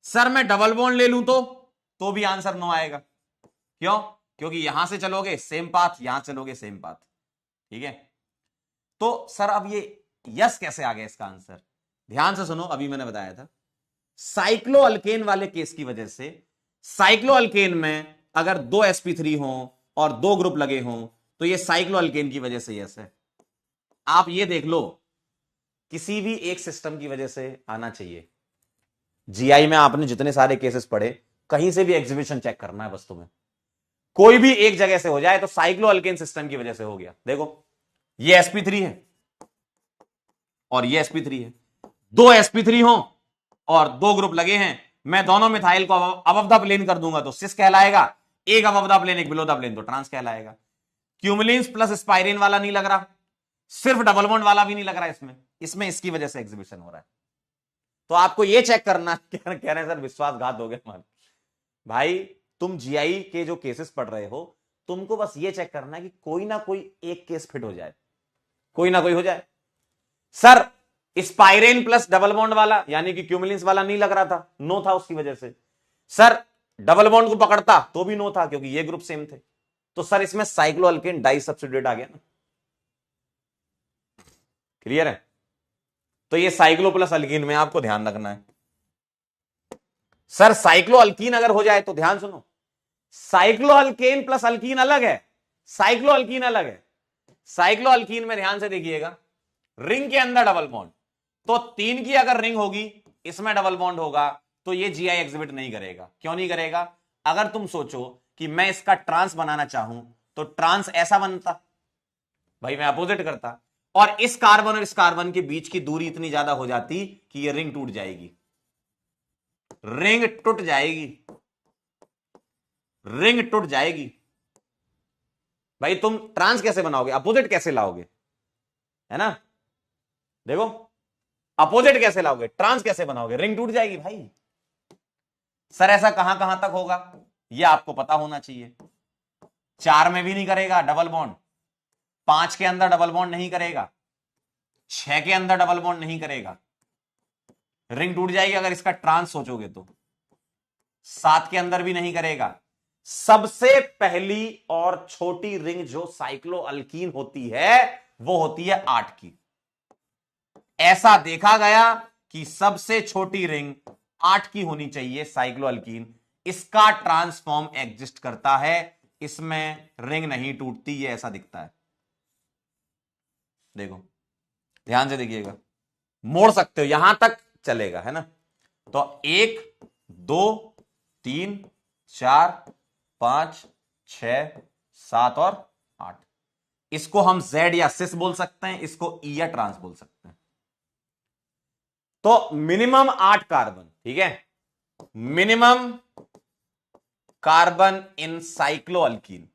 सर मैं डबल बॉन्ड ले लूं तो भी आंसर नो आएगा। क्यों? क्योंकि यहां से चलोगे सेम पाथ, यहां चलोगे सेम पाथ, ठीक है। तो सर अब ये यस कैसे आ गया इसका आंसर? ध्यान से सुनो, अभी मैंने बताया था साइक्लोअल्केन वाले केस की वजह से, साइक्लोअल्केन में अगर दो sp3 हो और दो ग्रुप लगे हों तो ये साइक्लोअल्केन की वजह से यस है। आप ये देख लो, किसी भी एक सिस्टम की वजह से आना चाहिए। जीआई में आपने जितने सारे केसेस पढ़े, कहीं से भी एग्जीबिशन चेक करना है बस तुम्हें, कोई भी एक जगह से हो जाए तो साइक्लोअल्केन सिस्टम की वजह से हो गया। देखो ये sp3 है और ये sp3 है, दो sp3 हो और दो ग्रुप लगे हैं, मैं दोनों मिथाइल को अबव द प्लेन कर दूंगा तो सिस कहलाएगा, एक अबव द प्लेन एक बिलो द प्लेन तो ट्रांस कहलाएगा। क्यूमुलिन्स प्लस स्पाइरिन वाला नहीं लग रहा, सिर्फ डबल बॉन्ड वाला भी नहीं लग रहा इसमें, इसमें इसकी वजह से एग्जीबिशन हो रहा है। तो आपको यह चेक करना, कह रहे हैं सर विश्वासघात हो गया मान भाई, तुम जीआई के जो केसेस पढ़ रहे हो, तुमको बस ये चेक करना है कि कोई ना कोई एक केस फिट हो जाए, कोई ना कोई हो जाए। सर स्पाइरेन प्लस डबल बॉन्ड वाला यानी कि क्यूमुलिन्स वाला नहीं लग रहा था, नो था उसकी वजह से। सर डबल बॉन्ड को पकड़ता तो भी नो था क्योंकि ये ग्रुप सेम थे। तो सर इसमें साइक्लोअल्केन डाई सब्स्टिट्यूट आ गया ना, क्लियर है। तो ये साइक्लो प्लस अल्कीन में आपको ध्यान रखना है। सर साइक्लोअल्कीन अगर हो जाए तो ध्यान सुनो, साइक्लोअल्केन प्लस अल्कीन अलग है, साइक्लोअल्कीन अलग है। साइक्लोअल्कीन में ध्यान से देखिएगा, रिंग के अंदर डबल बॉन्ड, तो 3 की अगर रिंग होगी इसमें डबल बॉन्ड होगा तो ये जीआई एग्जिबिट नहीं करेगा। क्यों नहीं करेगा? अगर तुम सोचो कि मैं इसका ट्रांस बनाना चाहूं तो ट्रांस ऐसा बनता, भाई मैं अपोजिट करता, और इस कार्बन और इस कार्बन के बीच की दूरी इतनी ज्यादा हो जाती कि ये रिंग टूट जाएगी, रिंग टूट जाएगी, रिंग टूट जाएगी। भाई तुम ट्रांस कैसे बनाओगे, अपोजिट कैसे लाओगे, है ना? देखो अपोजिट कैसे लाओगे, ट्रांस कैसे बनाओगे, रिंग टूट जाएगी भाई। सर ऐसा कहां कहां तक होगा ये आपको पता होना चाहिए। 4 में भी नहीं करेगा डबल बॉन्ड, 5 के अंदर डबल बॉन्ड नहीं करेगा, 6 के अंदर डबल बॉन्ड नहीं करेगा, रिंग टूट जाएगी अगर इसका ट्रांस सोचोगे तो। 7 के अंदर भी नहीं करेगा। सबसे पहली और छोटी रिंग जो साइक्लोअल्कीन होती है वो होती है 8 की। ऐसा देखा गया कि सबसे छोटी रिंग 8 की होनी चाहिए साइक्लोअल्कीन, इसका ट्रांसफॉर्म एग्जिस्ट करता है, इसमें रिंग नहीं टूटती, ये ऐसा दिखता है। देखो ध्यान से देखिएगा, मोड़ सकते हो यहां तक चलेगा, है ना? तो 1 2 3 4 5 6 7 और 8, इसको हम जेड या सिस बोल सकते हैं, इसको ई या ट्रांस बोल सकते हैं। तो मिनिमम 8 कार्बन, ठीक है, मिनिमम कार्बन इन साइक्लोअल्कीन।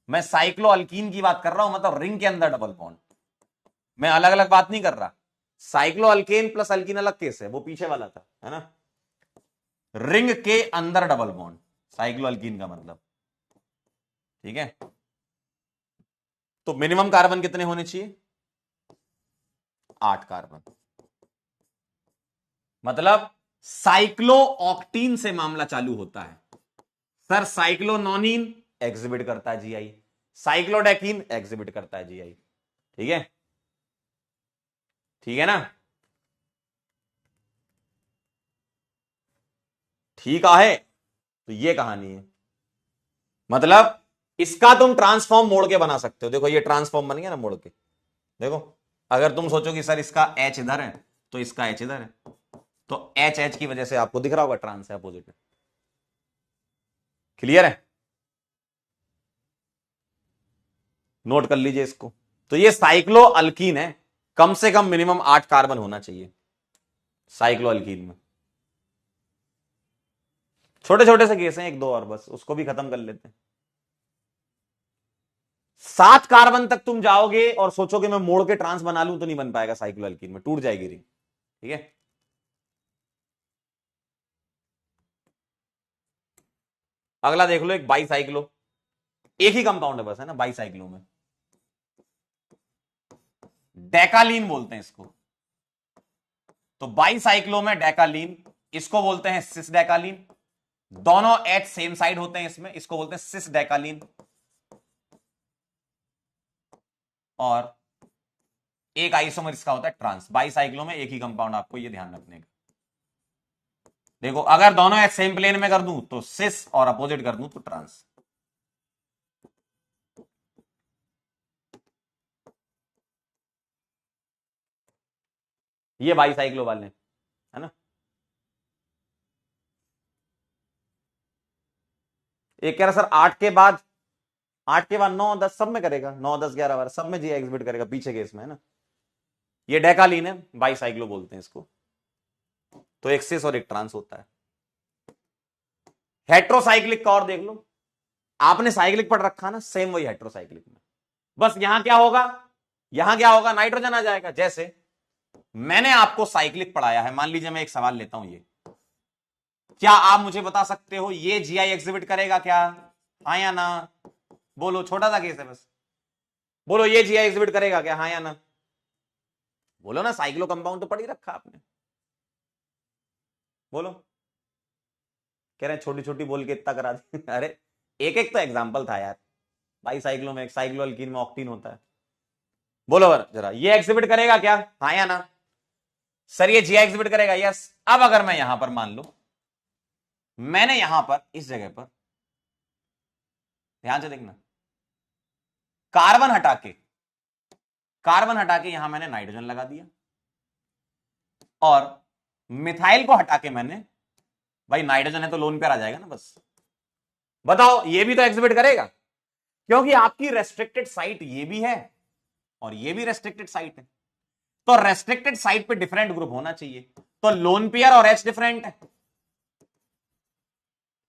मैं साइक्लोअल्कीन की बात कर रहा हूं, मतलब रिंग के अंदर डबल बॉन्ड, मैं अलग अलग बात नहीं कर रहा। साइक्लोअल्केन प्लस अल्कीन अलग केस है, वो पीछे वाला था, है ना? रिंग के अंदर डबल बॉन्ड साइक्लोअल्कीन का मतलब, ठीक है। तो मिनिमम कार्बन कितने होने चाहिए? 8 कार्बन। मतलब साइक्लोऑक्टीन से मामला चालू होता है। सर साइक्लोनोनिन एग्जिबिट करता है जीआई, साइक्लोडेकिन एग्जिबिट करता है जीआई, ठीक है, ठीक है ना? ठीक है, तो ये कहानी है। मतलब इसका तुम ट्रांसफॉर्म मोड़ के बना सकते हो। देखो ये ट्रांसफॉर्म बन गया ना मोड़ के। देखो अगर तुम सोचो कि सर इसका एच इधर है तो इसका एच इधर है, तो एच एच की वजह से आपको दिख रहा होगा ट्रांस है, अपोजिट है। क्लियर है? नोट कर लीजिए इसको। तो ये साइक्लो अल्कीन है, कम से कम मिनिमम 8 कार्बन होना चाहिए साइक्लो अल्कीन में। छोटे छोटे से केस हैं, एक दो और बस, उसको भी खत्म कर लेते हैं। 7 कार्बन तक तुम जाओगे और सोचोगे मैं मोड़ के ट्रांस बना लूं तो नहीं बन पाएगा, साइक्लो अल्कीन में टूट जाएगी रिंग, ठीक है। अगला देख लो, एक बाईसाइक्लो, एक ही कंपाउंड है बस, है ना? बाईसाइक्लो में डेकालीन बोलते हैं इसको। तो बाईसाइक्लो में डेकालीन, इसको बोलते हैं सिस डेकालीन। दोनों एच सेम साइड होते हैं इसमें, इसको बोलते हैं सिस डेकालीन। और एक आइसोमर इसका होता है ट्रांस। बाईसाइक्लो में एक ही कंपाउंड, आपको ये ध्यान रखने का। देखो अगर दोनों सेम प्लेन में कर दूं तो सिस और अपोजिट कर दूं तो ट्रांस। ये बाईसाइक्लो वाले है ना। एक कह रहा सर 8 के बाद 9 10 सब में करेगा, 9 10 11 12 सब में जी एग्जिबिट करेगा पीछे केस में, है ना। ये डेकालीन है, बाईसाइक्लो बोलते हैं इसको। तो एक सिस और एक ट्रांस होता है। हेट्रोसाइक्लिक का और देख लो, आपने साइक्लिक पढ़ रखा ना, सेम वही हेट्रोसाइक्लिक में। बस यहां क्या होगा, नाइट्रोजन आ जाएगा। जैसे मैंने आपको साइक्लिक पढ़ाया है, मान लीजिए मैं एक सवाल लेता हूं, ये क्या आप मुझे बता सकते हो ये जीआई एग्जिबिट करेगा क्या, हाँ या ना? बोलो, छोटा सा केस है बस, बोलो ये जीआई एग्जिबिट करेगा क्या, हाँ या ना? बोलो ना, साइक्लो कंपाउंड तो पढ़ ही रखा आपने, बोलो। कह रहे हैं छोटी छोटी बोल के इतना करा दी अरे एक एक तो एग्जाम्पल था यार। बाईसाइक्लो में, साइक्लो अल्कीन में ऑक्टीन होता है। बोलो जरा, ये एग्जिबिट करेगा क्या, हाँ या ना? सर ये जीआई एग्जिबिट करेगा, यस। अब अगर मैं यहां पर मान लो, मैंने यहां पर इस जगह पर ध्यान से देखना, कार्बन हटा के यहां मैंने नाइट्रोजन लगा दिया, और मिथाइल को हटा के मैंने, भाई नाइट्रोजन है तो लोन पेयर आ जाएगा ना बस। बताओ ये भी तो एग्जिबिट करेगा, क्योंकि आपकी रेस्ट्रिक्टेड साइट ये भी है और ये भी रेस्ट्रिक्टेड साइट है। तो रेस्ट्रिक्टेड साइट पे डिफरेंट ग्रुप होना चाहिए, तो लोन पेयर और एच डिफरेंट है,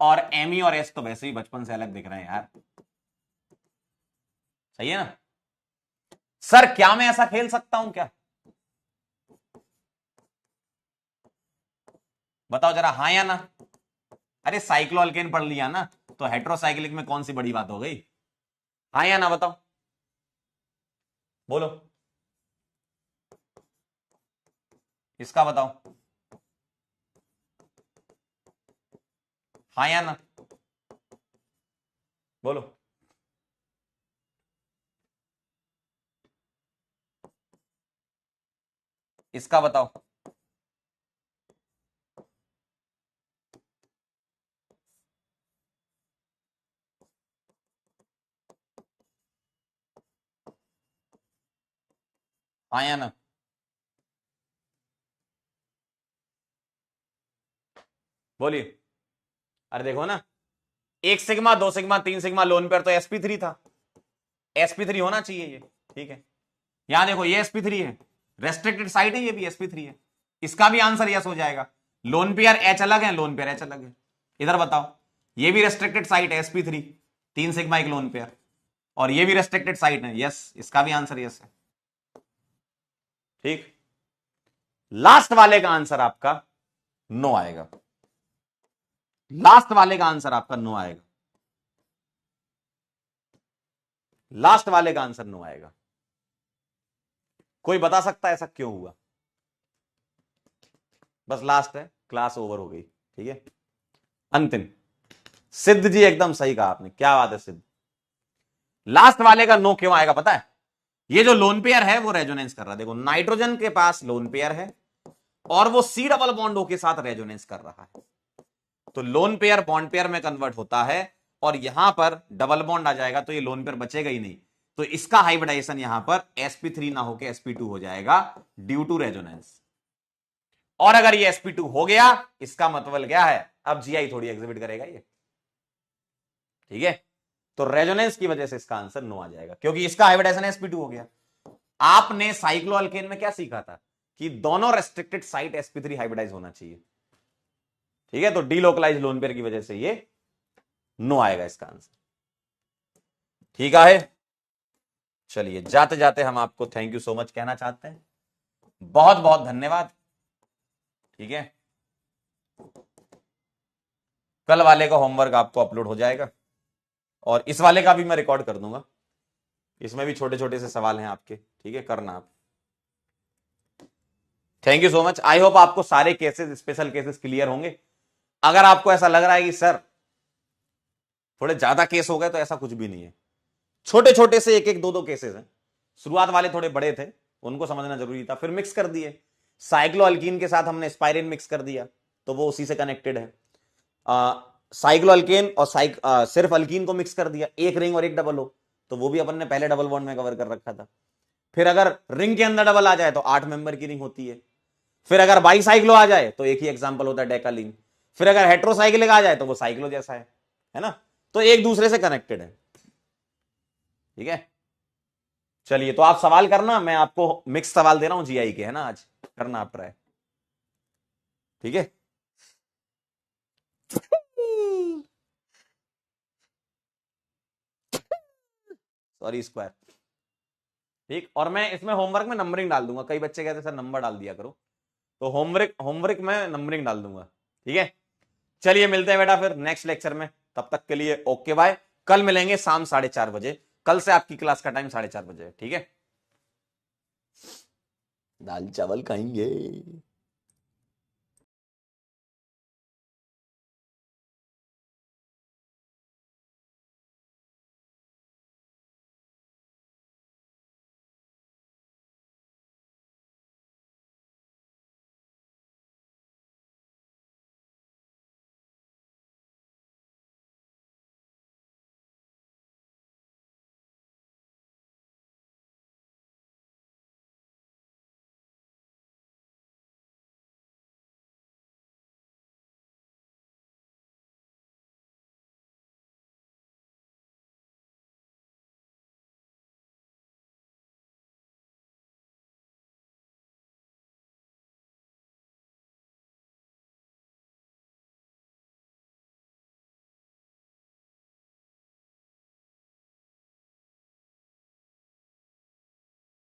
और एमई और एस तो वैसे ही बचपन से अलग दिख रहे हैं यार। सही है ना? सर क्या मैं ऐसा खेल सकता हूं क्या, बताओ जरा, हाँ या ना? अरे साइक्लो अल्केन पढ़ लिया ना, तो हेट्रोसाइक्लिक में कौन सी बड़ी बात हो गई, हाँ या ना बताओ, बोलो। इसका बताओ, हाँ या ना, बोलो। इसका बताओ, हाँ या ना? बोलिए। अरे देखो ना, 1 sigma 2 sigma 3 sigma lone pair तो sp3 था, sp3 होना चाहिए ये, ठीक है। यहां देखो ये sp3 है, रेस्ट्रिक्टेड साइट है, ये भी sp3 है, इसका भी आंसर यस हो जाएगा। लोन पेयर एच अलग है, लोन पेयर एच अलग है। इधर बताओ, ये भी रेस्ट्रिक्टेड साइट है sp3, 3 सिग्मा एक लोन पेयर, और ये भी रेस्ट्रिक्टेड साइट है, यस, इसका भी आंसर यस है, ठीक। लास्ट वाले का आंसर आपका नो आएगा, लास्ट वाले का आंसर आपका नो आएगा, लास्ट वाले का आंसर नो आएगा। कोई बता सकता है ऐसा क्यों हुआ? बस लास्ट है, क्लास ओवर हो गई, ठीक है। अंतिम, सिद्ध जी एकदम सही कहा आपने, क्या बात है सिद्ध। लास्ट वाले का नो क्यों आएगा पता है? ये जो लोन पेयर है वो रेजोनेंस कर रहा है, देखो नाइट्रोजन के पास लोन पेयर है और वो सी डबल बॉन्ड ओ के साथ रेजोनेंस कर रहा है, तो लोन पेयर बॉन्ड पेयर में कन्वर्ट होता है, और यहां पर डबल बॉन्ड आ जाएगा तो ये लोन पेयर बचेगा ही नहीं, तो इसका हाइब्रिडाइजेशन यहां पर sp3 ना होकर sp2 हो जाएगा ड्यू टू रेजोनेंस। और अगर ये sp2 हो गया, इसका मतलब क्या है, अब जीआई थोड़ी एग्जिबिट करेगा ये, ठीक है। तो रेजोनेंस की वजह से इसका आंसर नो आ जाएगा, क्योंकि इसका हाइब्रिडाइजेशन sp2 हो गया। आपने साइक्लो अल्केन में क्या सीखा था कि दोनों रेस्ट्रिक्टेड साइट sp3 हाइब्रिडाइज होना चाहिए, ठीक है। तो डीलोकलाइज लोन पेयर की वजह से ये नो आएगा इसका आंसर, ठीक है। चलिए जाते जाते हम आपको थैंक यू सो मच कहना चाहते हैं, बहुत बहुत धन्यवाद, ठीक है। कल वाले का होमवर्क आपको अपलोड हो जाएगा, और इस वाले का भी मैं रिकॉर्ड कर दूंगा, इसमें भी छोटे छोटे से सवाल हैं आपके, ठीक है, करना आप। Thank you so much, I hope आपको सारे केसेस, स्पेशल केसेस क्लियर होंगे। अगर आपको ऐसा लग रहा है कि सर थोड़े ज्यादा केस हो गए, तो ऐसा कुछ भी नहीं है, छोटे छोटे से एक एक दो दो केसेस हैं, शुरुआत वाले थोड़े बड़े थे, उनको समझना जरूरी था। फिर मिक्स कर दिए, साइक्लोअल्कीन के साथ हमने स्पाइरिन मिक्स कर दिया, तो वो उसी से कनेक्टेड है। साइक्लोअल्केन और सिर्फ अल्कीन को मिक्स कर दिया, एक रिंग और एक डबल हो, तो वो भी अपन ने पहले डबल बॉन्ड में कवर कर रखा था। फिर अगर रिंग के अंदर डबल आ जाए तो 8 मेंबर की रिंग होती है। फिर अगर बाईसाइक्लो आ जाए तो एक ही एग्जांपल होता है डेकालीन। फिर अगर हेट्रोसाइक्लिक आ जाए तो वो साइक्लो जैसा है ना, तो एक दूसरे से कनेक्टेड है। ठीक है, चलिए तो आप सवाल करना, मैं आपको मिक्स सवाल दे रहा हूं जीआई के, है ना, आज करना आप ट्राई। ठीक है सॉरी स्क्वायर। ठीक, और मैं इसमें होमवर्क में नंबरिंग डाल दूंगा, कई बच्चे कहते सर नंबर डाल दिया करो, तो होमवर्क होमवर्क में नंबरिंग डाल दूंगा। ठीक है, चलिए मिलते हैं बेटा फिर नेक्स्ट लेक्चर में, तब तक के लिए ओके बाय। कल मिलेंगे शाम 4:30 बजे, कल से आपकी क्लास का टाइम 4:30 बजे है। ठीक है, दाल चावल खाएंगे।